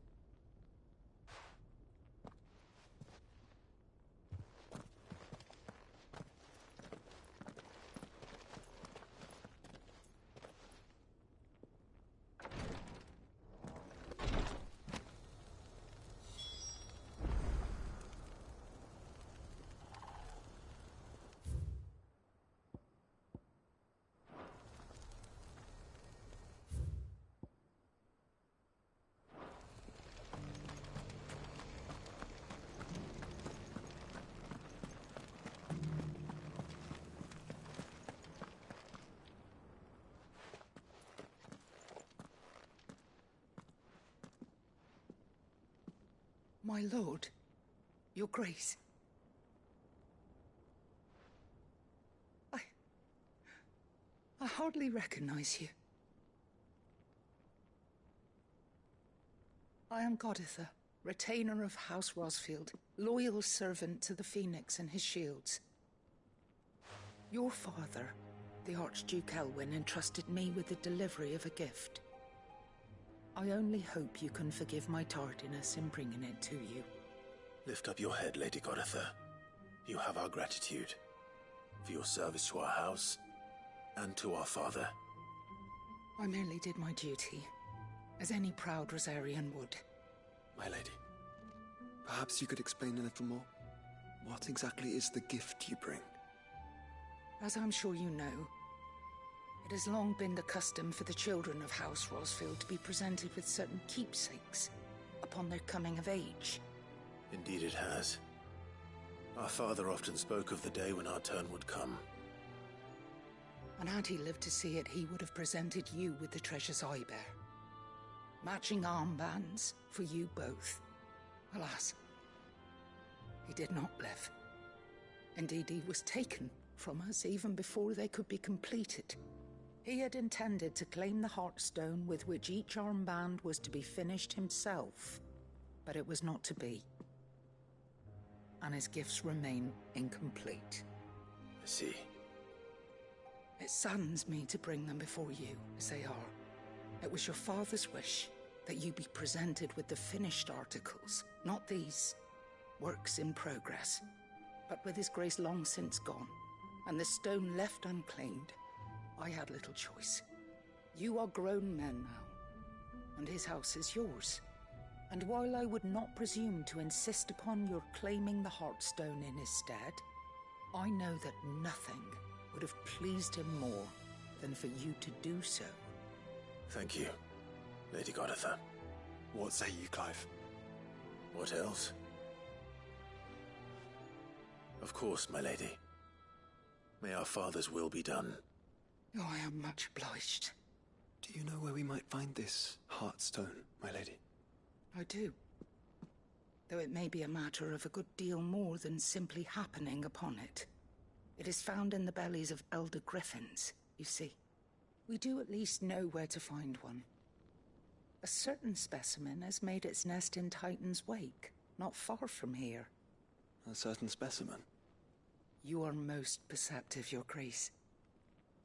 My lord, your grace. I hardly recognize you. I am Goditha, retainer of House Rosfield, loyal servant to the Phoenix and his shields. Your father, the Archduke Elwyn, entrusted me with the delivery of a gift. I only hope you can forgive my tardiness in bringing it to you. Lift up your head, Lady Goditha. You have our gratitude for your service to our house and to our father. I merely did my duty, as any proud Rosarian would. My lady, perhaps you could explain a little more? What exactly is the gift you bring? As I'm sure you know, it has long been the custom for the children of House Rosfield to be presented with certain keepsakes upon their coming of age. Indeed it has. Our father often spoke of the day when our turn would come. And had he lived to see it, he would have presented you with the treasures I bear. Matching armbands for you both. Alas, he did not live. Indeed, he was taken from us even before they could be completed. He had intended to claim the Heartstone with which each armband was to be finished himself, but it was not to be. And his gifts remain incomplete. I see. It saddens me to bring them before you, as they are. It was your father's wish that you be presented with the finished articles, not these works in progress. But with his grace long since gone, and the stone left unclaimed, I had little choice. You are grown men now, and his house is yours. And while I would not presume to insist upon your claiming the Heartstone in his stead, I know that nothing would have pleased him more than for you to do so. Thank you, Lady Goditha. What say you, Clive? What else? Of course, my lady. May our father's will be done. Oh, I am much obliged. Do you know where we might find this Heartstone, my lady? I do. Though it may be a matter of a good deal more than simply happening upon it. It is found in the bellies of elder griffins, you see. We do at least know where to find one. A certain specimen has made its nest in Titan's Wake, not far from here. A certain specimen? You are most perceptive, Your Grace.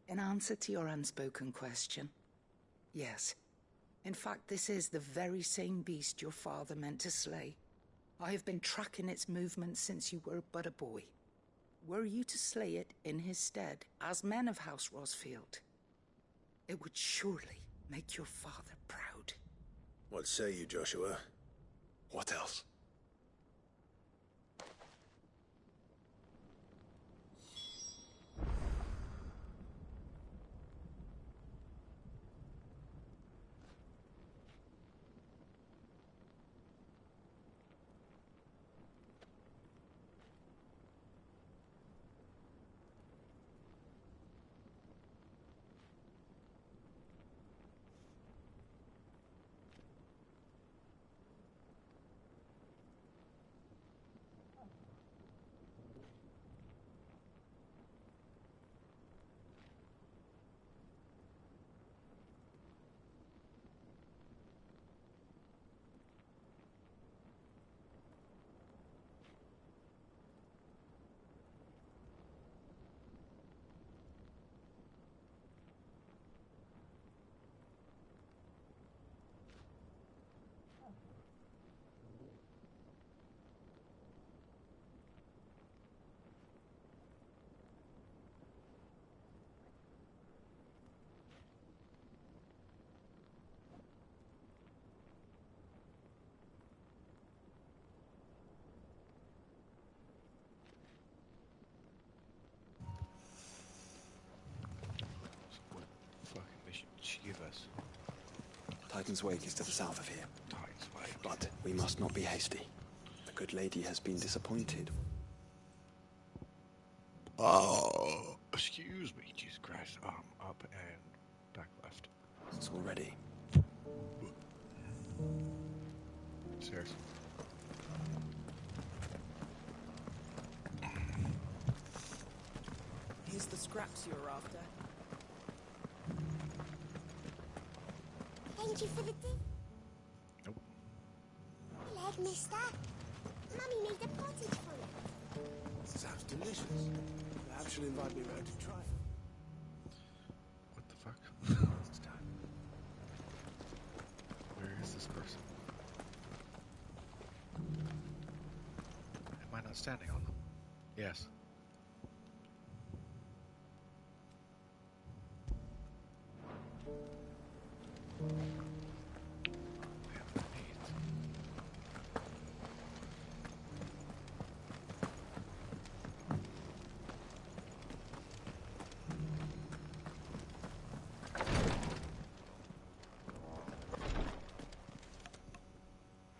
In answer to your unspoken question, yes. In fact, this is the very same beast your father meant to slay. I have been tracking its movements since you were but a boy. Were you to slay it in his stead, as men of House Rosfield, it would surely make your father proud. What say you, Joshua? What else? Give us. Titan's Wake is to the south of here. Titan's Wake. But we must not be hasty. The good lady has been disappointed. Oh, excuse me, Jesus Christ. Up and back left. It's all ready. Seriously. scraps you were after. Thank you for the tip. Nope. Leg, mister. Mummy made a pottage for you. Sounds delicious. Perhaps you'll invite me round to try it. What the fuck? It's time. Where is this person? Am I not standing on them? Yes.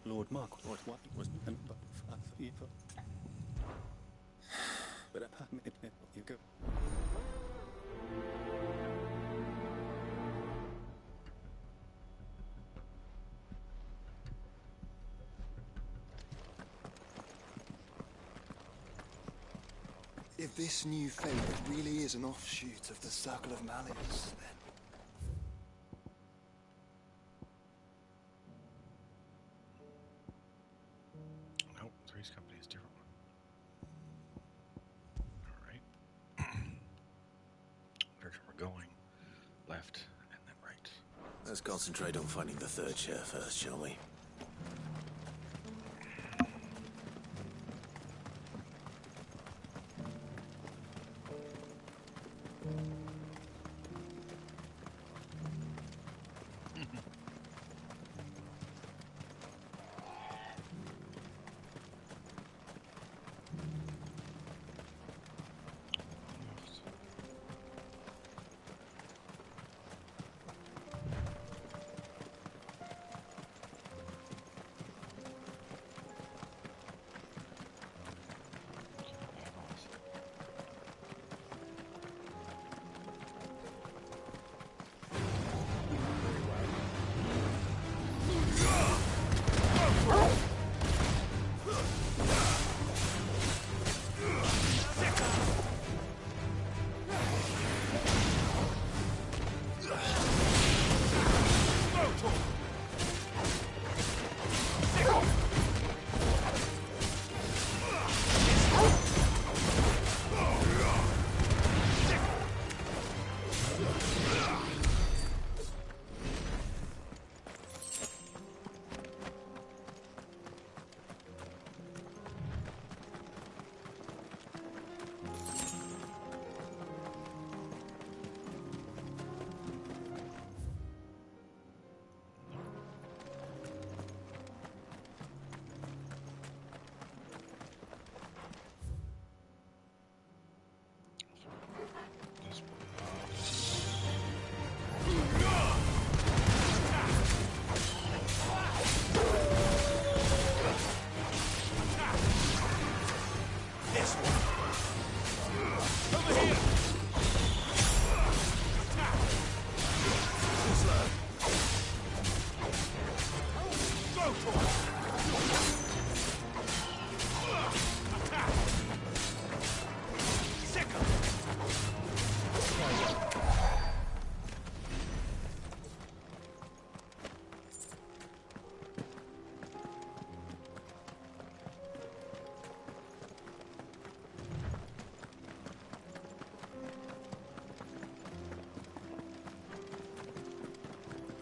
Lord Mark, what was you go. If this new faith really is an offshoot of the Circle of Malleus, then... Nope, Three's Company is a different one. Alright. Direction we're going. Left, and then right. Let's concentrate on finding the third chair first, shall we?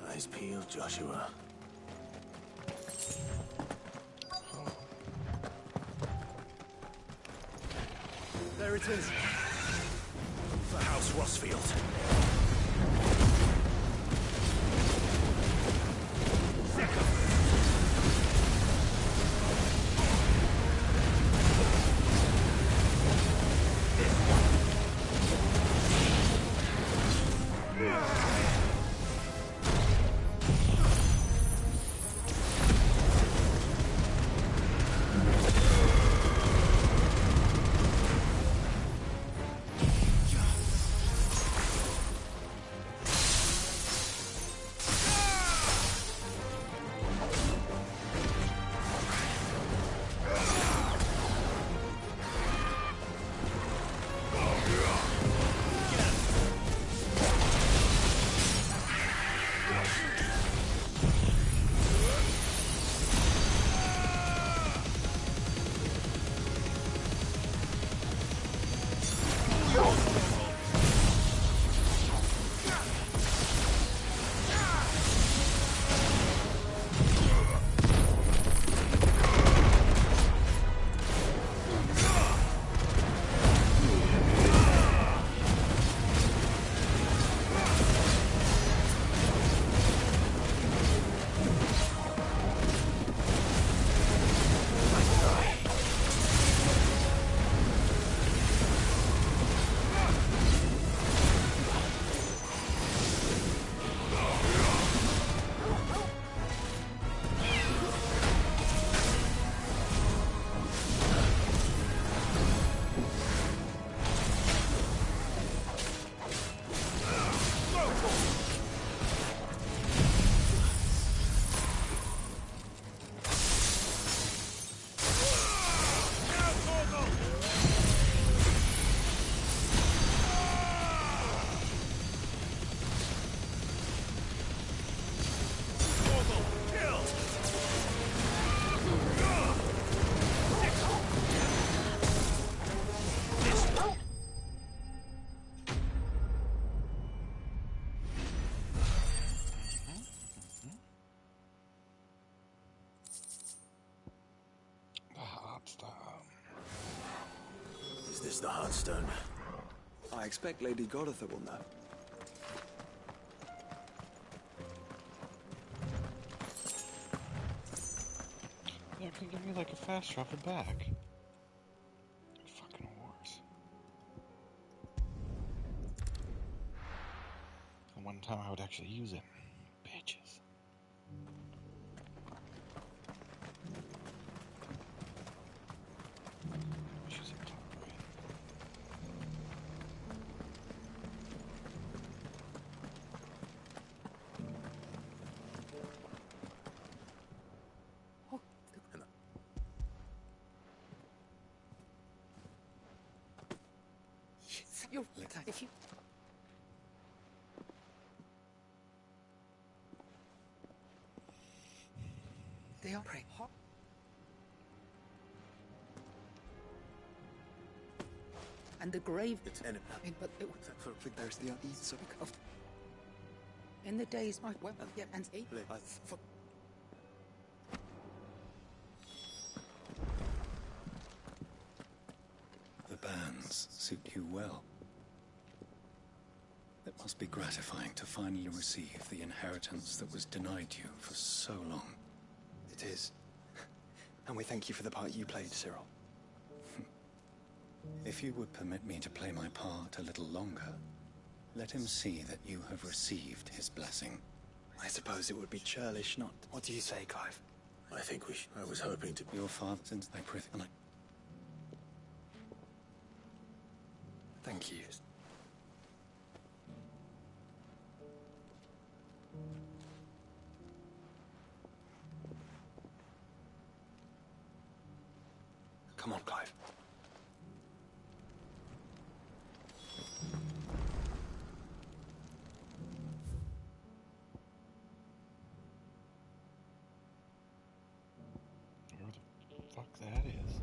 Eyes peeled, Joshua. There it is. For House Rossfield. Hearthstone. I expect Lady Godotha will know. Yeah, can give me like a fast travel back. Fucking whores. The one time I would actually use it. Bitches. She's up top, right? You're if you. They are prey. And the grave. It's enemy. But it, there's the unease of. In the days, well, yeah, and eight. The bands suit you well. It must be gratifying to finally receive the inheritance that was denied you for so long. It is. And we thank you for the part you played, Cyril. If you would permit me to play my part a little longer, let him see that you have received his blessing. I suppose it would be churlish not. What do you say, Clive? I think we should. I was hoping to. Your father, since they prithee, and I. Thank you. Come on, Clive. Where the fuck that is?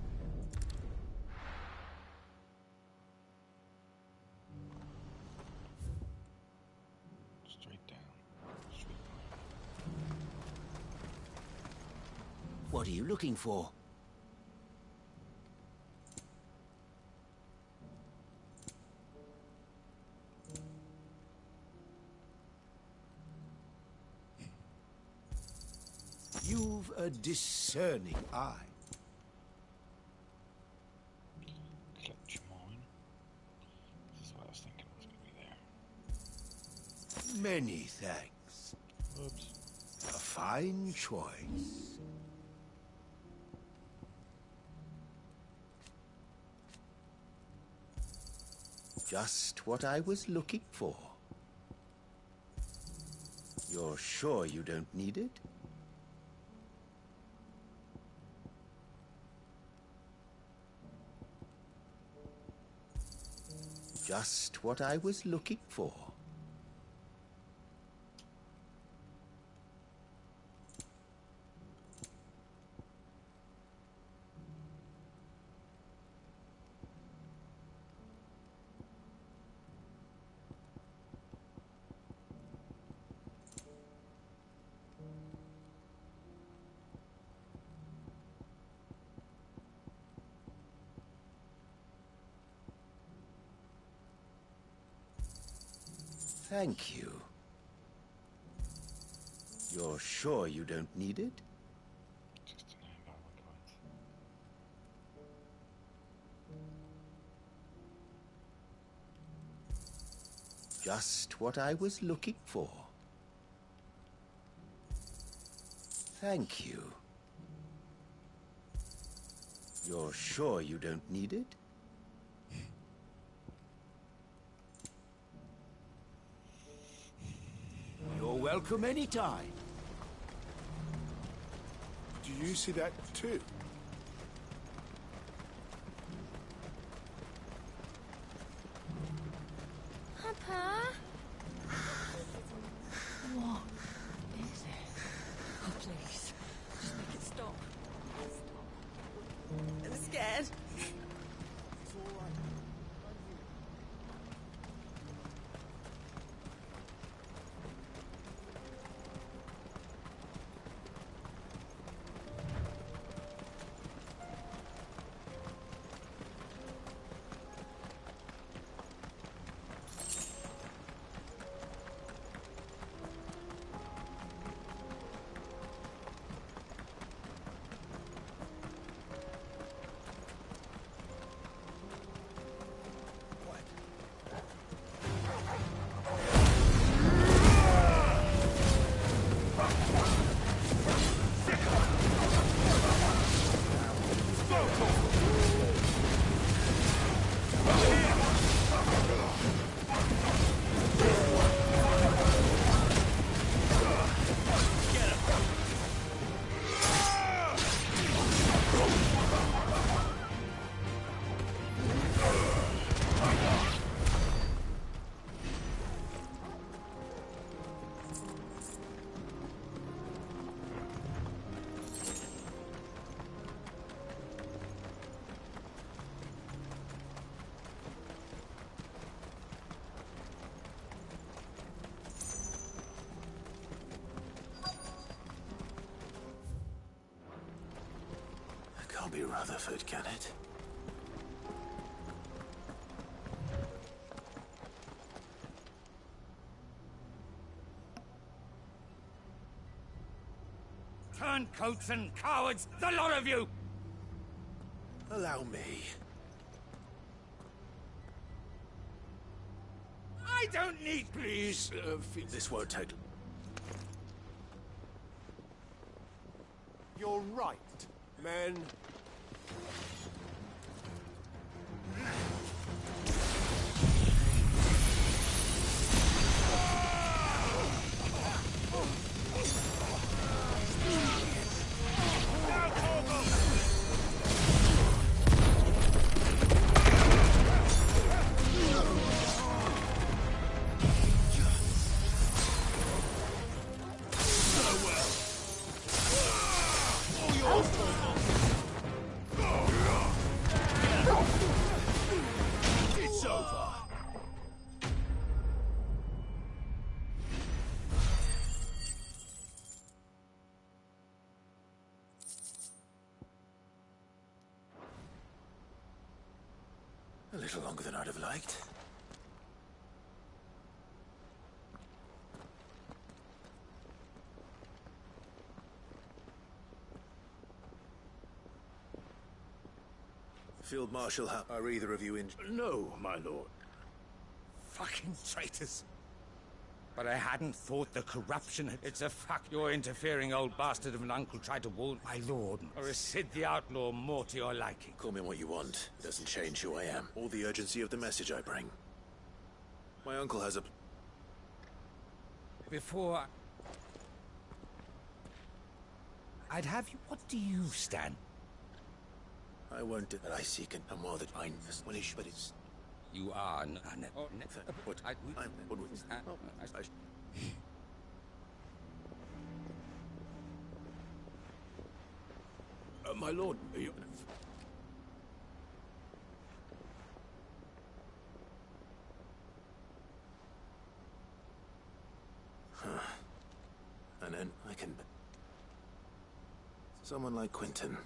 Straight down. Straight down. What are you looking for? You've a discerning eye. Clutch mine. This is what I was thinking was going to be there. Many thanks. Oops. A fine choice. Just what I was looking for. You're sure you don't need it? Just what I was looking for. Thank you. You're sure you don't need it? Just what I was looking for. Thank you. You're sure you don't need it? You're welcome anytime. Do you see that too? Papa? What is it? Oh, please. Just make it stop. Stop. I'm scared. Can't be Rutherford, can it? Turncoats and cowards, the lot of you! Allow me. I don't need... Please, this won't take... You're right, men. It's over. A little longer than I'd have liked. Field Marshal, are either of you in? No, my lord. Fucking traitors. But I hadn't thought the corruption... It's a fuck your interfering old bastard of an uncle tried to wound my lord. Or is Sid the Outlaw more to your liking? Call me what you want. It doesn't change who I am, or the urgency of the message I bring. My uncle has a... Before... I'd have you... What do you stand? I won't do that. I seek and more that I... Well, but it's... You are... What? My lord, you... And then I can... Someone like Quentin.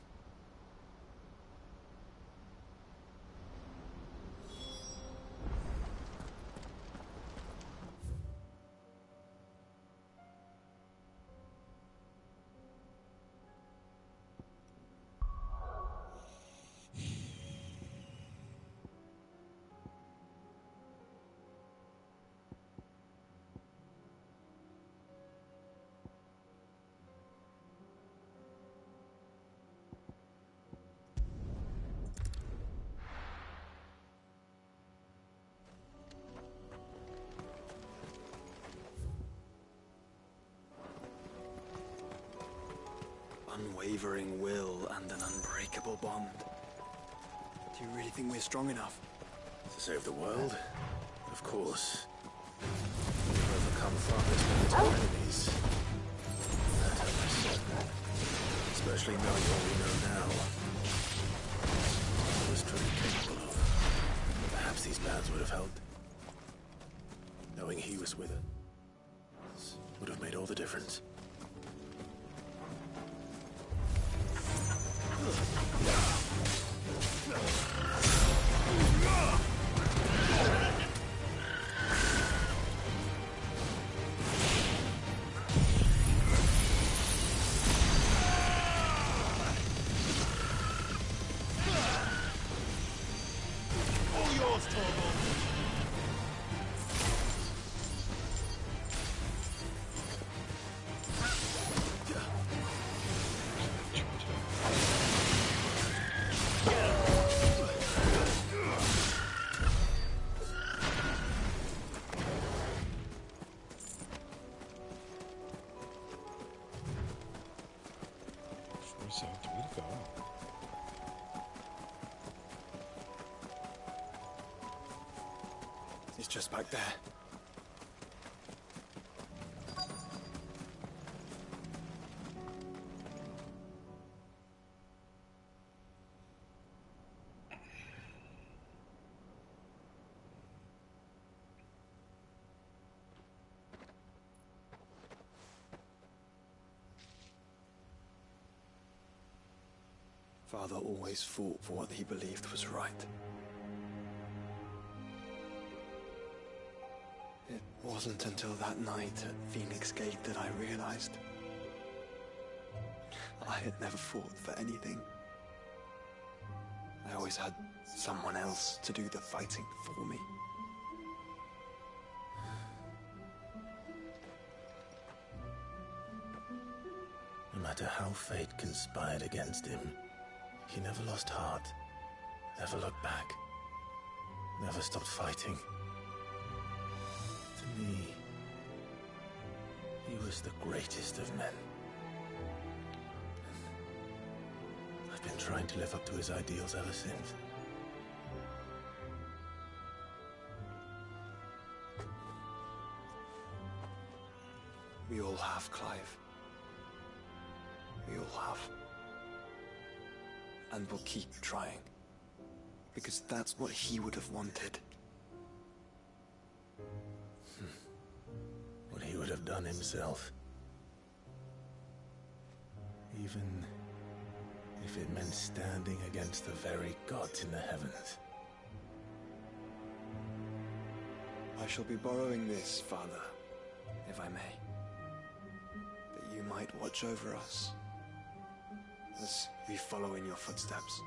Unwavering will and an unbreakable bond. Do you really think we're strong enough? To save the world? Of course. We've overcome far less our enemies. That I must say. Especially knowing what we know now. I was truly capable of. Perhaps these bands would have helped. Knowing he was with us would have made all the difference. So, 3 to go. It's just back there. Father always fought for what he believed was right. It wasn't until that night at Phoenix Gate that I realized I had never fought for anything. I always had someone else to do the fighting for me. No matter how fate conspired against him, he never lost heart, never looked back, never stopped fighting. To me, he was the greatest of men. I've been trying to live up to his ideals ever since. We all have, Clive. We all have. And we'll keep trying. Because that's what he would have wanted. What he would have done himself. Even if it meant standing against the very gods in the heavens. I shall be borrowing this, Father, if I may. That you might watch over us as we follow in your footsteps.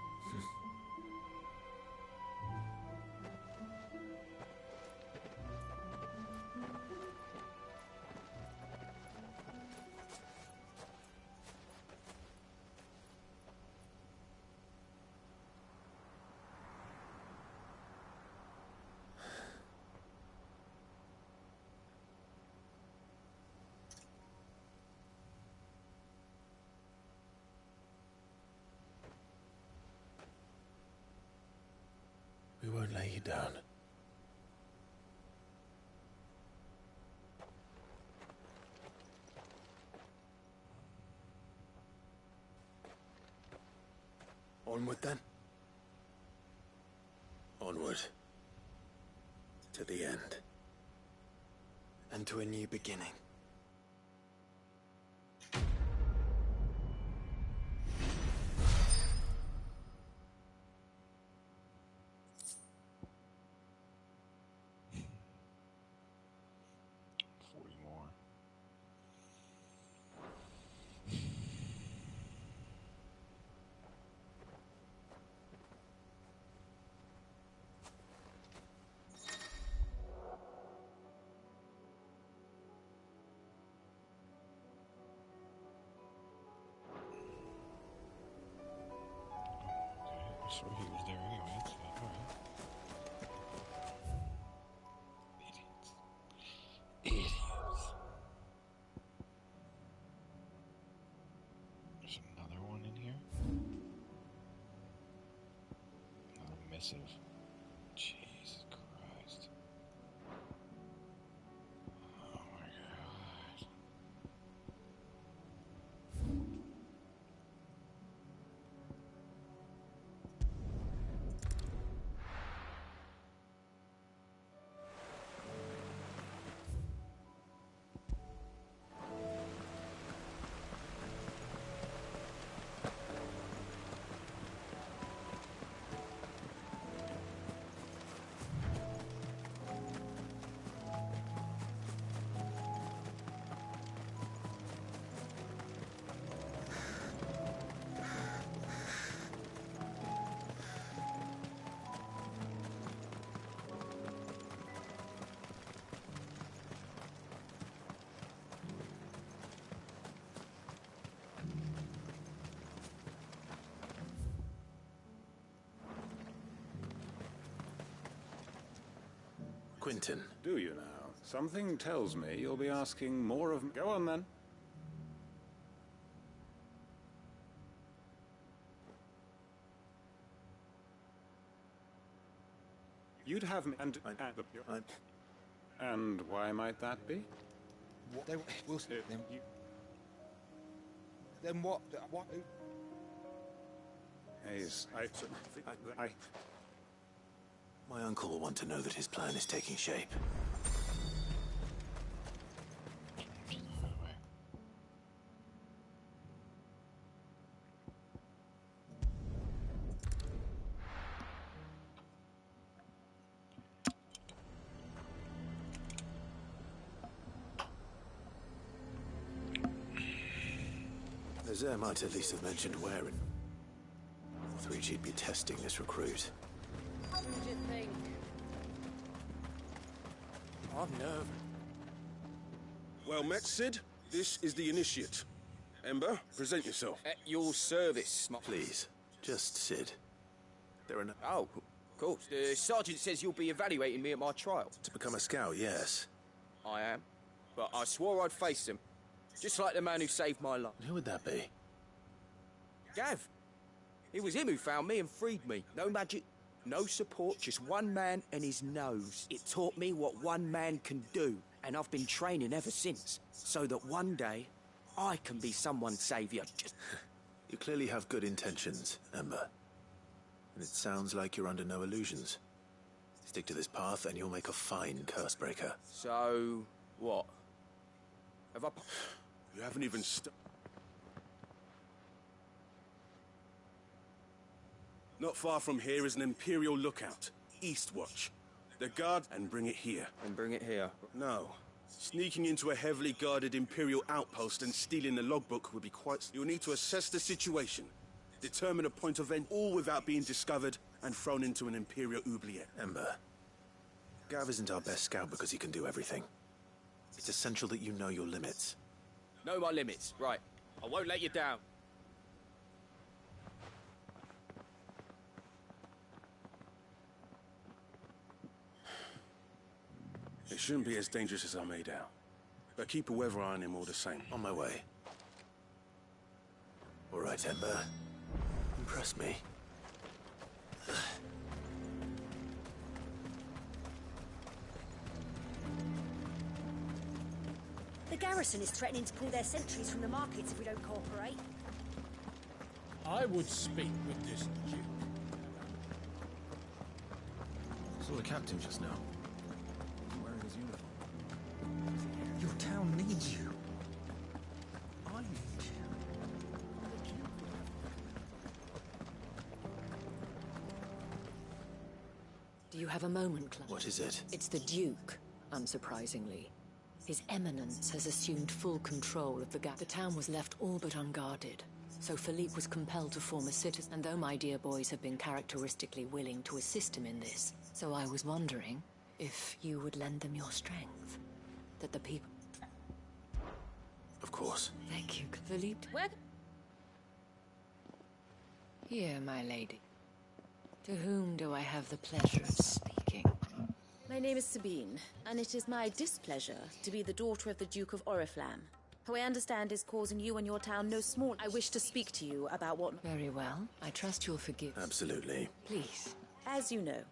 We won't lay you down. Onward then. Onward. To the end. And to a new beginning. So he was there anyway, so alright. Idiots. There's another one in here. Another missive. Jesus Christ. Oh my God. Quentin. Do you now? Something tells me you'll be asking more of me. Go on then. You'd have me, and why might that be? We'll see. Then what? What? Hayes, My uncle will want to know that his plan is taking shape. Azir might at least have mentioned where in Northreach he'd be testing this recruit. What did you think? I'm nervous. Well met, Sid. This is the Initiate. Ember, present yourself. At your service, Please, just Sid. There are no... Oh, of course. The sergeant says you'll be evaluating me at my trial. To become a scout, yes. I am. But I swore I'd face him. Just like the man who saved my life. Who would that be? Gav. It was him who found me and freed me. No magic, no support, just one man and his nose. It taught me what one man can do, and I've been training ever since, so that one day I can be someone's saviour. You clearly have good intentions, Ember. And it sounds like you're under no illusions. Stick to this path and you'll make a fine curse breaker. So, what? Have I... You haven't even Not far from here is an Imperial lookout, Eastwatch. The guard, and bring it here. And bring it here? No. Sneaking into a heavily guarded Imperial outpost and stealing the logbook would be quite... You'll need to assess the situation, determine a point of entry, all without being discovered and thrown into an Imperial oubliette. Ember, Gav isn't our best scout because he can do everything. It's essential that you know your limits. Know my limits, right. I won't let you down. It shouldn't be as dangerous as I made out. But keep a weather eye on him all the same. On my way. All right, Ember. Impress me. The garrison is threatening to pull their sentries from the markets if we don't cooperate. I would speak with this Duke. Saw the captain just now. Wearing his uniform. Your town needs you. I need you. Do you have a moment, Clive? What is it? It's the Duke, unsurprisingly. His Eminence has assumed full control of the gap. The town was left all but unguarded, so Philippe was compelled to form a citizen. And though my dear boys have been characteristically willing to assist him in this, so I was wondering if you would lend them your strength, that the people... Of course. Thank you, Philippe. Where? Here, my lady. To whom do I have the pleasure of speaking? My name is Sabine, and it is my displeasure to be the daughter of the Duke of Oriflamme, who I understand is causing you and your town no small... I wish to speak to you about what... Very well. I trust you'll forgive. Absolutely. Please. As you know,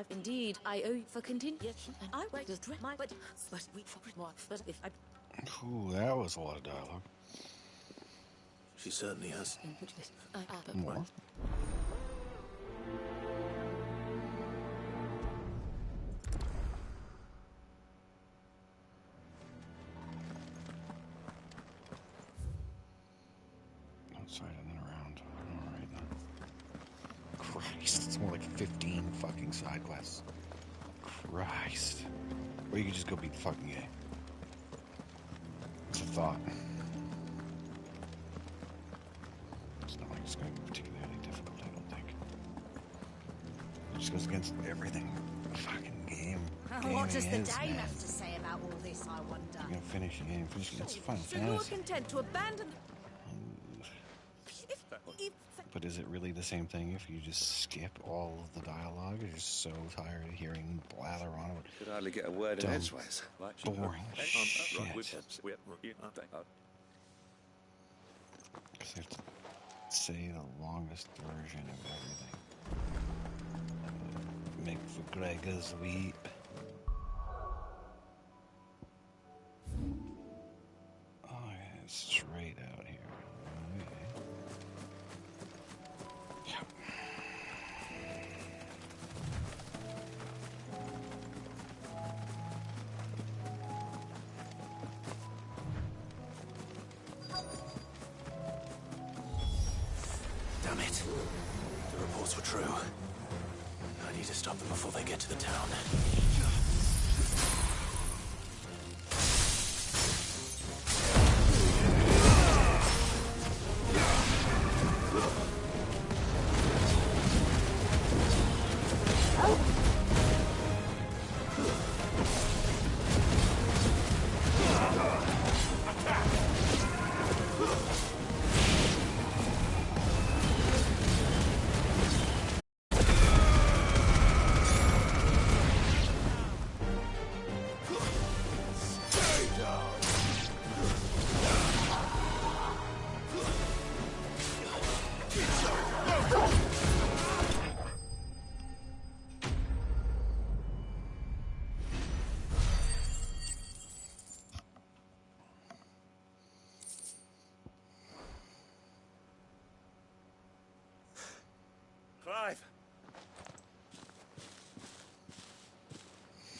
indeed, I owe you for continuation, and I will just my... But if I... Ooh, that was a lot of dialogue. She certainly has. More. Outside and then around. Alright then. Christ, it's more like 15 fucking side quests. Christ. Or you could just go beat the fucking game. It's a thought. It's not like it's going to be particularly difficult, I don't think. It just goes against everything. The fucking game. What does the is, Dame man. have to say about all this, I wonder? You're gonna finish the game. Finish it. It's Final So you're Fantasy. content to abandon the... But is it really the same thing if you just skip all of the dialogue? You're just so tired of hearing blather on about Could hardly get a word in dumb, edgeways. boring shit. Because they have to say the longest version of everything. Make McGregor's weep. Oh, yeah, it's straight out here. Okay. Yep. Damn it. The reports were true. I need to stop them before they get to the town. Clive!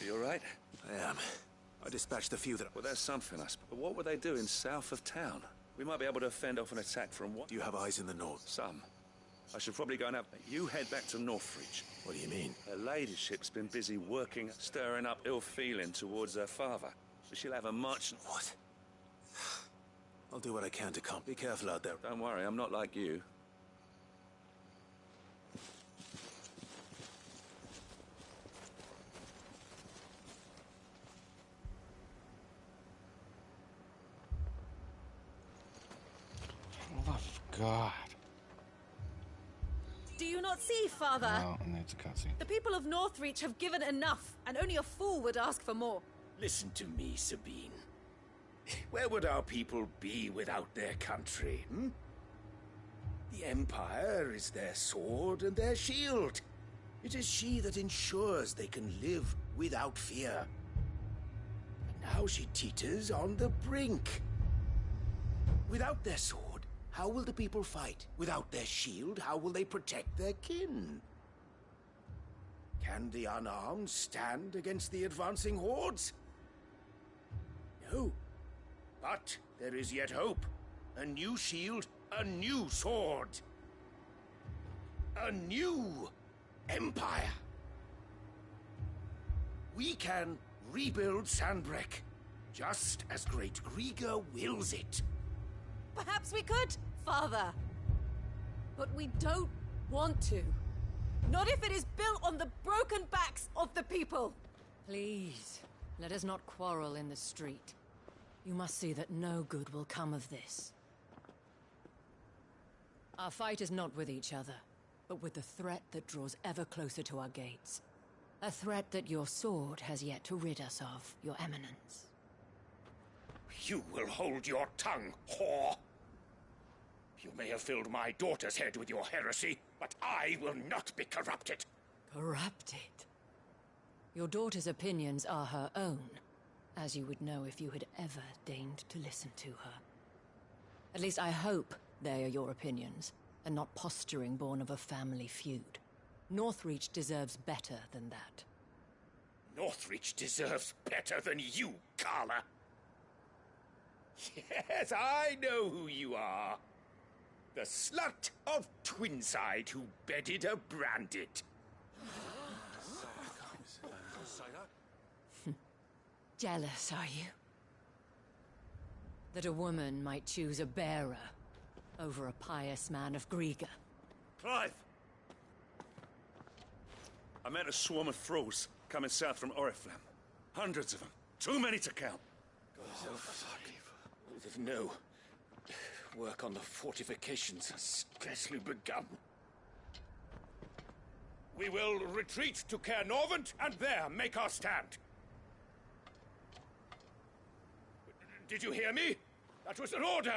You alright? I am. I dispatched the few that... Well, there's something, I suppose. But what were they doing south of town? We might be able to fend off an attack from what? Do you have eyes in the north? Some. I should probably go and have... You head back to Northreach. What do you mean? Her ladyship's been busy working, stirring up ill feeling towards her father. But she'll have a much... What? I'll do what I can to come. Be careful out there. Don't worry, I'm not like you. God. Do you not see, Father? No, and it's a cutscene. The people of Northreach have given enough, and only a fool would ask for more. Listen to me, Sabine. Where would our people be without their country, hmm? The Empire is their sword and their shield. It is she that ensures they can live without fear. And now she teeters on the brink. Without their sword, how will the people fight? Without their shield, how will they protect their kin? Can the unarmed stand against the advancing hordes? No. But there is yet hope. A new shield, a new sword. A new empire. We can rebuild Sandbreck, just as Great Grieger wills it. Perhaps we could, Father. But we don't want to. Not if it is built on the broken backs of the people. Please, let us not quarrel in the street. You must see that no good will come of this. Our fight is not with each other, but with the threat that draws ever closer to our gates. A threat that your sword has yet to rid us of, Your Eminence. You will hold your tongue, whore! You may have filled my daughter's head with your heresy, but I will not be corrupted. Corrupted? Your daughter's opinions are her own, as you would know if you had ever deigned to listen to her. At least I hope they are your opinions, and not posturing born of a family feud. Northreach deserves better than that. Northreach deserves better than you, Carla. Yes, I know who you are. The slut of Twinside who bedded a Branded. Jealous, are you? That a woman might choose a bearer over a pious man of Grieger. Clive! I met a swarm of thralls coming south from Oriflamme. Hundreds of them. Too many to count. Oh, fuck. No. Work on the fortifications has scarcely begun. We will retreat to Caer Norvent and there make our stand. Did you hear me? That was an order!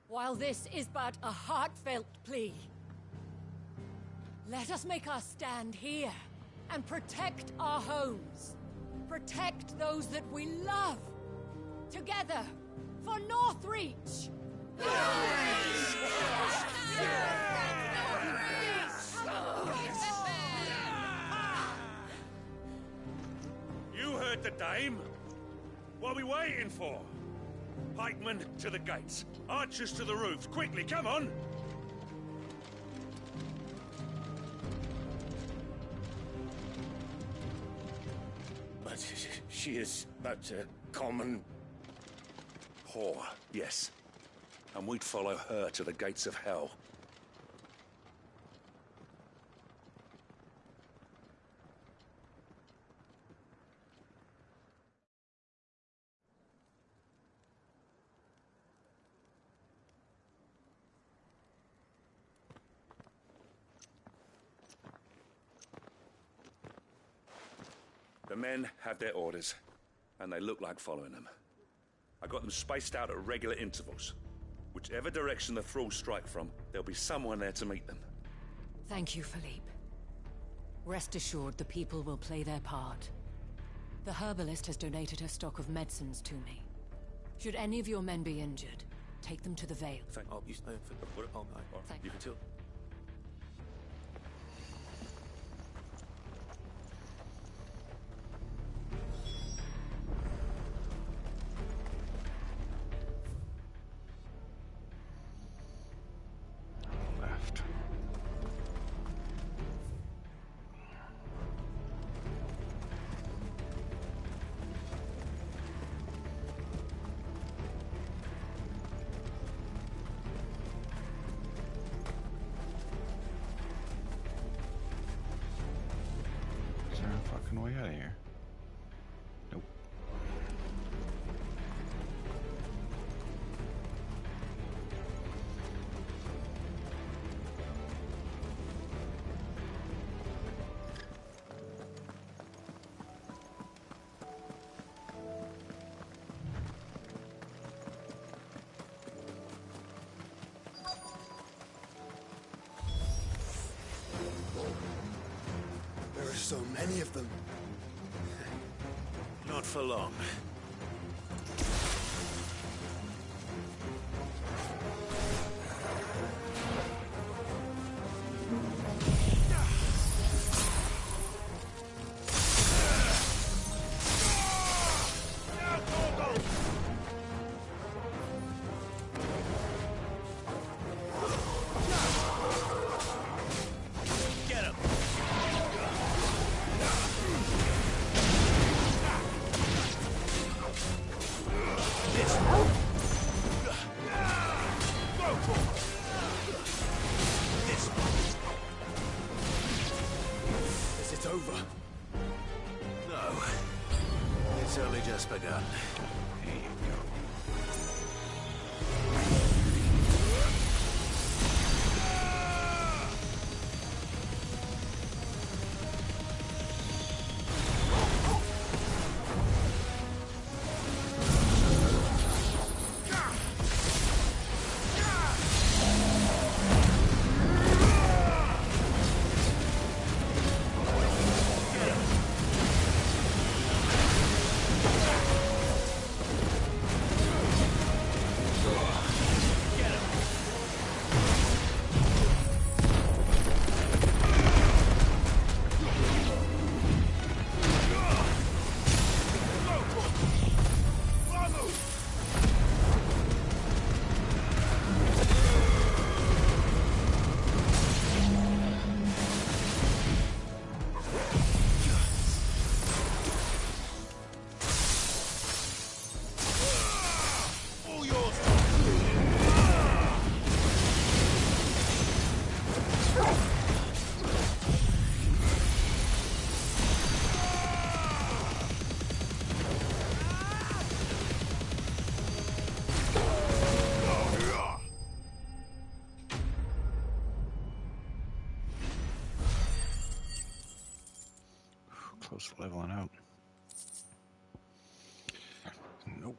While this is but a heartfelt plea, Let us make our stand here and protect our homes. Protect those that we love. Together for Northreach! You heard the dame. What are we waiting for? Pikemen to the gates. Archers to the roofs. Quickly, come on! But she is but a common... whore, yes. And we'd follow her to the gates of hell. The men have their orders, and they look like following them. I got them spaced out at regular intervals. Whichever direction the thralls strike from, there'll be someone there to meet them. Thank you, Philippe. Rest assured the people will play their part. The herbalist has donated her stock of medicines to me. Should any of your men be injured, take them to the Vale. Thank you. Thank You can too. Left. Is there a fucking way out of here? Nope. There are so many of them. Not for long. Get him! Is it over? No. It's only just begun. Here you go. Close to leveling out. Nope.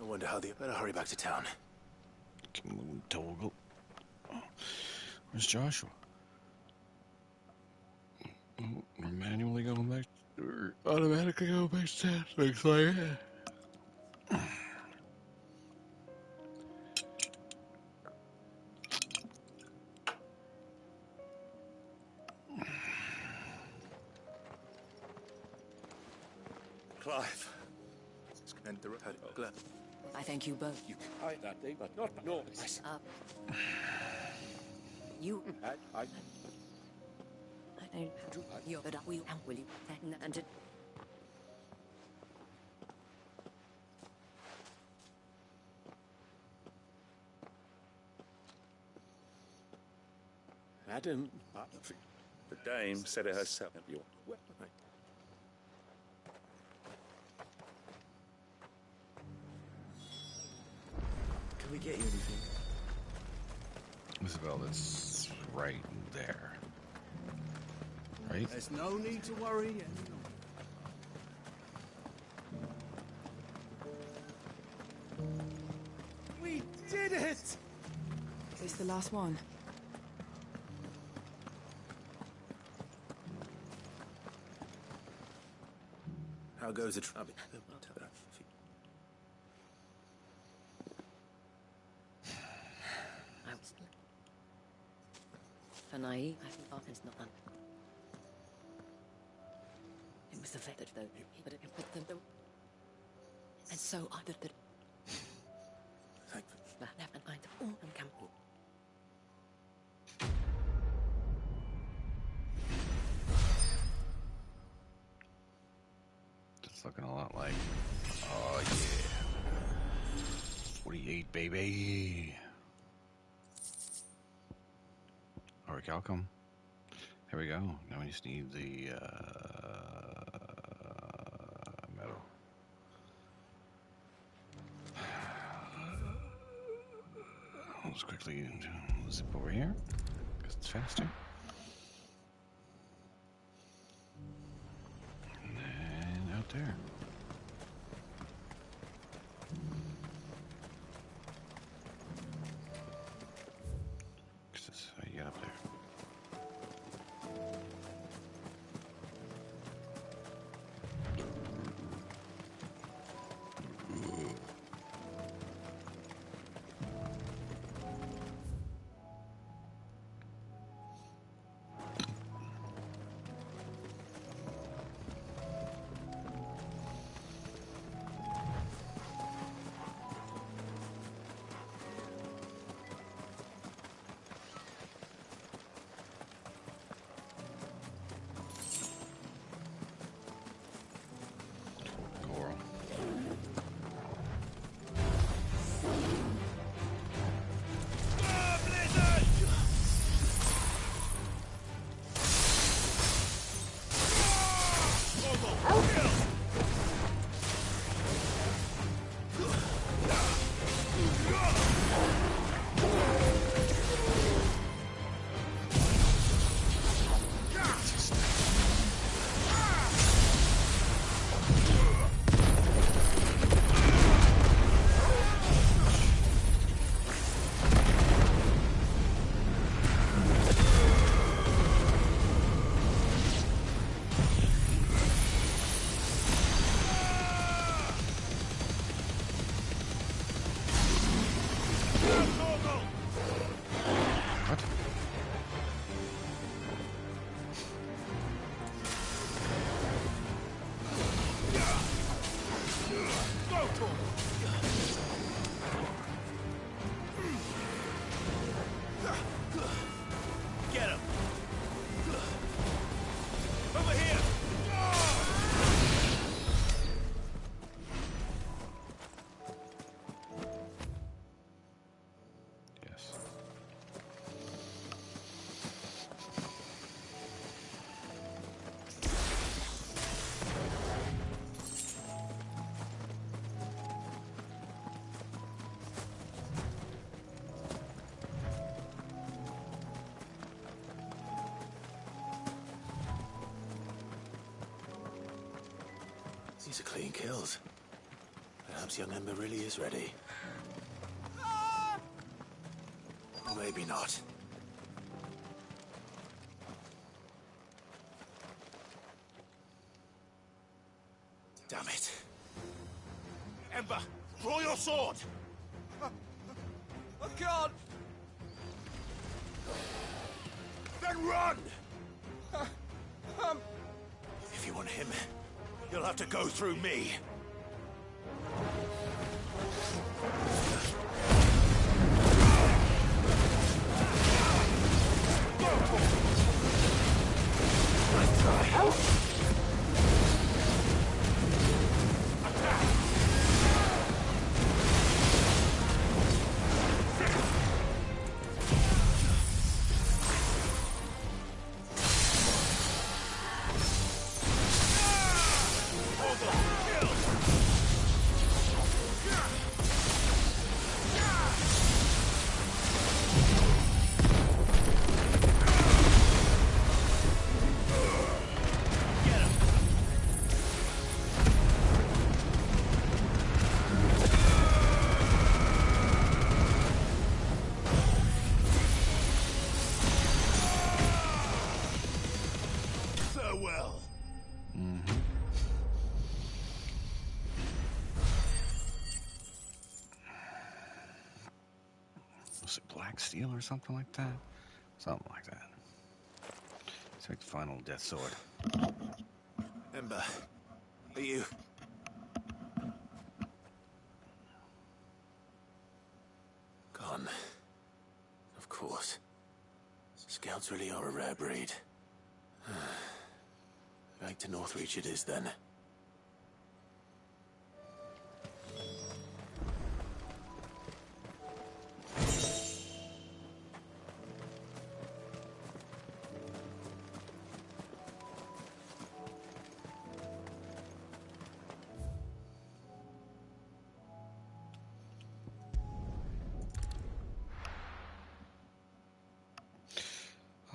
I wonder how the... Better hurry back to town. Toggle. Where's Joshua? We're manually going back, or automatically going back to that. Looks like it. Clive. I thank you both. You can hide that thing, but not no. You. I I don't have to. You're but we will you and it. Madam. The dame said it herself. Can we get you anything? Isabel, that's right there. Right? There's no need to worry any longer. We did it! Is this the last one? How goes the trouble? I thought it's not done. It was the fact that though, but it put them. And so I did that. That happened kind of all and come. It's looking a lot like. Oh yeah. 48, baby. Auric outcome. Here we go. Now we just need the metal. Let's quickly zip over here because it's faster. And then out there. This is how you get up there. Get him! Over here! Yes. These are clean kills. Perhaps young Ember really is ready. Or maybe not. Damn it. Ember, draw your sword! I can't! Then run! If you want him, you'll have to go through me. Nice try. Was it black steel or something like that? Something like that. Let's make the final death sword. Ember, are you... Gone. Of course. Scouts really are a rare breed. Back to Northreach it is, then.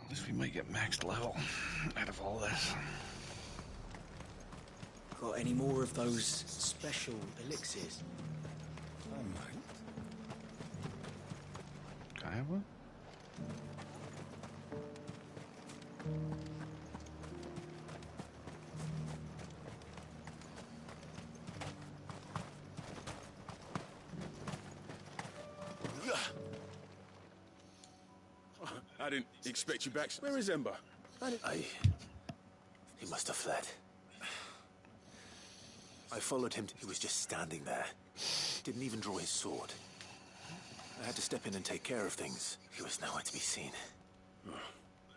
At least we might get maxed level out of all this. Got any more of those special elixirs? I might. Can I have one? I didn't expect you back. Where is Ember? He must have fled. I followed him. He was just standing there. Didn't even draw his sword. I had to step in and take care of things. He was nowhere to be seen.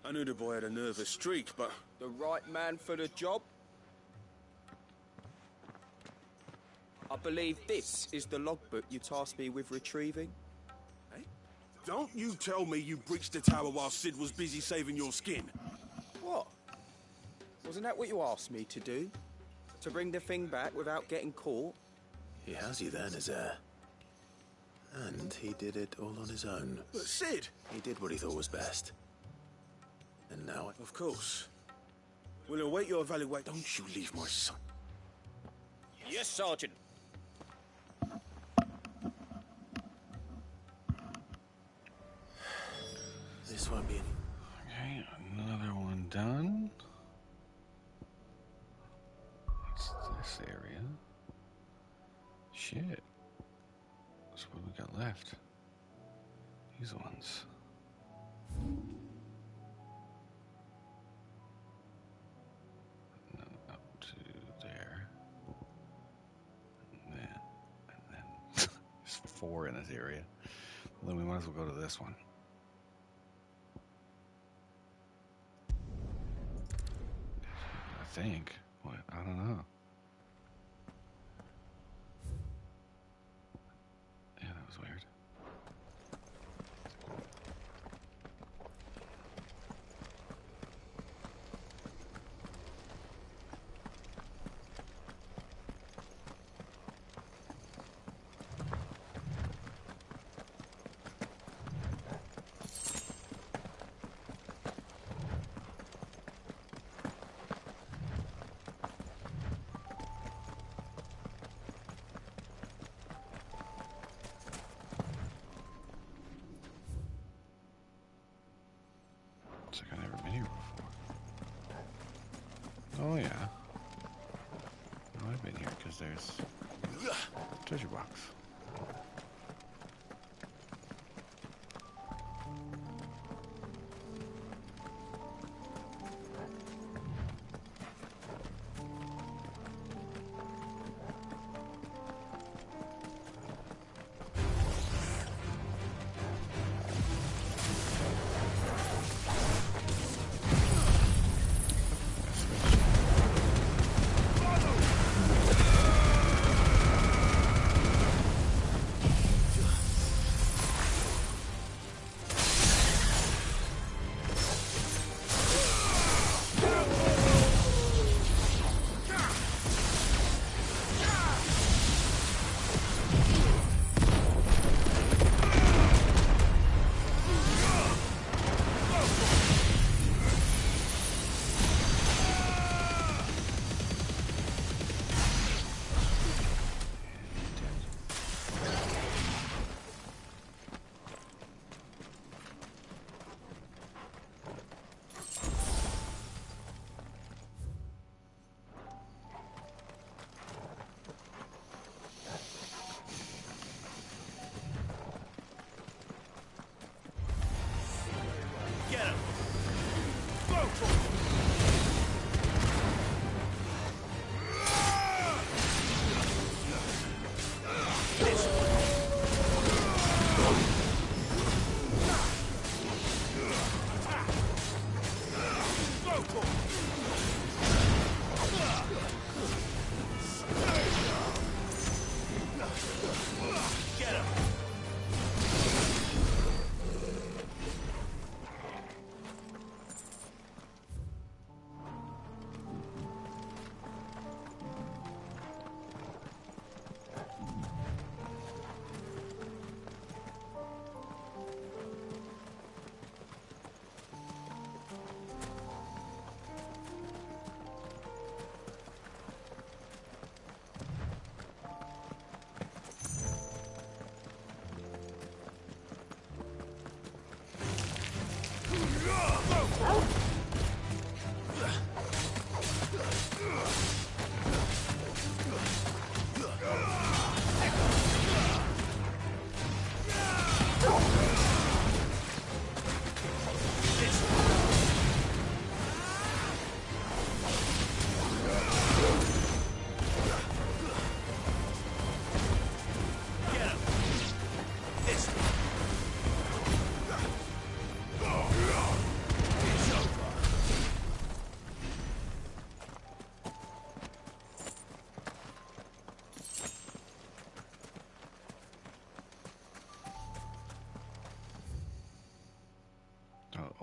I knew the boy had a nervous streak, but... The right man for the job? I believe this is the logbook you tasked me with retrieving. Don't you tell me you breached the tower while Sid was busy saving your skin. What? Wasn't that what you asked me to do? To bring the thing back without getting caught? He has you then, as heir. And he did it all on his own. But Sid! He did what he thought was best. And now... Of course. We'll await your evaluation. Don't you leave my son. Yes, Sergeant. This won't be... Okay, another one done. What's this area? Shit. So what do we got left? These ones. And then up to there. And then there's 4 in this area. Well, then we might as well go to this one. I think. What? I don't know. Yeah, that was weird. because there's a treasure box.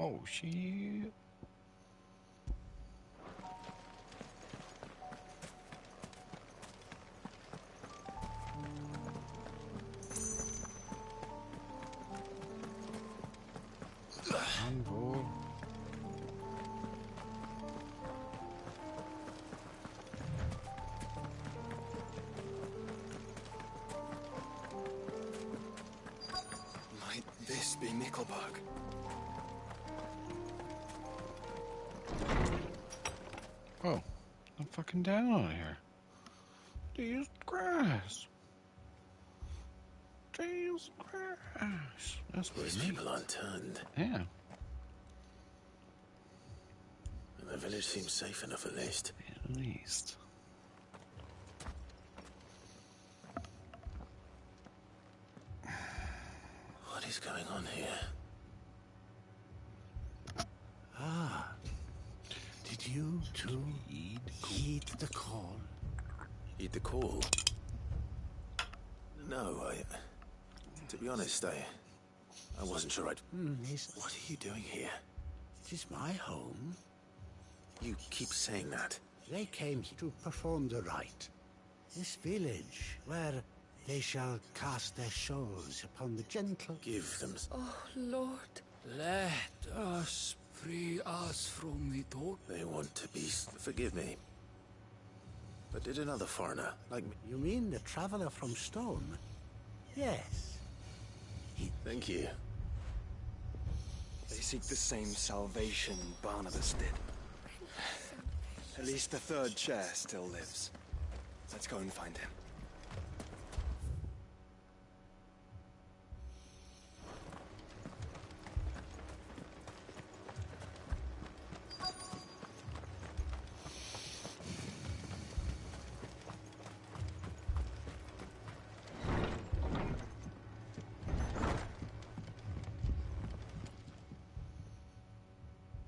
Oh, shit. Unroll. Might this be Nickelberg? Oh, I'm fucking down on here. Jesus Christ. Jesus Christ. That's what These it people aren't turned. Yeah. And the village seems safe enough at least. At least. What is going on here? Ah. Did you two heed the call? Heed the call? No, to be honest, I wasn't sure I'd... What are you doing here? It is my home. You keep saying that. They came here to perform the rite. This village, where they shall cast their souls upon the gentle... Give them... Oh, Lord. Let us free us from the thought. They want to be... Forgive me. But did another foreigner, like me... You mean the traveler from Stone? Yes. Thank you. They seek the same salvation Barnabas did. At least the third chair still lives. Let's go and find him.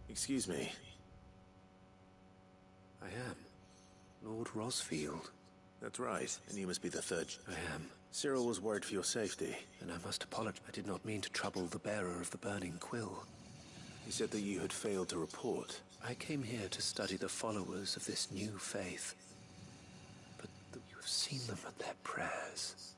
Excuse me. I am. Lord Rosfield. That's right, and you must be the third. I am. Cyril was worried for your safety. And I must apologize. I did not mean to trouble the bearer of the burning quill. He said that you had failed to report. I came here to study the followers of this new faith. But you have seen them at their prayers.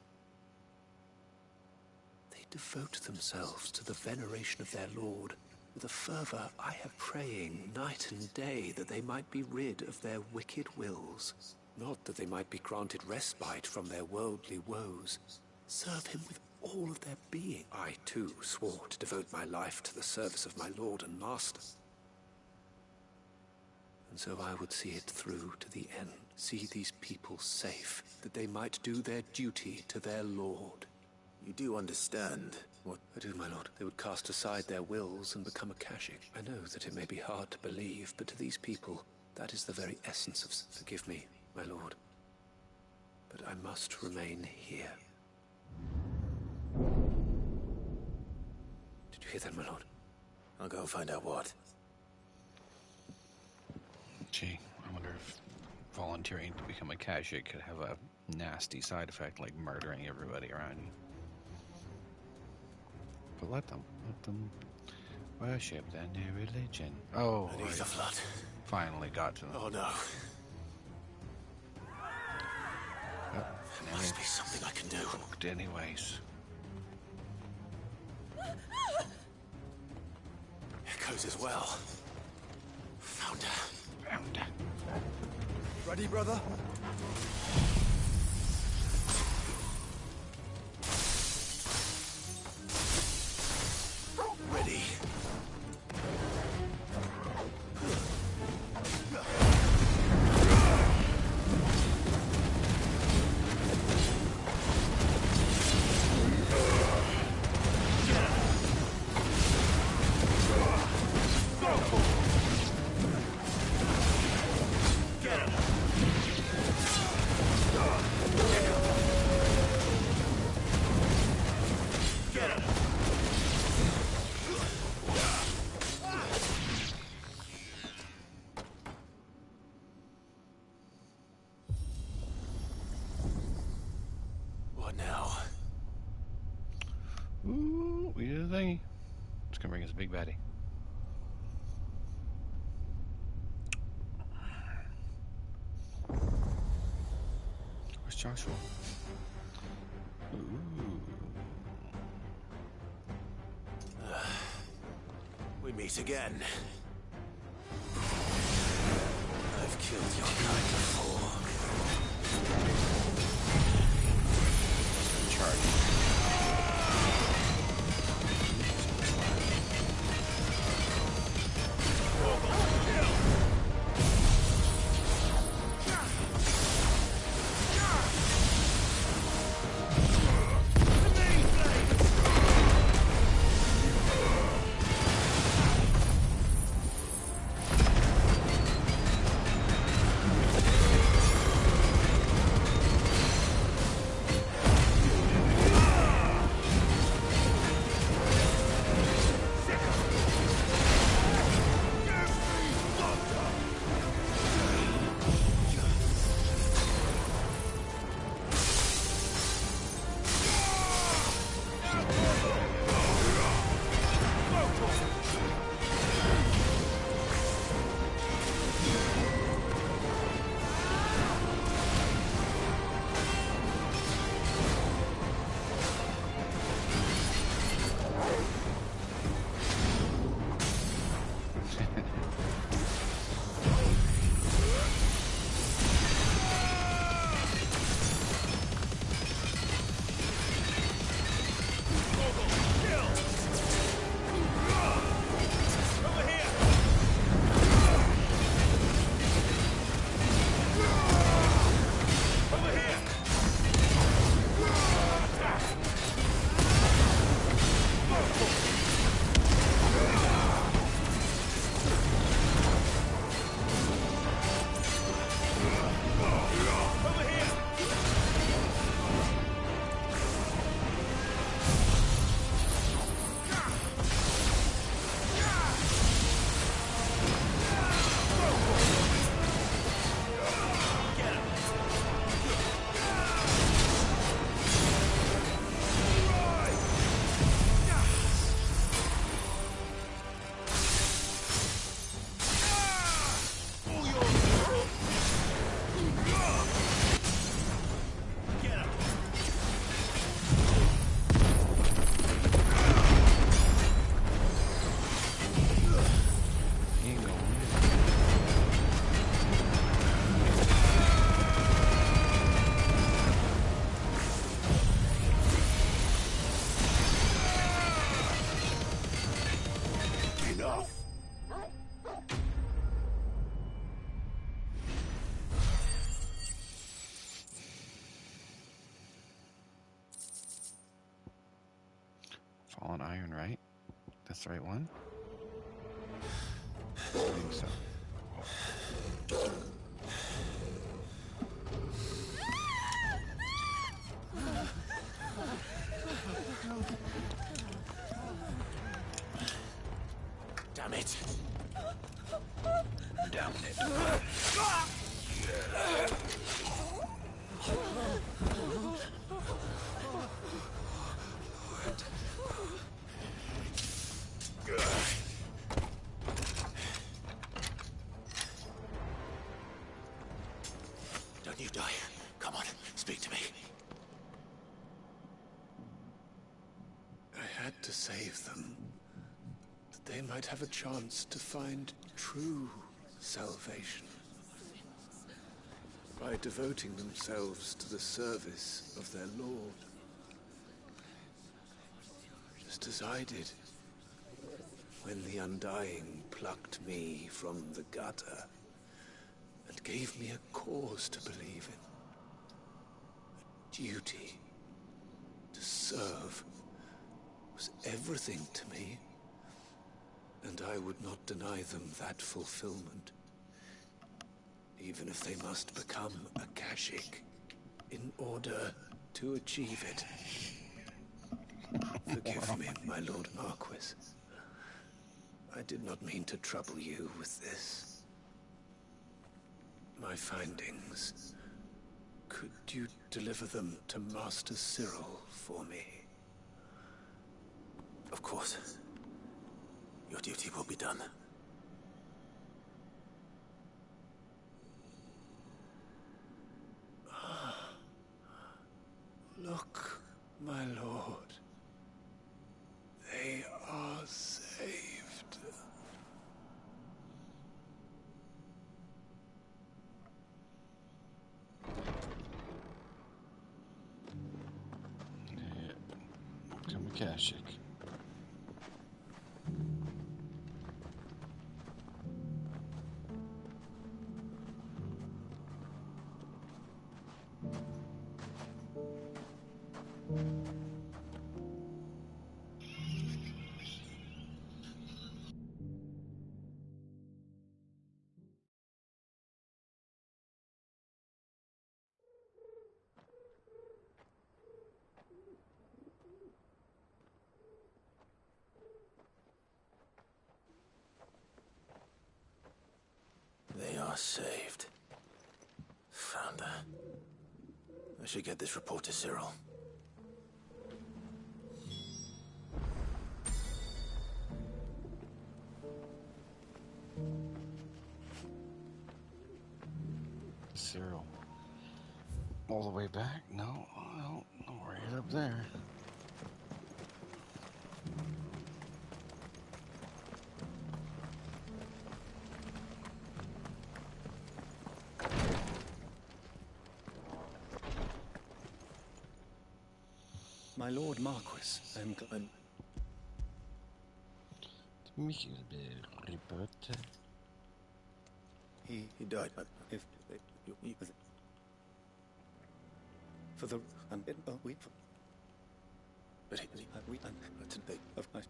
They devote themselves to the veneration of their Lord. With a fervor I have praying night and day that they might be rid of their wicked wills, not that they might be granted respite from their worldly woes. Serve him with all of their being. I too swore to devote my life to the service of my Lord and Master. And so I would see it through to the end, see these people safe, that they might do their duty to their Lord. You do understand what I do, my lord? They would cast aside their wills and become Akashic. I know that it may be hard to believe, but to these people, that is the very essence of... Forgive me, my lord. But I must remain here. Did you hear that, my lord? I'll go and find out what. Gee, I wonder if volunteering to become Akashic could have a nasty side effect like murdering everybody around you. But let them worship their new religion. Oh, Beneath the flood. Finally got to them. Oh no. There must be something I can do. Hooked anyways. Echoes as well. Found her. Found her. Ready, brother? Ready. Ooh, we did a thingy. It's gonna bring us a big baddie. Where's Joshua? Ooh. We meet again. I've killed your kind before. Charge. iron, right? That's the right one? I think so. Damn it! Damn it. Don't you die. Come on, speak to me. I had to save them, that they might have a chance to find true salvation. By devoting themselves to the service of their Lord. Just as I did, when the Undying plucked me from the gutter and gave me a cause to believe in. A duty to serve was everything to me, and I would not deny them that fulfillment, even if they must become a Kashik in order to achieve it. Forgive me, my Lord Marquis. I did not mean to trouble you with this. My findings. Could you deliver them to Master Cyril for me? Of course. Your duty will be done. Look, my lord. They are saved. Become a Kashik. They are saved. Founder. I should get this report to Cyril. Cyril. All the way back? No, right up there. My Lord Marquis, I'm He died, but if for the we but we today of my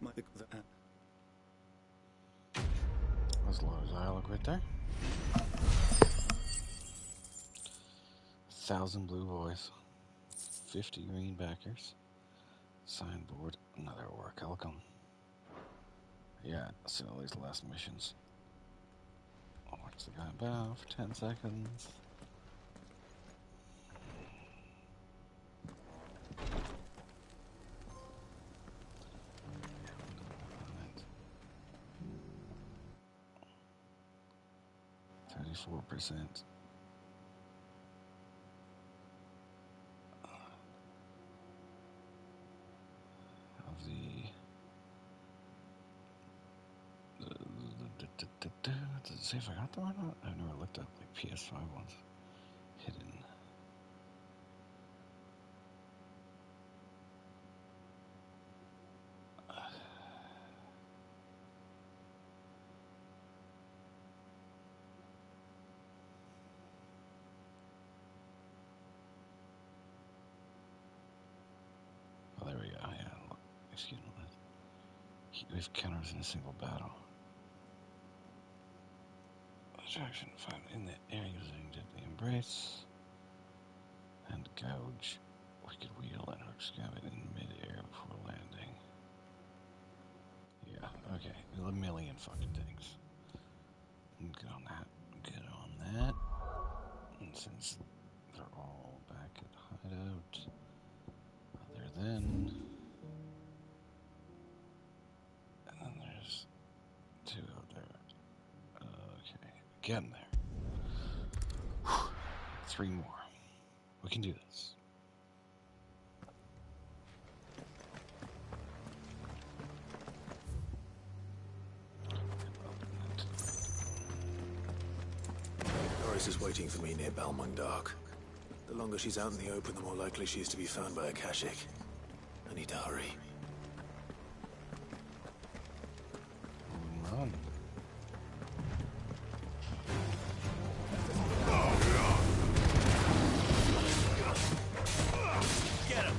That's a lot of dialogue right there. 1,000 blue boys, 50 green backers, signboard, another orc. Welcome. Yeah, so all these last missions. I'll watch the guy bow for 10 seconds. .34% of the does it say if I got them or not? I've never looked up like PS5 ones. Hidden. Oh, there we go. Yeah, look. Excuse me. We've counters in a single battle. Attraction found in the air using deadly embrace. And gouge. Wicked wheel and hooks grab it in mid-air before landing. Yeah, okay. A million fucking things. Good on that. Good on that. And since they're all back at hideout, other than... And then there's two out there. Okay, getting there. Whew. 3 more. We can do this. Doris is waiting for me near Balmung Dark. The longer she's out in the open, the more likely she is to be found by a Kashik. I need to hurry. Run. Get him!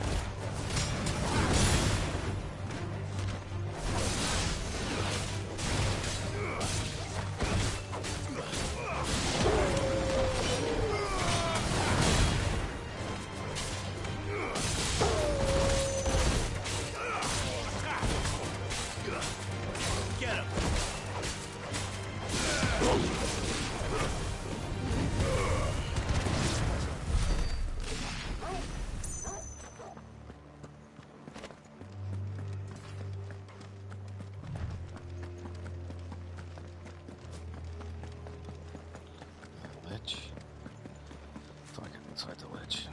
Lich. Fuck it, let's fight the lich.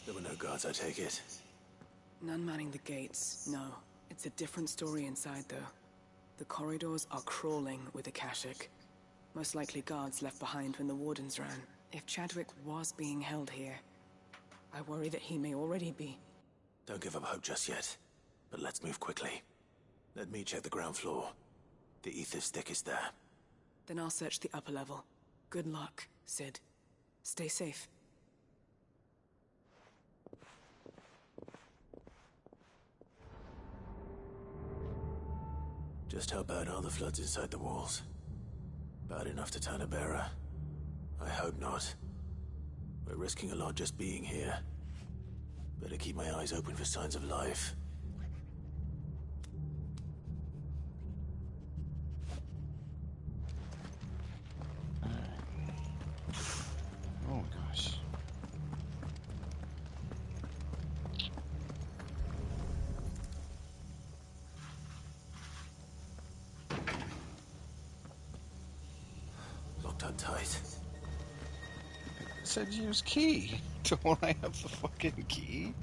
There were no guards, I take it. None manning the gates, no. It's a different story inside, though. The corridors are crawling with Akashic. Most likely guards left behind when the Wardens ran. If Chadwick was being held here, I worry that he may already be. Don't give up hope just yet. But let's move quickly. Let me check the ground floor. The ether stick is there. Then I'll search the upper level. Good luck, Sid. Stay safe. Just how bad are the floods inside the walls? Bad enough to turn a bearer? I hope not. We're risking a lot just being here. Better keep my eyes open for signs of life. Oh my gosh. locked up tight. It said use key. Don't I have the fucking key?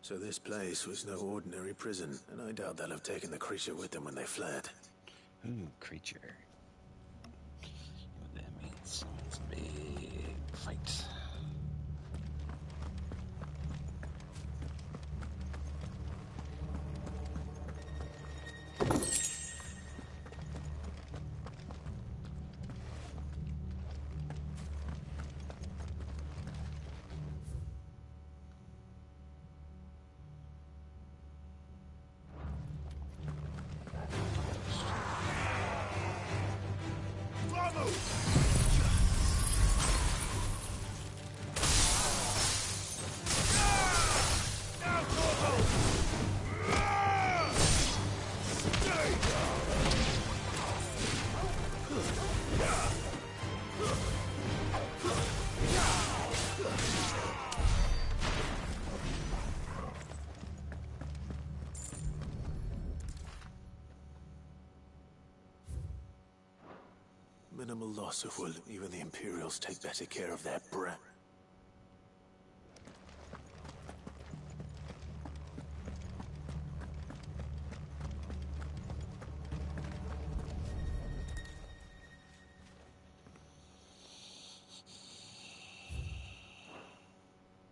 So this place was no ordinary prison, and I doubt they'll have taken the creature with them when they fled. Ooh, creature. What that means? It's a big fight. Minimal loss of will even the Imperials take better care of their brat.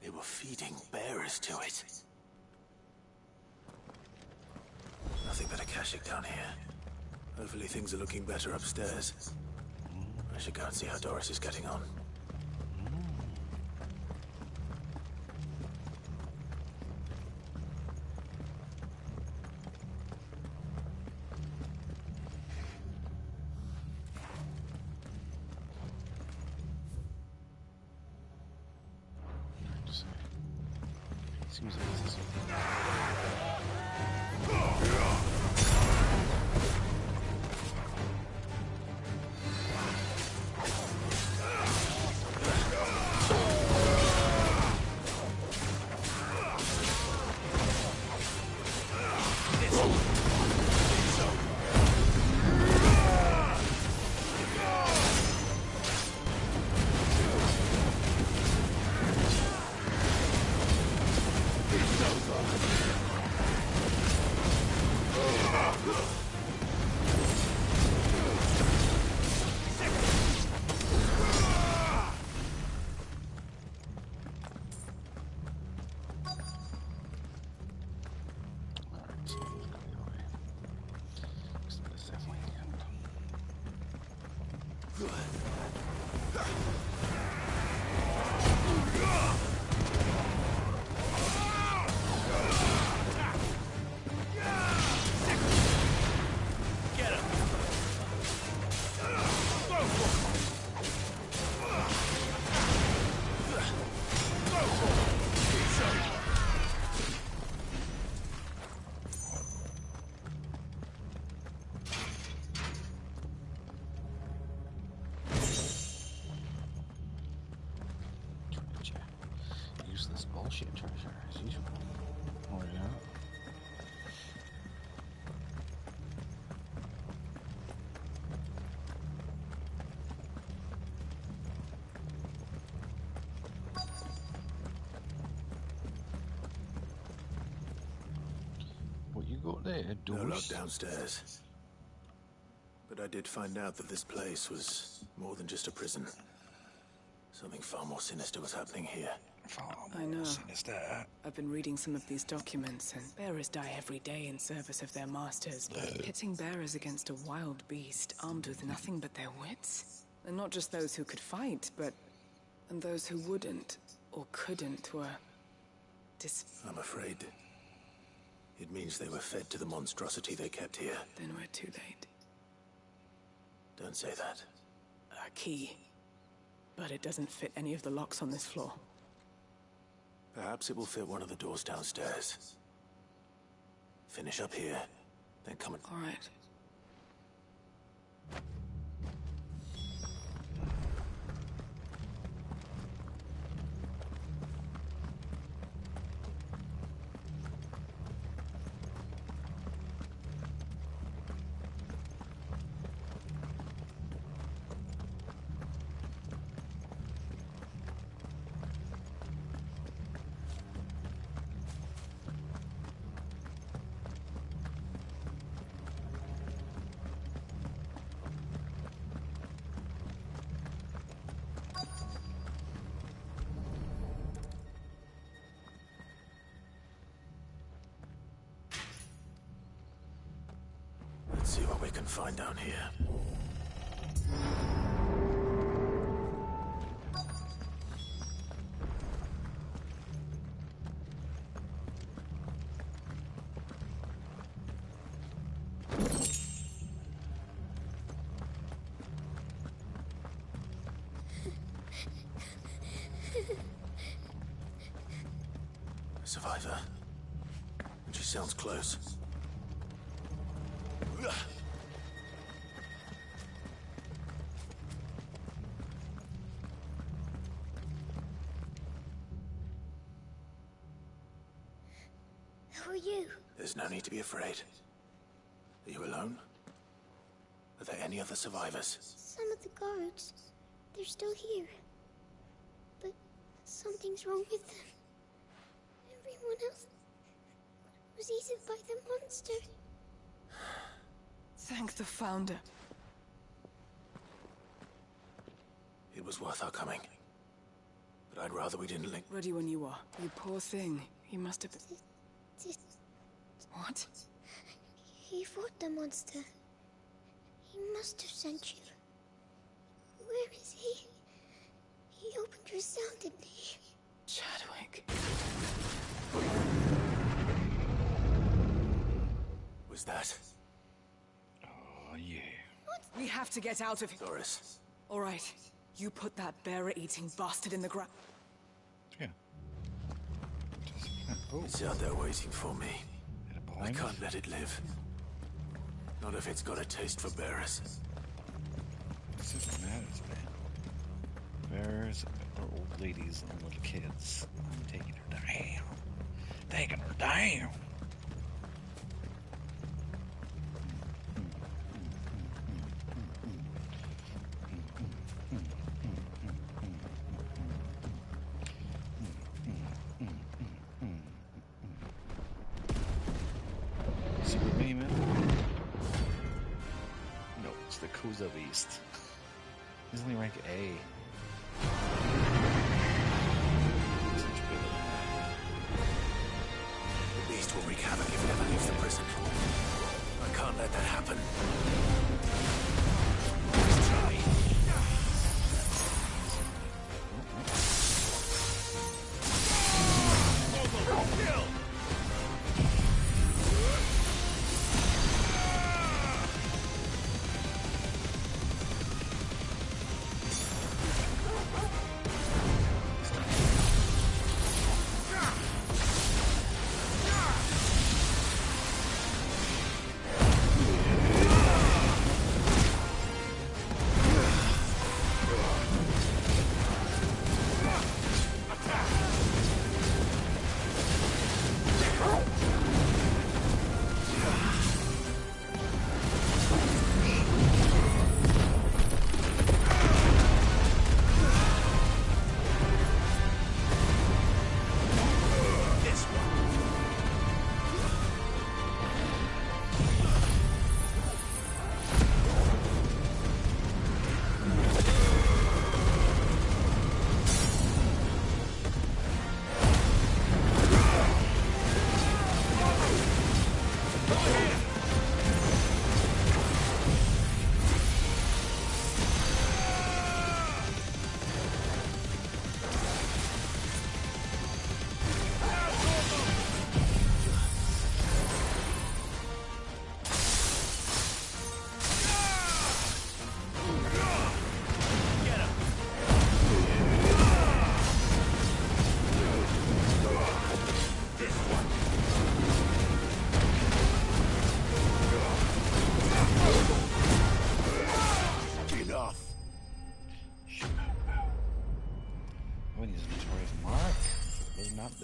They were feeding bearers to it. Nothing but a Kashyyyk down here. Hopefully things are looking better upstairs. I should go and see how Doris is getting on. Seems like this is... Useless bullshit treasure, as usual. Oh, yeah. What you got there, No Doris? lock downstairs. But I did find out that this place was more than just a prison. Something far more sinister was happening here. I know. I've been reading some of these documents, and bearers die every day in service of their masters. But pitting bearers against a wild beast armed with nothing but their wits? And not just those who could fight, but... and those who wouldn't, or couldn't, were... I'm afraid it means they were fed to the monstrosity they kept here. Then we're too late. Don't say that. A key. But it doesn't fit any of the locks on this floor. Perhaps it will fit one of the doors downstairs. Finish up here, then come and... All right. Let's see what we can find down here. A survivor. And she sounds close. Who are you? There's no need to be afraid. Are you alone? Are there any other survivors? Some of the guards. They're still here. But something's wrong with them. Everyone else was eaten by the monster. Thank the Founder. It was worth our coming. But I'd rather we didn't link. Ready when you are. You poor thing. He must have been... What? He fought the monster. He must have sent you. Where is he? He opened your cell, didn't he? Chadwick. Was that? Oh, yeah. What? We have to get out of here. Doris. All right. You put that bearer-eating bastard in the ground. Yeah. It's out there waiting for me. I can't let it live. Not if it's got a taste for bearers. This is what matters, man. Bears are old ladies and little kids. I'm taking her down. Taking her down. Super Behemoth? No, it's the Kuza Beast. He's only rank A. The beast will wreak havoc if it ever leaves the prison. I can't let that happen. Let's try. Kill!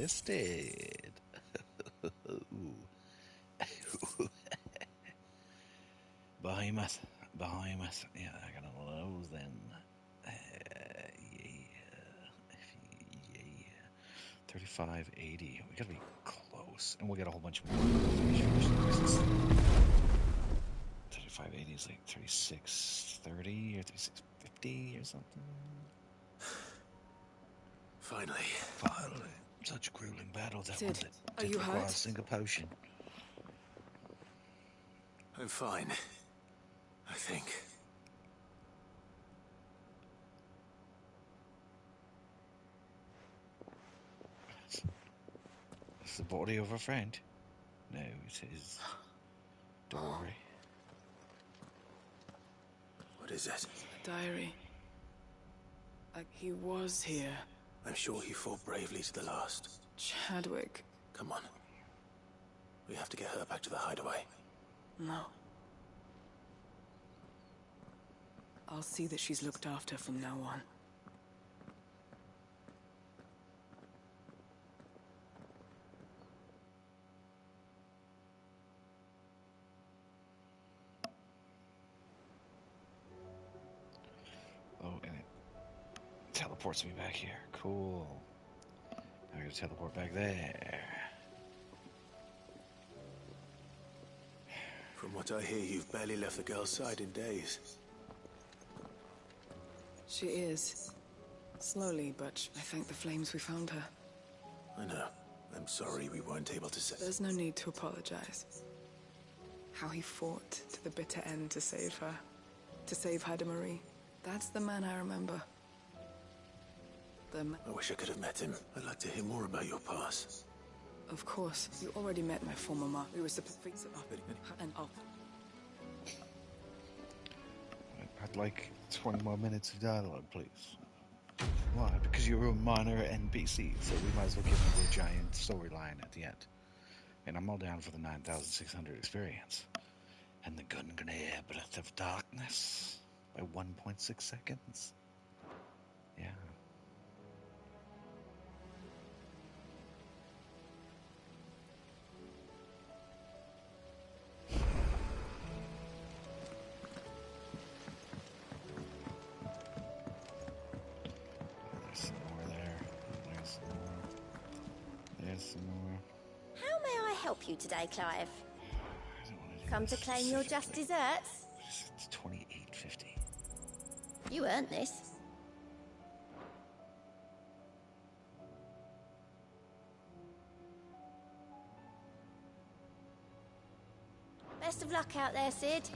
listed. Behemoth. Yeah, I got all of those then. Yeah. 3580. We gotta be close. And we'll get a whole bunch more. 3580 is like 3630 or 3650 or something. Finally. Such grueling battles. That Sid, one that are did you require hurt? a single potion. I'm fine. I think. It's the body of a friend. No, it is Dory. What is it? A diary. He was here. I'm sure he fought bravely to the last. Chadwick. Come on. We have to get her back to the hideaway. No. I'll see that she's looked after from now on. Oh, and it teleports me back here. Cool. Now I gotta teleport back there. From what I hear, you've barely left the girl's side in days. She is. Slowly, but I thank the flames we found her. I know. I'm sorry we weren't able to say. There's no need to apologize. How he fought to the bitter end to save her. To save Haida Marie. That's the man I remember. I wish I could have met him. I'd like to hear more about your past. Of course. You already met my former ma. We were supposed to fix it up and up. I'd like 20 more minutes of dialogue, please. Why? Because you're a minor NPC, so we might as well give you a giant storyline at the end. And I'm all down for the 9,600 experience. And the Gungnir Breath of Darkness by 1.6 seconds. Yeah. There's some more there. There's some more. There's some more. How may I help you today, Clive? Come to claim your just desserts? It's 28.50. You earned this. Best of luck out there, Sid.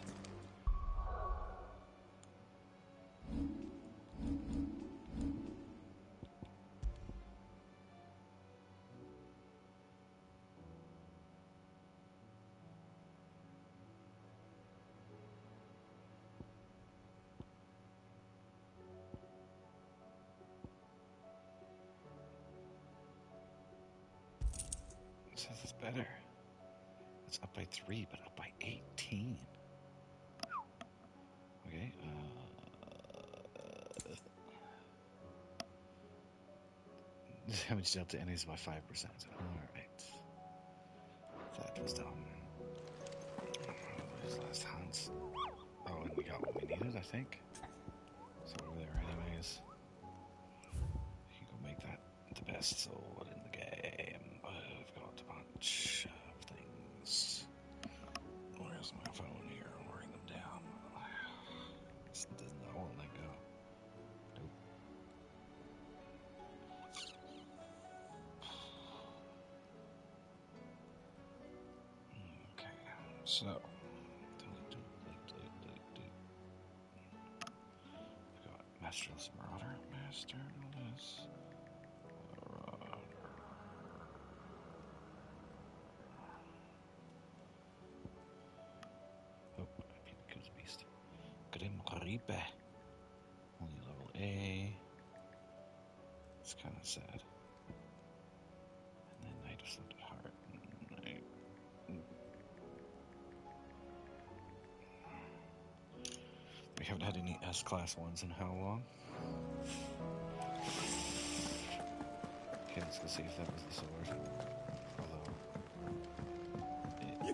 It says it's better. It's up by 3, but up by 18. Okay, damage dealt to enemies by 5%. Alright. That was done. Where's last hands? Oh, and we got what we needed, I think. So over there anyways. You can go make that the best sword in the game. I've got a bunch of things. Where's my phone here? I'll write them down. This doesn't, I won't let go. Nope. Okay, so I've got Masterless Marauder, Masterless Marauder. Oh, I beat the Goose Beast. Grim Reaper. Only level A. It's kind of sad. And then Knight of Slanted Heart. We haven't had any S-Class ones in how long? Okay, let's go see if that was the sword. Although...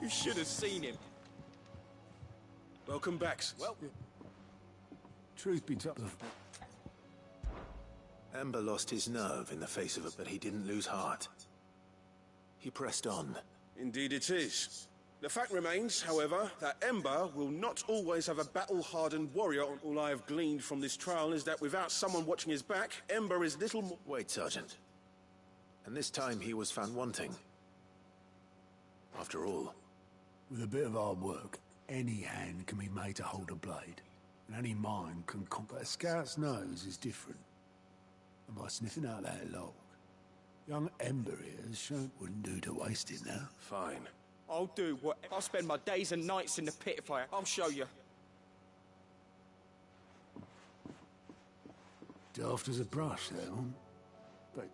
You should have seen him. Welcome back. Well, truth be told, Ember lost his nerve in the face of it, but he didn't lose heart. He pressed on. Indeed it is. The fact remains, however, that Ember will not always have a battle-hardened warrior. All I have gleaned from this trial is that without someone watching his back, Ember is little more... Wait, Sergeant. And this time he was found wanting. After all... with a bit of hard work, any hand can be made to hold a blade. And any mind can conquer. A scout's nose is different. And by sniffing out that log, young Ember here has shown wouldn't do to waste it now. Fine. I'll do what... I'll spend my days and nights in the pit if I'll show you. Daft as a brush, that one. But...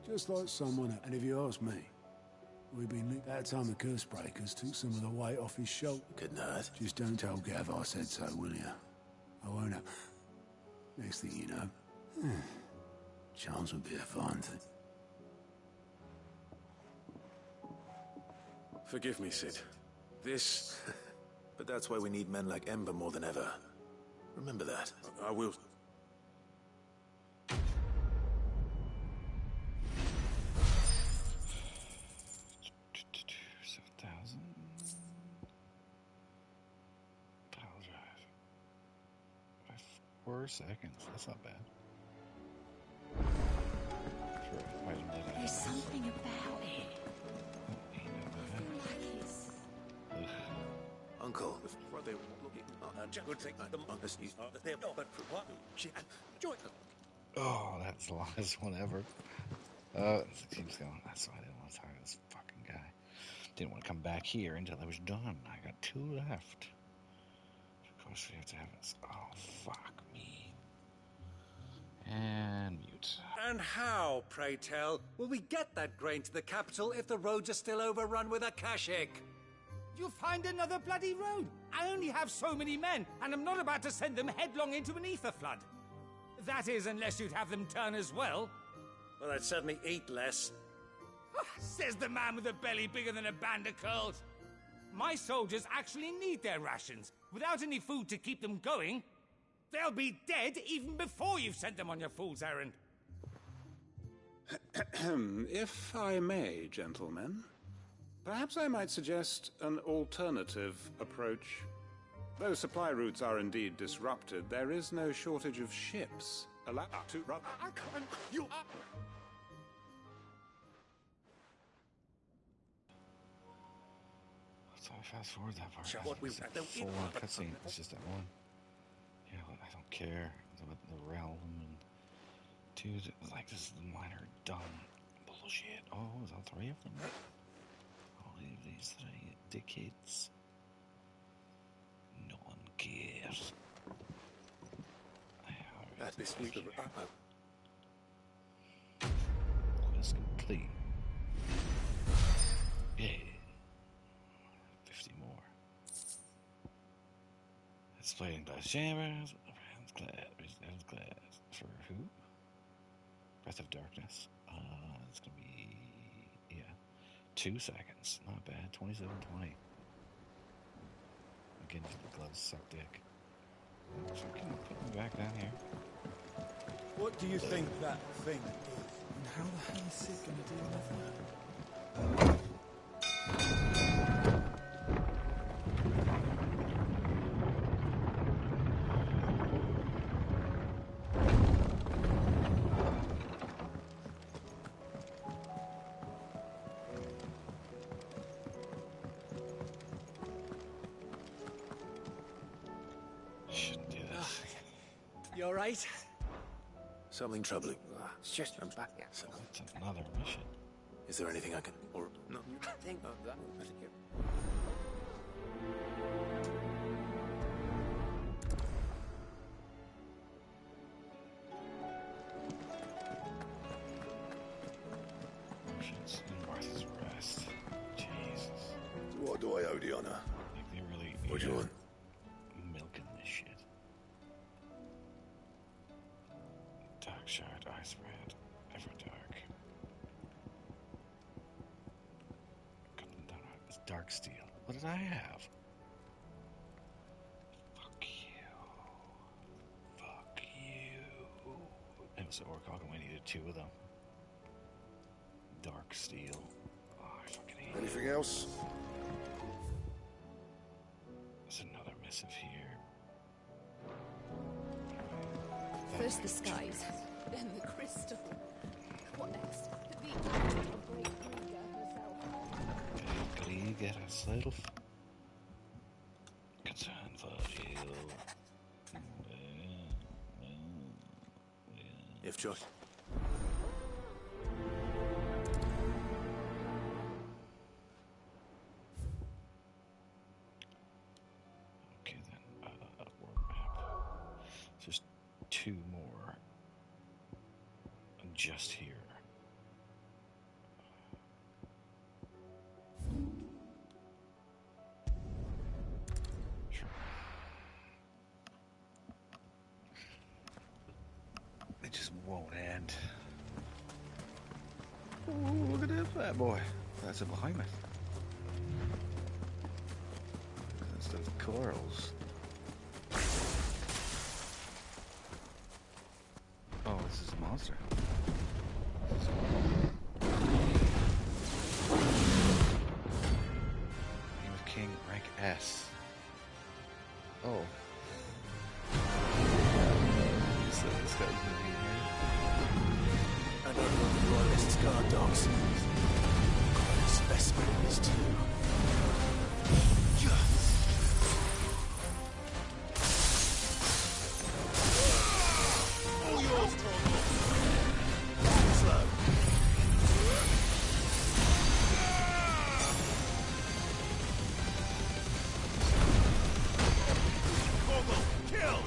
just like someone... And if you ask me, we've been... That time the curse breakers took some of the weight off his shoulder. Good night. Just don't tell Gav I said so, will you? I won't have... Next thing you know... chance would be a fine thing. Forgive me, Sid. This... But that's why we need men like Ember more than ever. Remember that. I will. 7,000. Pile drive. By 4 seconds. That's not bad. For an item that I There's have. something about it. Uncle. Good thing. Oh, that's the longest one ever. It keeps going. That's why I didn't want to talk to this fucking guy. Didn't want to come back here until I was done. I got 2 left. Of course, we have to have this. Oh, fuck me. And mute. And how, pray tell, will we get that grain to the capital if the roads are still overrun with Akashic? You'll find another bloody road. I only have so many men, and I'm not about to send them headlong into an ether flood. That is, unless you'd have them turn as well. Well, I'd certainly eat less. Says the man with a belly bigger than a band of curls. My soldiers actually need their rations. Without any food to keep them going, they'll be dead even before you've sent them on your fool's errand. If I may, gentlemen, perhaps I might suggest an alternative approach. Though supply routes are indeed disrupted, there is no shortage of ships allowed to run. I can't. You are. So I fast forward that part. What we It's like full on cutscene. It's just that one. Yeah, I don't care about the realm and dude. Like this is the minor dumb bullshit. Oh, is all 3 of them? All of these 3 dickheads. No one cares. This is the... Quest complete. Yeah. 50 more. It's playing by Chambers. Rounds class. For who? Breath of Darkness. It's gonna be 2 seconds. Not bad. 27:20. Again, the gloves suck dick. So can you put me back down here? What do you think that thing is? And how the hell is Sid gonna deal with that? Shouldn't do this. You alright? Something troubling. It's just I'm back. So it's another mission. Is there anything I can... or... no? Think of that. Missions in Martha's Rest. Jesus. What do I owe the honor? Like they really... What do you want? Milking this shit. Dark Shard, Ice Brand. dark steel. What did I have? Fuck you. Fuck you. It was Orcog and we needed 2 of them. Dark steel. Oh, I fucking hate it. Anything else? There's another missive here. First the skies, then the crystal. What next? The of Great Krieger herself. Krieger herself. Concern for you. If Josh. Okay then, world map. There's 2 more. Just here. Sure. It just won't end. Ooh, look at that fat boy. That's a behemoth. That's those corals. Oh, this is a monster. Name of King, rank S. Oh. So this guy's gonna be here. I don't know the royalists' guard dogs. Quite a specimen in this too. All yours, Torgo. Slow. Torgo, kill!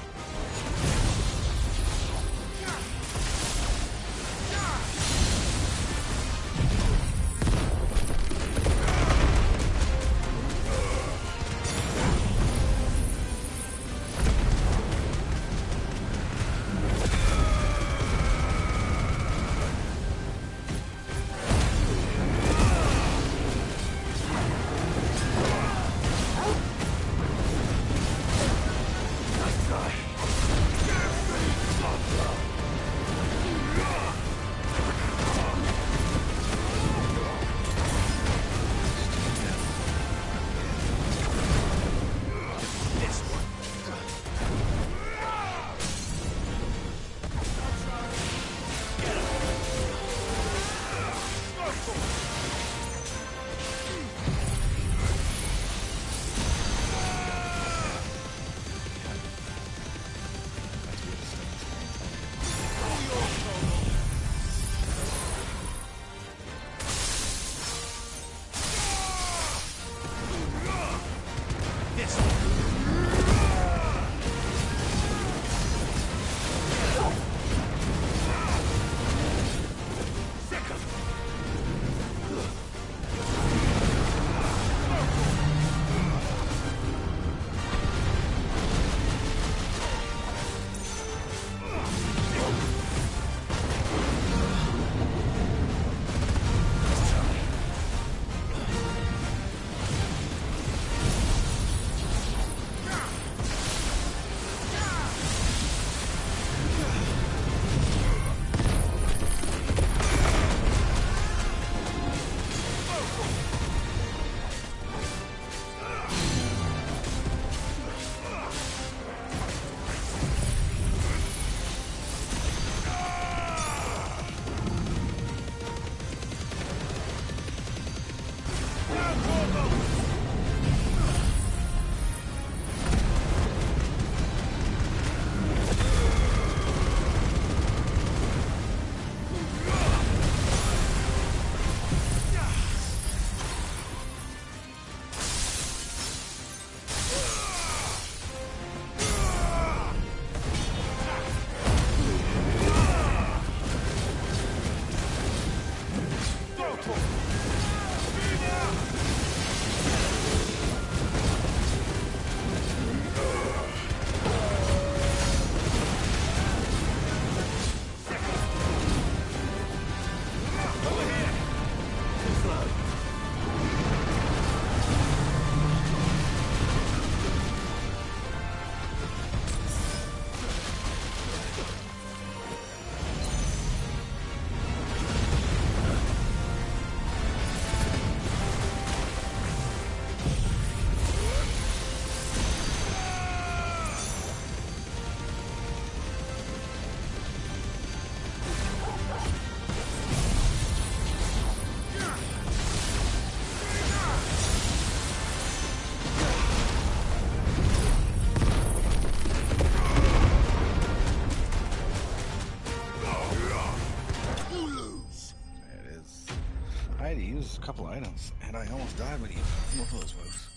And I almost died when he both of those moves.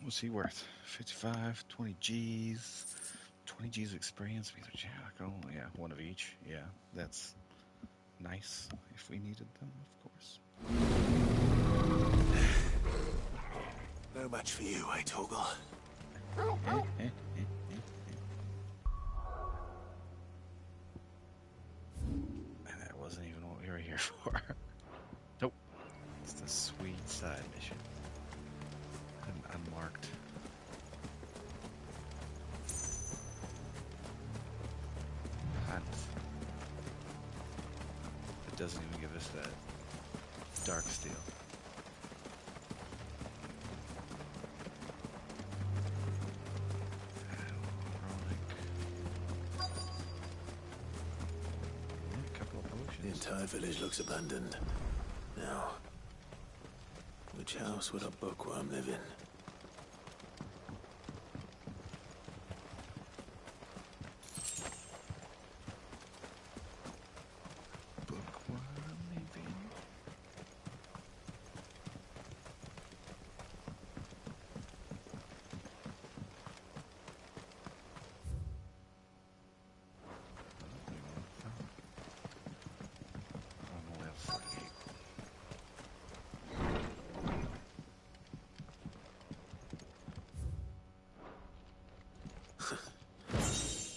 What's he worth? 55, 20 G's, 20 G's of experience. Jackal, yeah, one of each. Yeah, that's nice if we needed them, of course. No match for you, eh, Torgal? And that wasn't even what we were here for. Nope. It's the sweet side mission. Unmarked. Hunt. It doesn't even give us that dark steel. The entire village looks abandoned. Now, which house would a bookworm live in?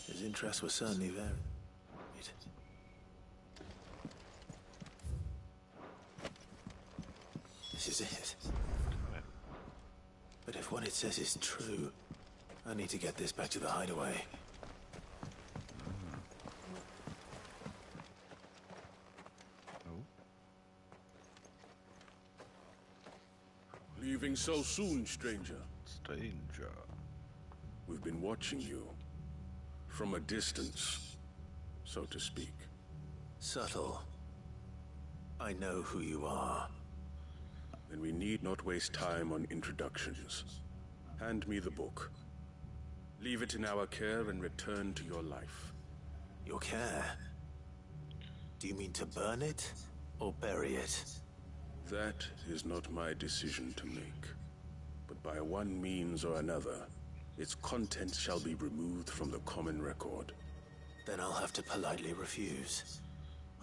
His interests were certainly varied. This is it. But if what it says is true, I need to get this back to the hideaway. Leaving so soon, stranger? Stranger. We've been watching you. From a distance, so to speak. Subtle. I know who you are. Then we need not waste time on introductions. Hand me the book. Leave it in our care and return to your life. Your care? Do you mean to burn it or bury it? That is not my decision to make. But by one means or another, its contents shall be removed from the common record. Then I'll have to politely refuse.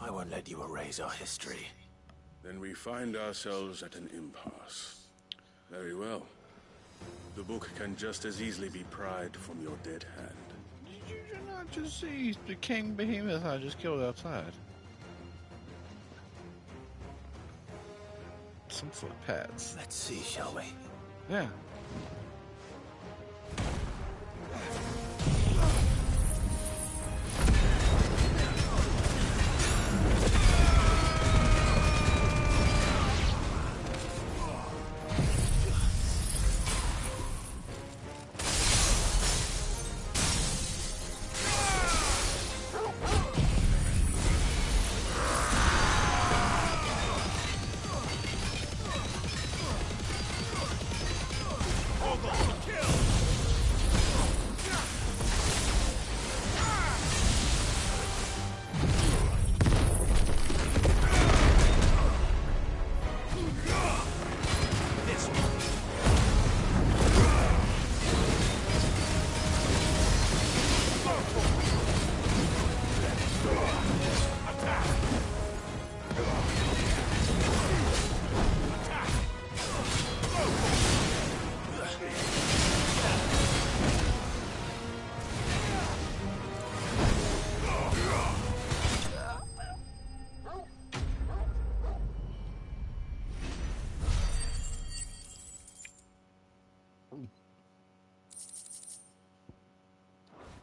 I won't let you erase our history. Then we find ourselves at an impasse. Very well. The book can just as easily be pried from your dead hand. Did you not just see the King Behemoth I just killed outside? Some footpads. Let's see, shall we? Yeah.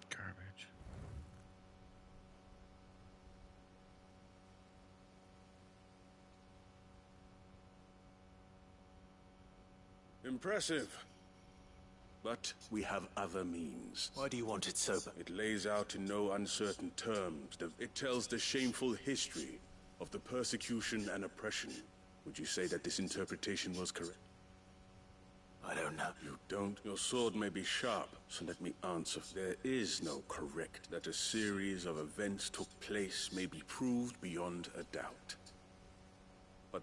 Garbage. Impressive. But we have other means. Why do you want it so bad? It lays out in no uncertain terms. It tells the shameful history of the persecution and oppression. Would you say that this interpretation was correct? I don't know. You don't? Your sword may be sharp, so let me answer. There is no correct. That a series of events took place may be proved beyond a doubt.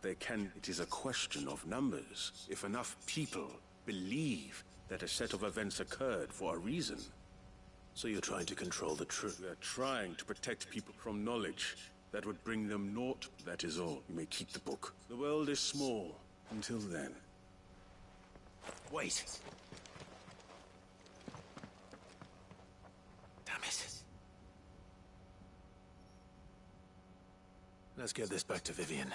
But it is a question of numbers. If enough people believe that a set of events occurred for a reason. So you're trying to control the truth? We are trying to protect people from knowledge that would bring them naught. That is all. You may keep the book. The world is small. Until then. Wait! Damn it. Let's get this back to Vivian.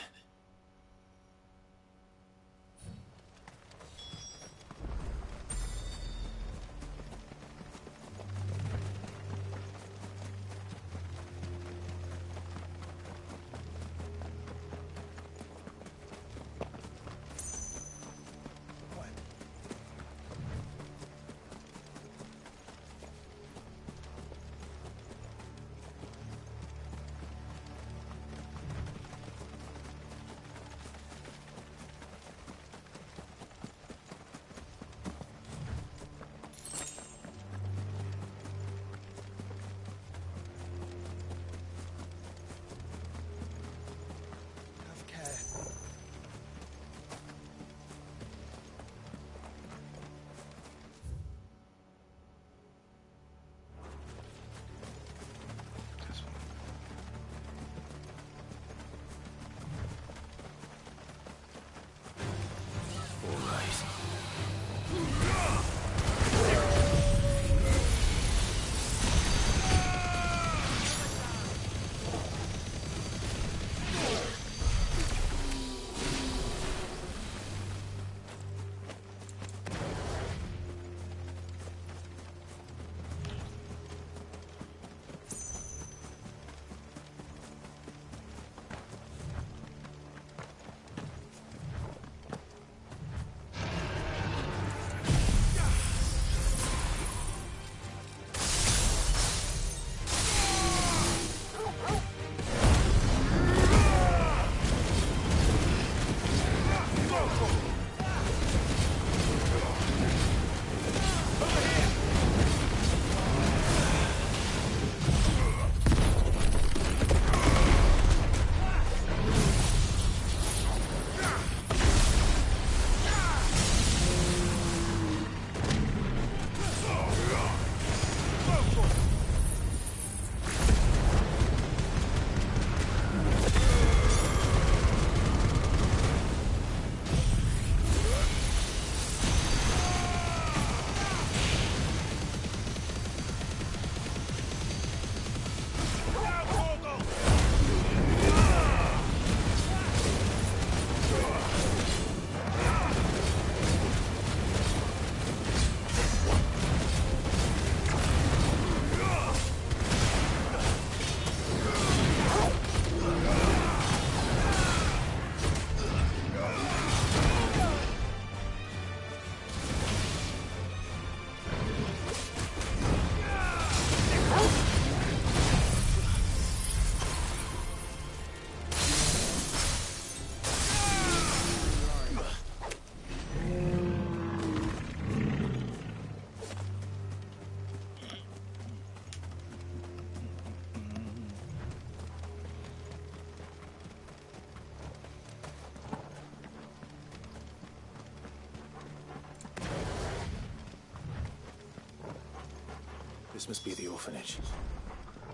This must be the orphanage.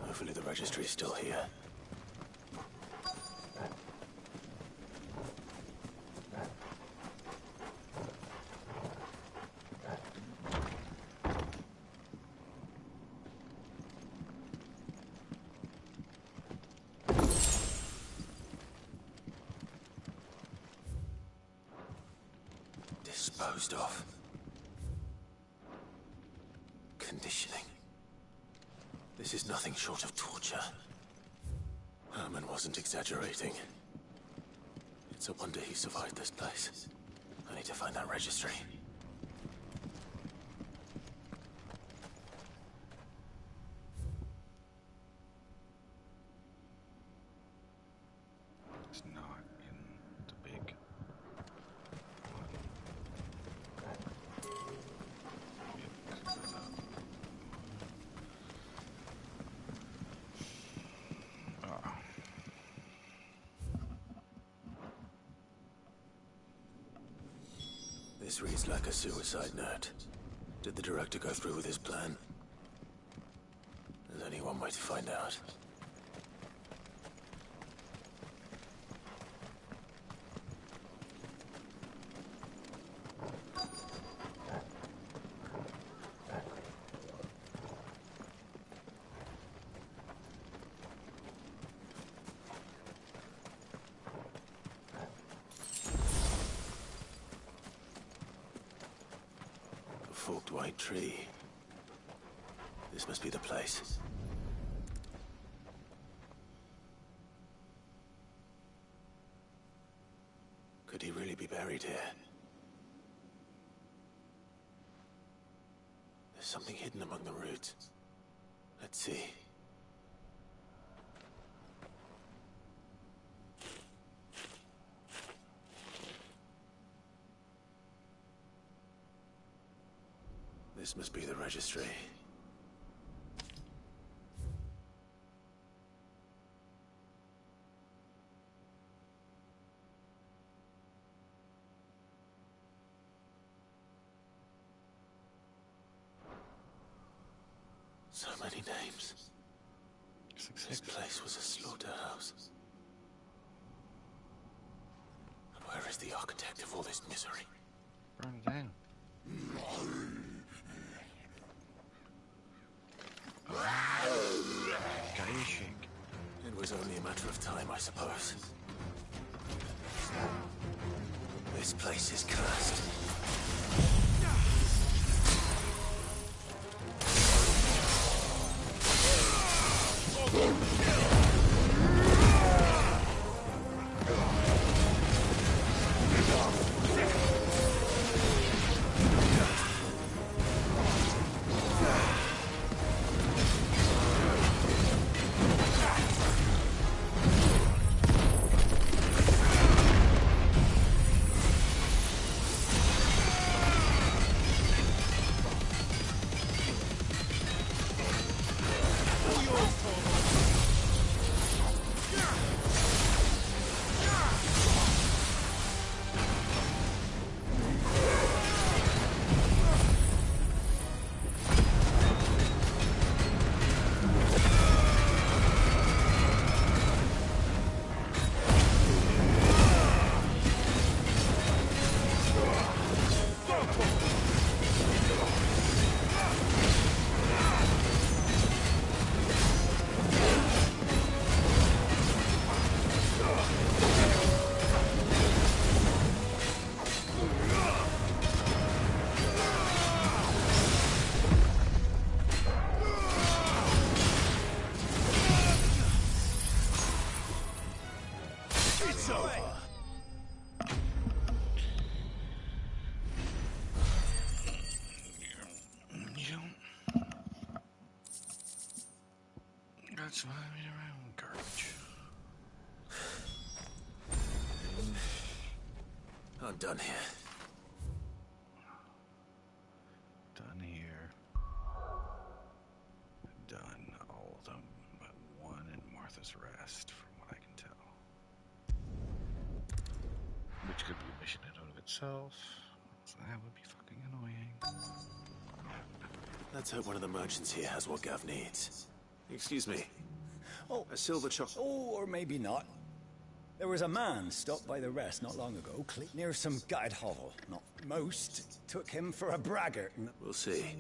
Hopefully the registry's still here. Disposed of. Conditioning. This is nothing short of torture. Herman wasn't exaggerating. It's a wonder he survived this place. I need to find that registry. It's not in the big This reads like a suicide note. Did the director go through with his plan? There's only one way to find out. Forked white tree. This must be the place. Could he really be buried here? There's something hidden among the roots. Let's see. This must be the registry. So many names. This place was a slaughterhouse. And where is the architect of all this misery? Burn it down. It was only a matter of time, I suppose. This place is cursed. That's why I'm around garbage. I'm done here. Done here. Done all of them but one in Martha's Rest, from what I can tell. Which could be a mission in and of itself. So that would be fucking annoying. Let's hope one of the merchants here has what Gav needs. Excuse me. Oh, a silver chop. Oh, or maybe not. There was a man stopped by the rest not long ago, near some gutted hovel. Not most took him for a braggart. We'll see.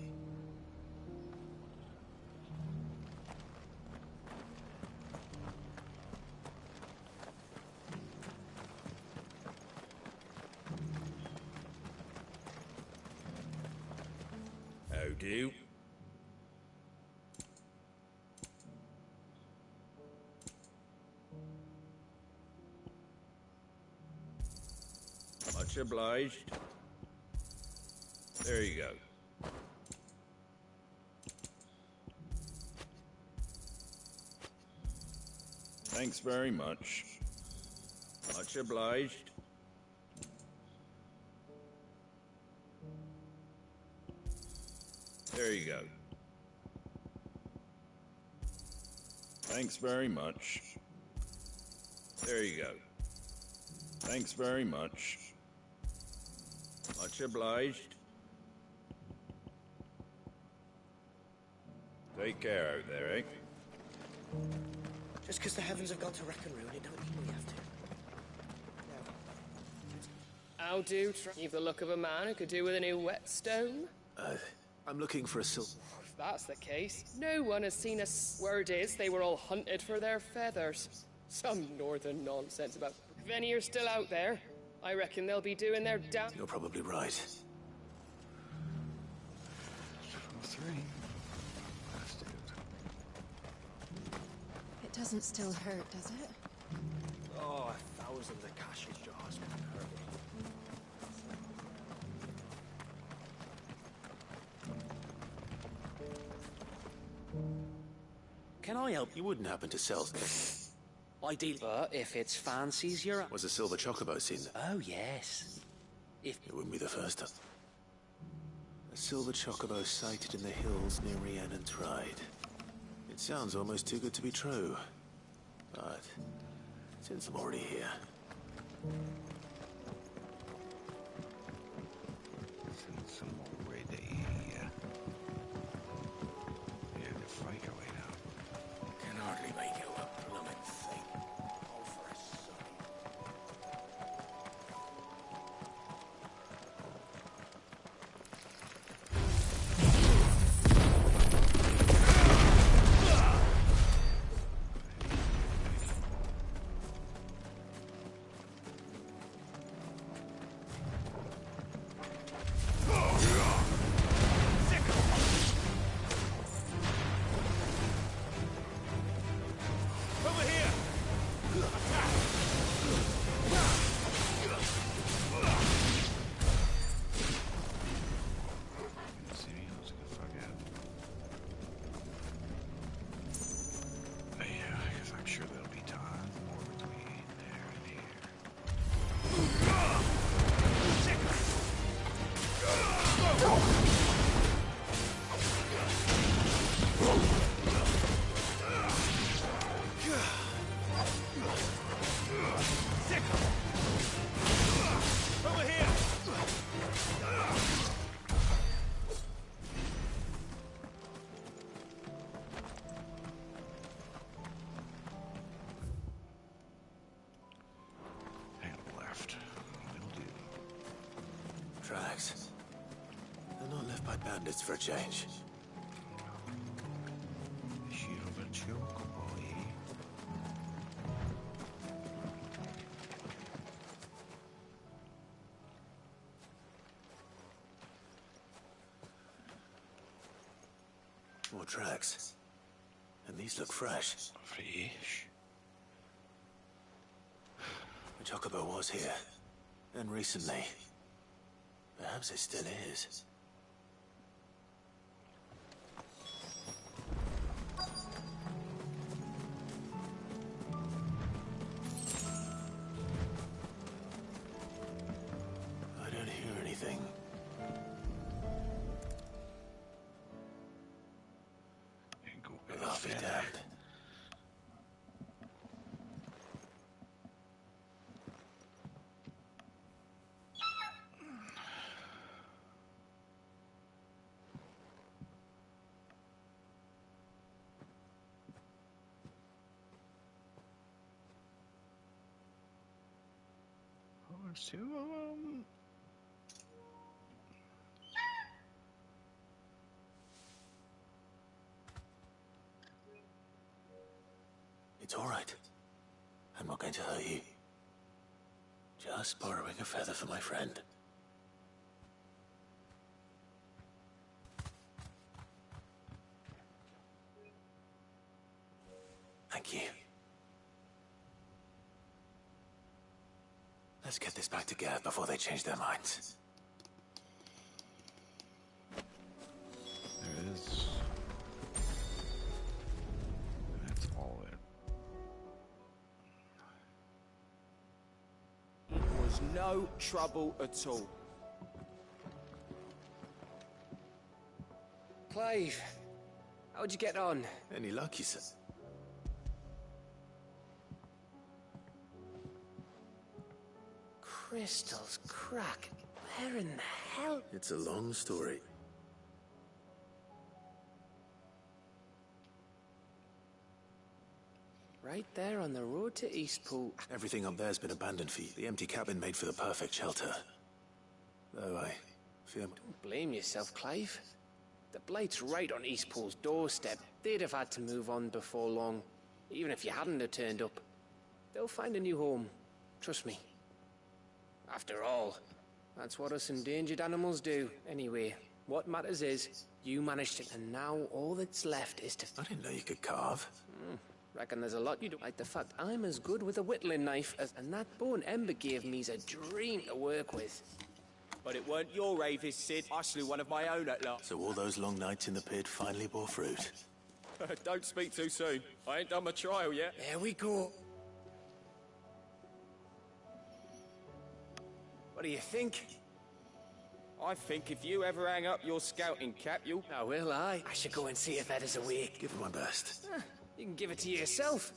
How do? Much obliged. There you go. Thanks very much. Much obliged. There you go. Thanks very much. There you go. Thanks very much. Much obliged. Take care out there, eh? Just because the heavens have gone to wreck and ruin, it don't mean we have to. How do? You've the look of a man who could do with a new whetstone. I'm looking for a silver. If that's the case, no one has seen us. Word is they were all hunted for their feathers. Some northern nonsense about. If any are still out there, I reckon they'll be doing their damn. You're probably right. 3. It doesn't still hurt, does it? Oh, thousands of cash jars can hurt. Can I help? You wouldn't happen to sell... Ideally, but if it's fancies you're... Was a silver chocobo seen there? Oh, yes. If... It wouldn't be the first time. A silver chocobo sighted in the hills near Rhiannon's Ride. It sounds almost too good to be true. But, since I'm already here... Since I'm already here... Yeah, the fight away now. Can hardly make you a plummet thing. Oh, for a sign. Tracks. They're not left by bandits for a change. Silver chocobo, eh? More tracks. And these look fresh. Fresh? The chocobo was here. And recently. Perhaps it still is. I don't hear anything. I'll be damned. There's 2 of them. It's all right. I'm not going to hurt you. Just borrowing a feather for my friend. Thank you. Let's get this back together before they change their minds. There is. That's all it. It was no trouble at all. Clive, how'd you get on? Any luck, you said? Crystals crack. Where in the hell? It's a long story. Right there on the road to Eastpool. Everything up there's been abandoned for you. The empty cabin made for the perfect shelter. Though I fear... Don't blame yourself, Clive. The Blight's right on Eastpool's doorstep. They'd have had to move on before long. Even if you hadn't have turned up. They'll find a new home. Trust me. After all, that's what us endangered animals do. Anyway, what matters is, you managed it, and now all that's left is to... I didn't know you could carve. Reckon there's a lot you do. Like the fact I'm as good with a whittling knife as... And that bone Ember gave me's a dream to work with. But it weren't your ravis, Sid. I slew one of my own at last. So all those long nights in the pit finally bore fruit. Don't speak too soon. I ain't done my trial yet. There we go. What do you think? I think if you ever hang up your scouting cap, you'll... Now, will I? I should go and see if Ed is awake. Give it my best. You can give it to yourself.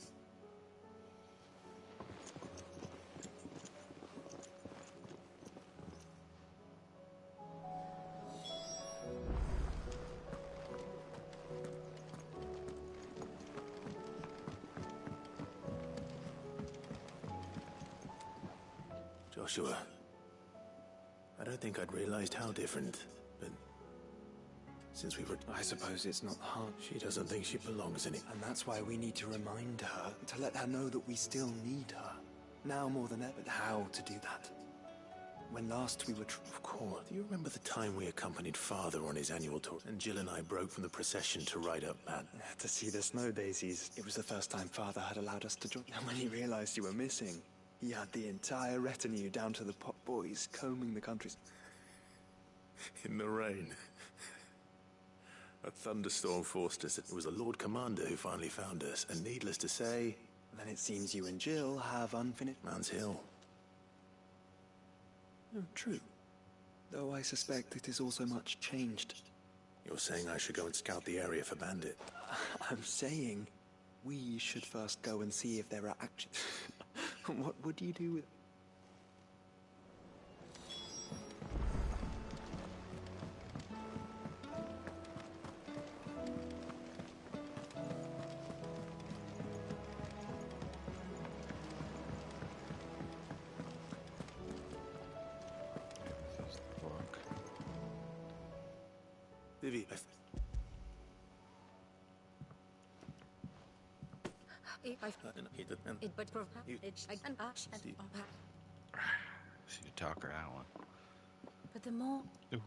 Joshua, I don't think I'd realized how different, but since we were... I suppose it's not hard. She doesn't think she belongs in it. And that's why we need to remind her, to let her know that we still need her. Now more than ever. But how to do that? When last we were... Of course. Do you remember the time we accompanied Father on his annual tour, and Jill and I broke from the procession to ride up man? To see the snow daisies. It was the first time Father had allowed us to join. And when he realized you were missing, he had the entire retinue down to the pot boys combing the countries. In the rain. A thunderstorm forced us. It was the Lord Commander who finally found us, and needless to say... Then it seems you and Jill have unfinished... Man's Hill. Oh, true. Though I suspect it is also much changed. You're saying I should go and scout the area for bandit? I'm saying we should first go and see if there are actions. What would you do with... Vivi, See you talk her out. But the more... Ooh.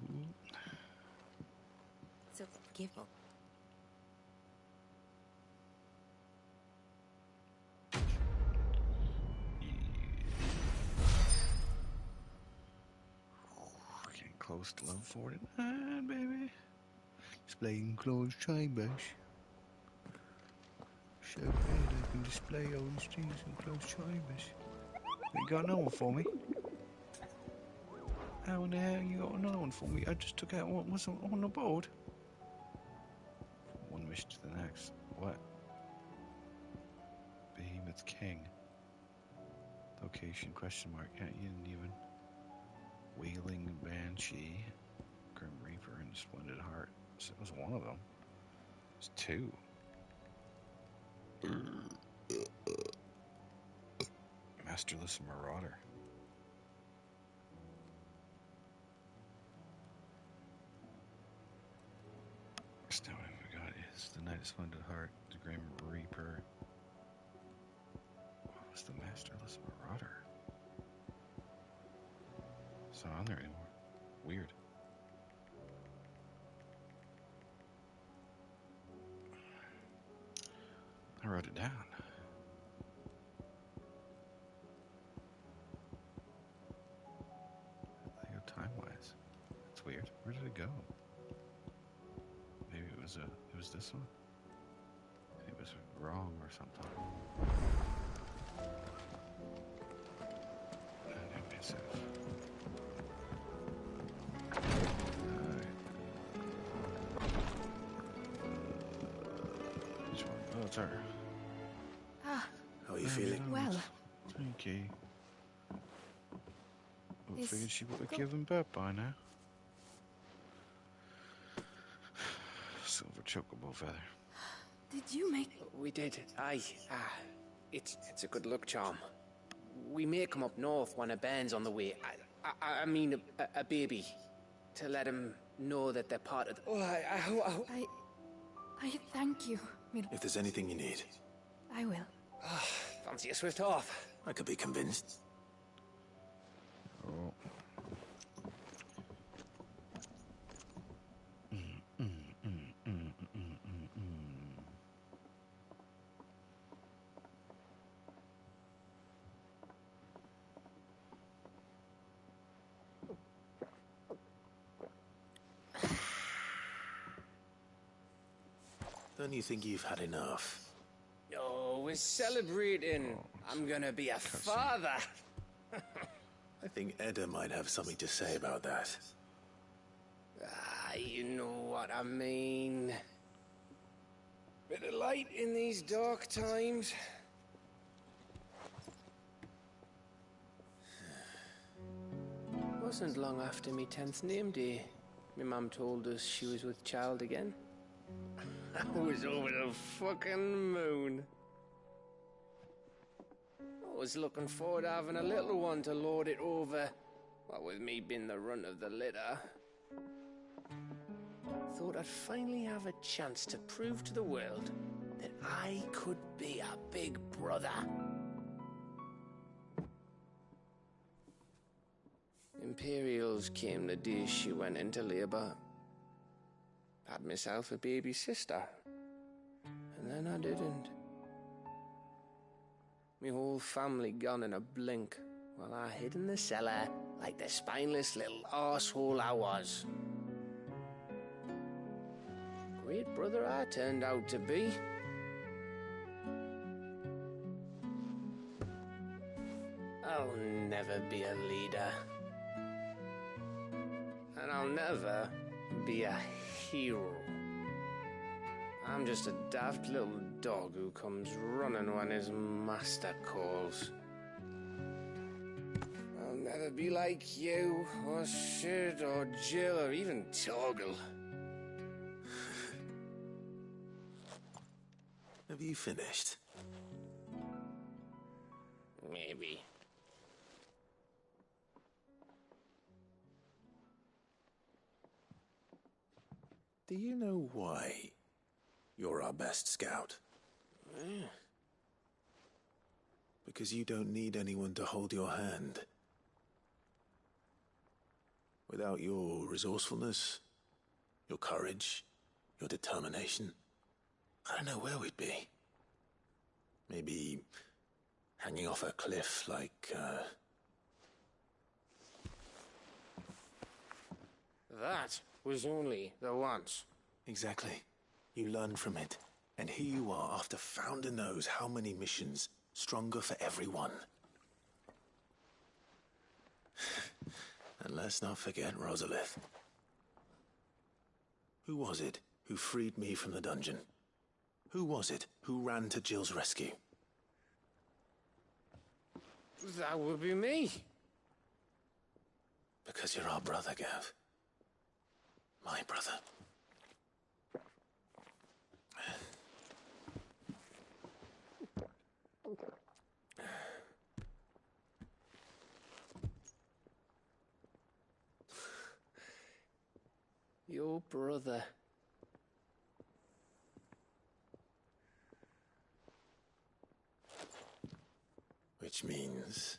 So give up. Getting close to level 49, baby. Displaying closed chambers. So bad I can display all these things in closed chambers. You got another one for me? How in the hell you got another one for me? I just took out what was on the board. One mission to the next. What? Behemoth King. Location question mark. Yeah, you didn't even. Wailing Banshee. Grim Reaper and Splendid Heart. So it was one of them. It's two. Masterless Marauder. First time I forgot is the Knight of Splendid Heart, the Grim Reaper. What was the Masterless Marauder? It's not on there anymore. Weird. I wrote it down. I go time-wise. That's weird. Where did it go? Maybe it was this one. It was wrong or something. I didn't miss it. Which one? Oh, it's her. How are you feeling? Well. Thank you. The figured she would have given birth by now. Silver chocobo feather. Did you make... We did. Aye. It's a good luck charm. We may come up north when a band's on the way. I mean a baby. To let him know that they're part of the... Oh, I thank you. If there's anything you need, I will. Fancy a swift off. I could be convinced. Oh. Don't you think you've had enough? No, we're celebrating. I'm gonna be a father. I think Edda might have something to say about that. You know what I mean. Bit of light in these dark times. Wasn't long after me 10th name day. My mum told us she was with child again. I was over the fucking moon. I was looking forward to having a little one to lord it over. What with me being the runt of the litter. Thought I'd finally have a chance to prove to the world that I could be a big brother. Imperials came the day she went into labour. Had myself a baby sister. And then I didn't. Me whole family gone in a blink, while I hid in the cellar like the spineless little arsehole I was. Great brother I turned out to be. I'll never be a leader. And I'll never be a hero. I'm just a daft little dog who comes running when his master calls. I'll never be like you, or Sid, or Jill, or even Torgal. Have you finished? Maybe. Do you know why you're our best scout? Because you don't need anyone to hold your hand. Without your resourcefulness, your courage, your determination, I don't know where we'd be. Maybe hanging off a cliff like, That was only the once. Exactly. You learn from it. And here you are after Founder knows how many missions. Stronger for everyone. And let's not forget Rosalith. Who was it who freed me from the dungeon? Who was it who ran to Jill's rescue? That would be me. Because you're our brother, Gav. My brother. Your brother. Which means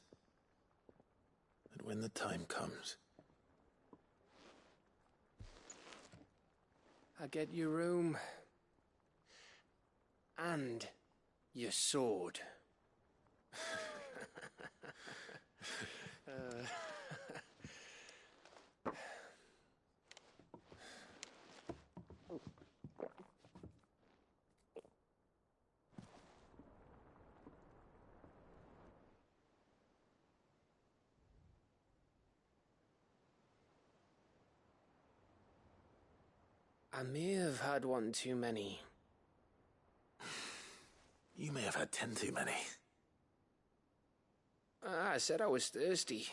that when the time comes, I get your room. And your sword. I may have had one too many. you may have had 10 too many. I said I was thirsty.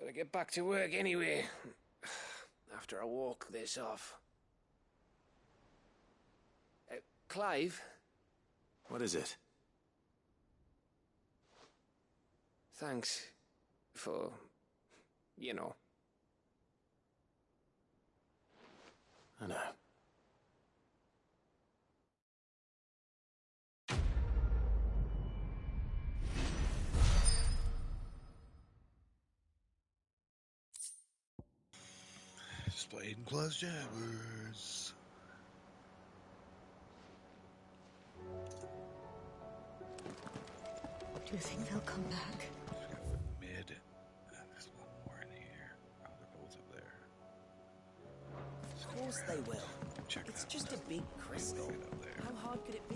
Better get back to work anyway. After I walk this off. Clive? What is it? Thanks for, you know. I know. Spade and plus jabbers. Do you think they'll come back? Mid. There's one more in here. Oh, they're both up there. Of course they will. It's just a big crystal. How hard could it be?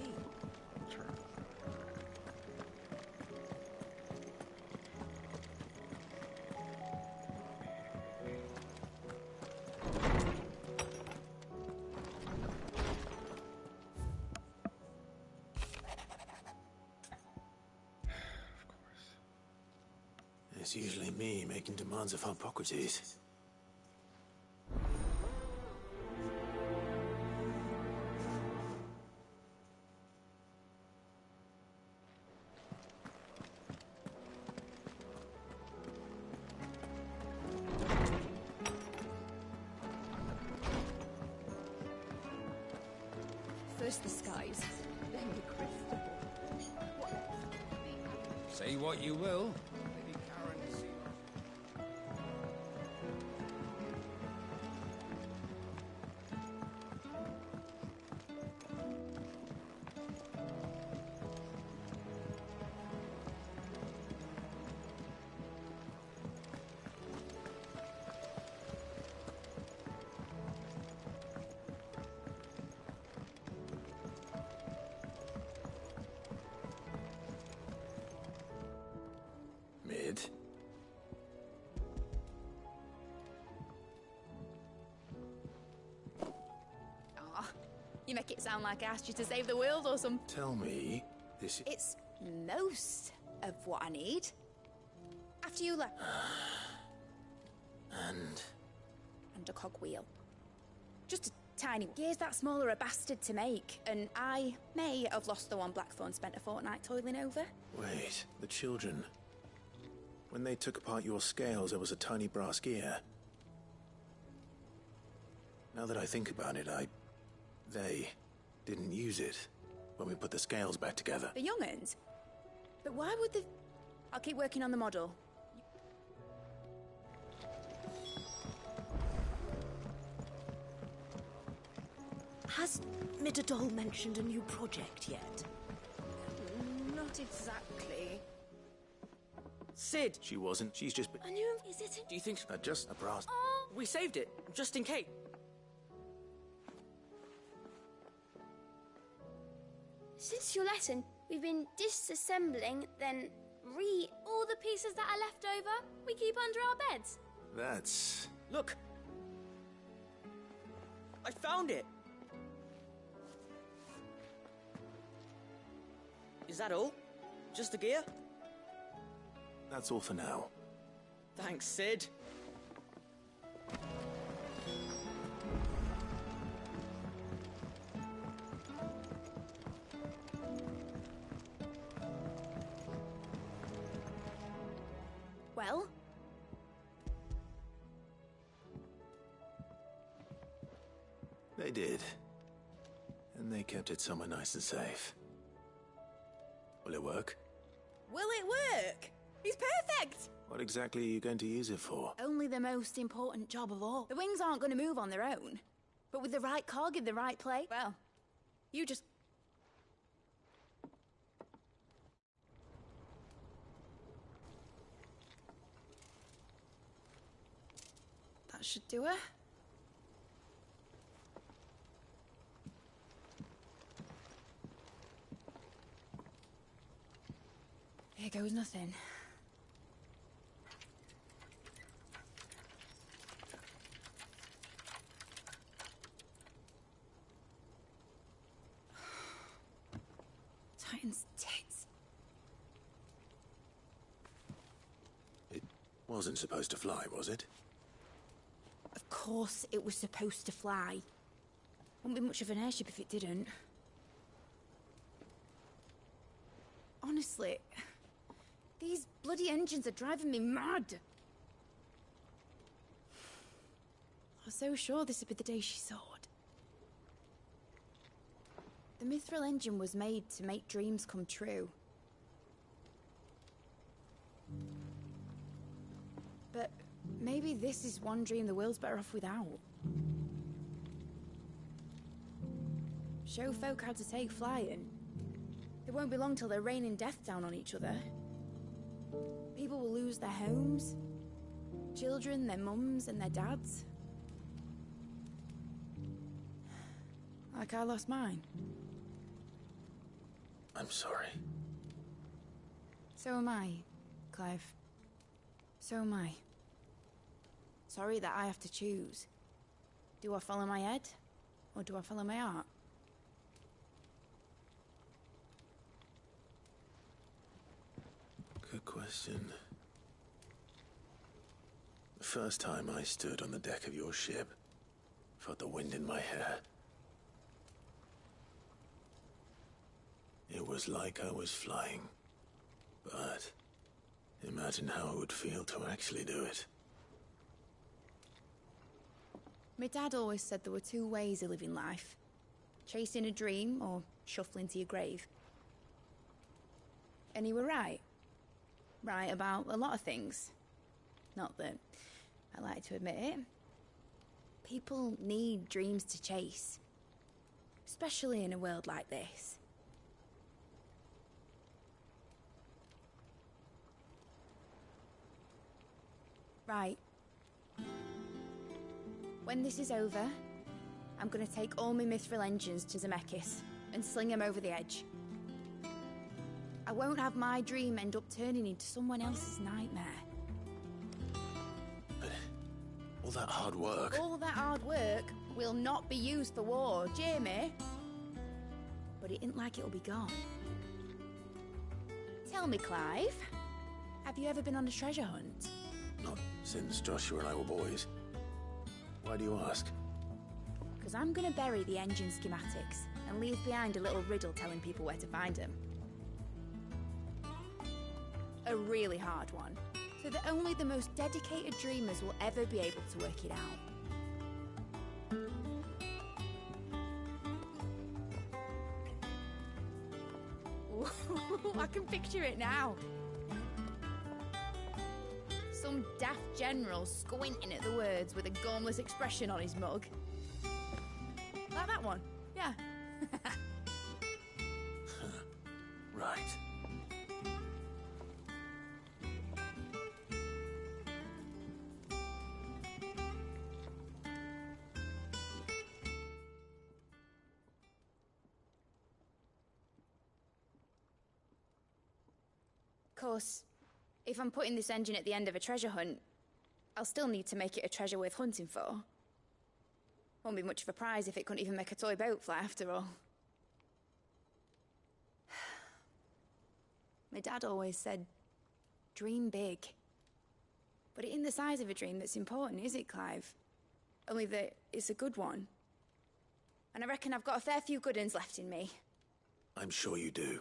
It's usually me making demands of Hippocrates. First the skies, then the crystal. What next? Say what you will. Mid. Aw, you make it sound like I asked you to save the world or something. Tell me, this is... It's most of what I need. After you left. And a cogwheel. Just a tiny... Gears that small are a bastard to make, and I may have lost the one Blackthorn spent a fortnight toiling over. Wait, the children. When they took apart your scales, there was a tiny brass gear. Now that I think about it, they didn't use it when we put the scales back together. The young'uns? But why would the... I'll keep working on the model. Has Midadol mentioned a new project yet? Not exactly. Sid! She wasn't. She's just... I knew him. Is it? Do you think... just a brass... We saved it, just in case. Since your lesson, we've been disassembling, then all the pieces that are left over, we keep under our beds. That's... Look! I found it! Is that all? Just the gear? That's all for now. Thanks, Sid. Well? They did. And they kept it somewhere nice and safe. Will it work? Will it work? He's perfect! What exactly are you going to use it for? Only the most important job of all. The wings aren't going to move on their own. But with the right cog in the right place, well, you just... That should do her. Here goes nothing. Titan's tits. Wasn't supposed to fly, was it? Of course it was supposed to fly. Wouldn't be much of an airship if it didn't. Honestly, these bloody engines are driving me mad. I was so sure this would be the day she soared. The Mithril engine was made to make dreams come true. But maybe this is one dream the world's better off without. Show folk how to take flying. It won't be long till they're raining death down on each other. People will lose their homes. Children, their mums and their dads. Like I lost mine. I'm sorry. So am I, Clive. So am I. Sorry that I have to choose. Do I follow my head, or do I follow my heart? Good question. The first time I stood on the deck of your ship, felt the wind in my hair. It was like I was flying. But imagine how it would feel to actually do it. My dad always said there were two ways of living life. Chasing a dream or shuffling to your grave. And he were right. Right about a lot of things. Not that I like to admit it. People need dreams to chase. Especially in a world like this. Right. When this is over, I'm gonna take all my Mithril engines to Zemeckis and sling them over the edge. I won't have my dream end up turning into someone else's nightmare. But all that hard work... All that hard work will not be used for war, Jamie. But it ain't like it'll be gone. Tell me, Clive, have you ever been on a treasure hunt? Not since Joshua and I were boys. Why do you ask? Because I'm gonna bury the engine schematics and leave behind a little riddle telling people where to find them. A really hard one, so that only the most dedicated dreamers will ever be able to work it out. Ooh, I can picture it now. Some daft general squinting at the words with a gormless expression on his mug. Like that one, yeah. Right. Of course, if I'm putting this engine at the end of a treasure hunt, I'll still need to make it a treasure worth hunting for. Won't be much of a prize if it couldn't even make a toy boat fly after all. My dad always said, dream big. But it ain't the size of a dream that's important, is it, Clive? Only that it's a good one. And I reckon I've got a fair few good uns left in me. I'm sure you do.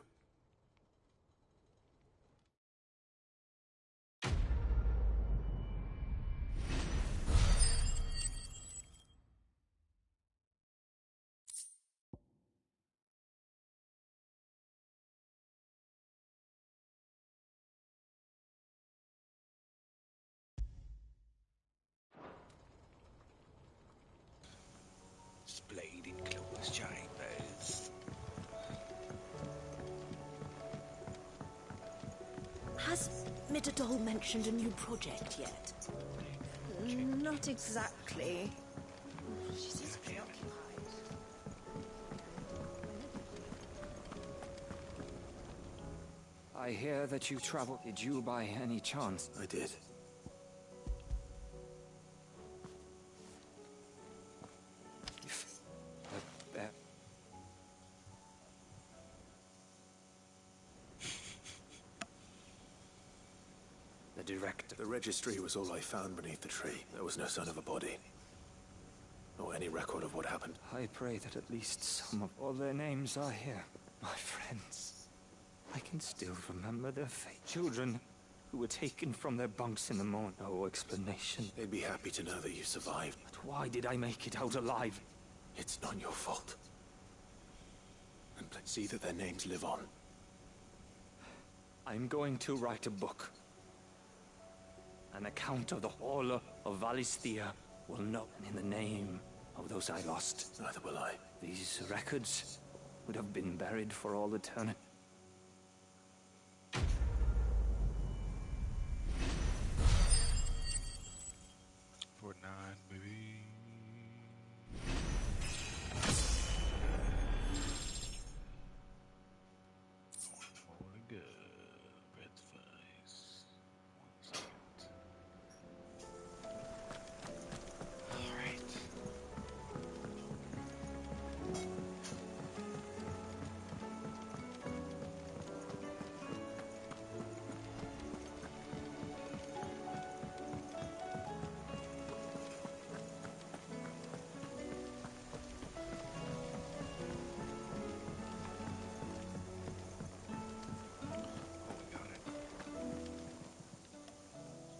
Splendid close chambers. Has Midadol mentioned a new project yet? Not exactly. She seems preoccupied. I hear that you traveled. Did you by any chance? I did. The director. The registry was all I found beneath the tree. There was no sign of a body. Or any record of what happened. I pray that at least some of all their names are here. My friends. I can still remember their fate. Children who were taken from their bunks in the morning. No explanation. They'd be happy to know that you survived. But why did I make it out alive? It's not your fault. And let's see that their names live on. I'm going to write a book. An account of the Hall of Valisthea will know, and in the name of those I lost. Neither will I. These records would have been buried for all eternity. 49, baby. More to go. Red face. 1 second. Alright.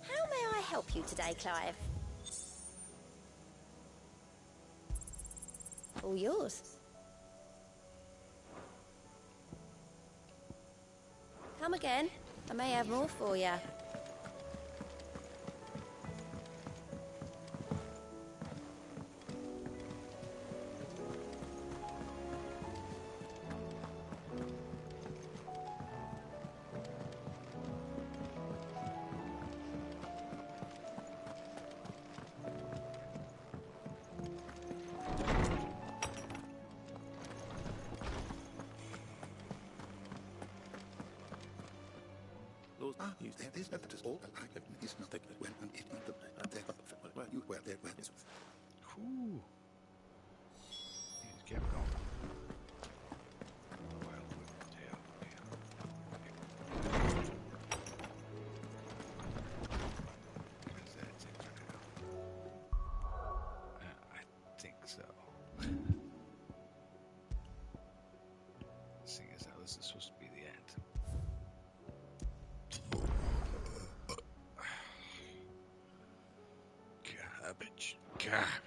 How may I help you today, Clive? All yours. Come again. I may have more for you. Ooh. He just kept going. Wild whip tail. Is that it for now? I think so. Seeing as how this is supposed to be the end. Garbage. Garbage.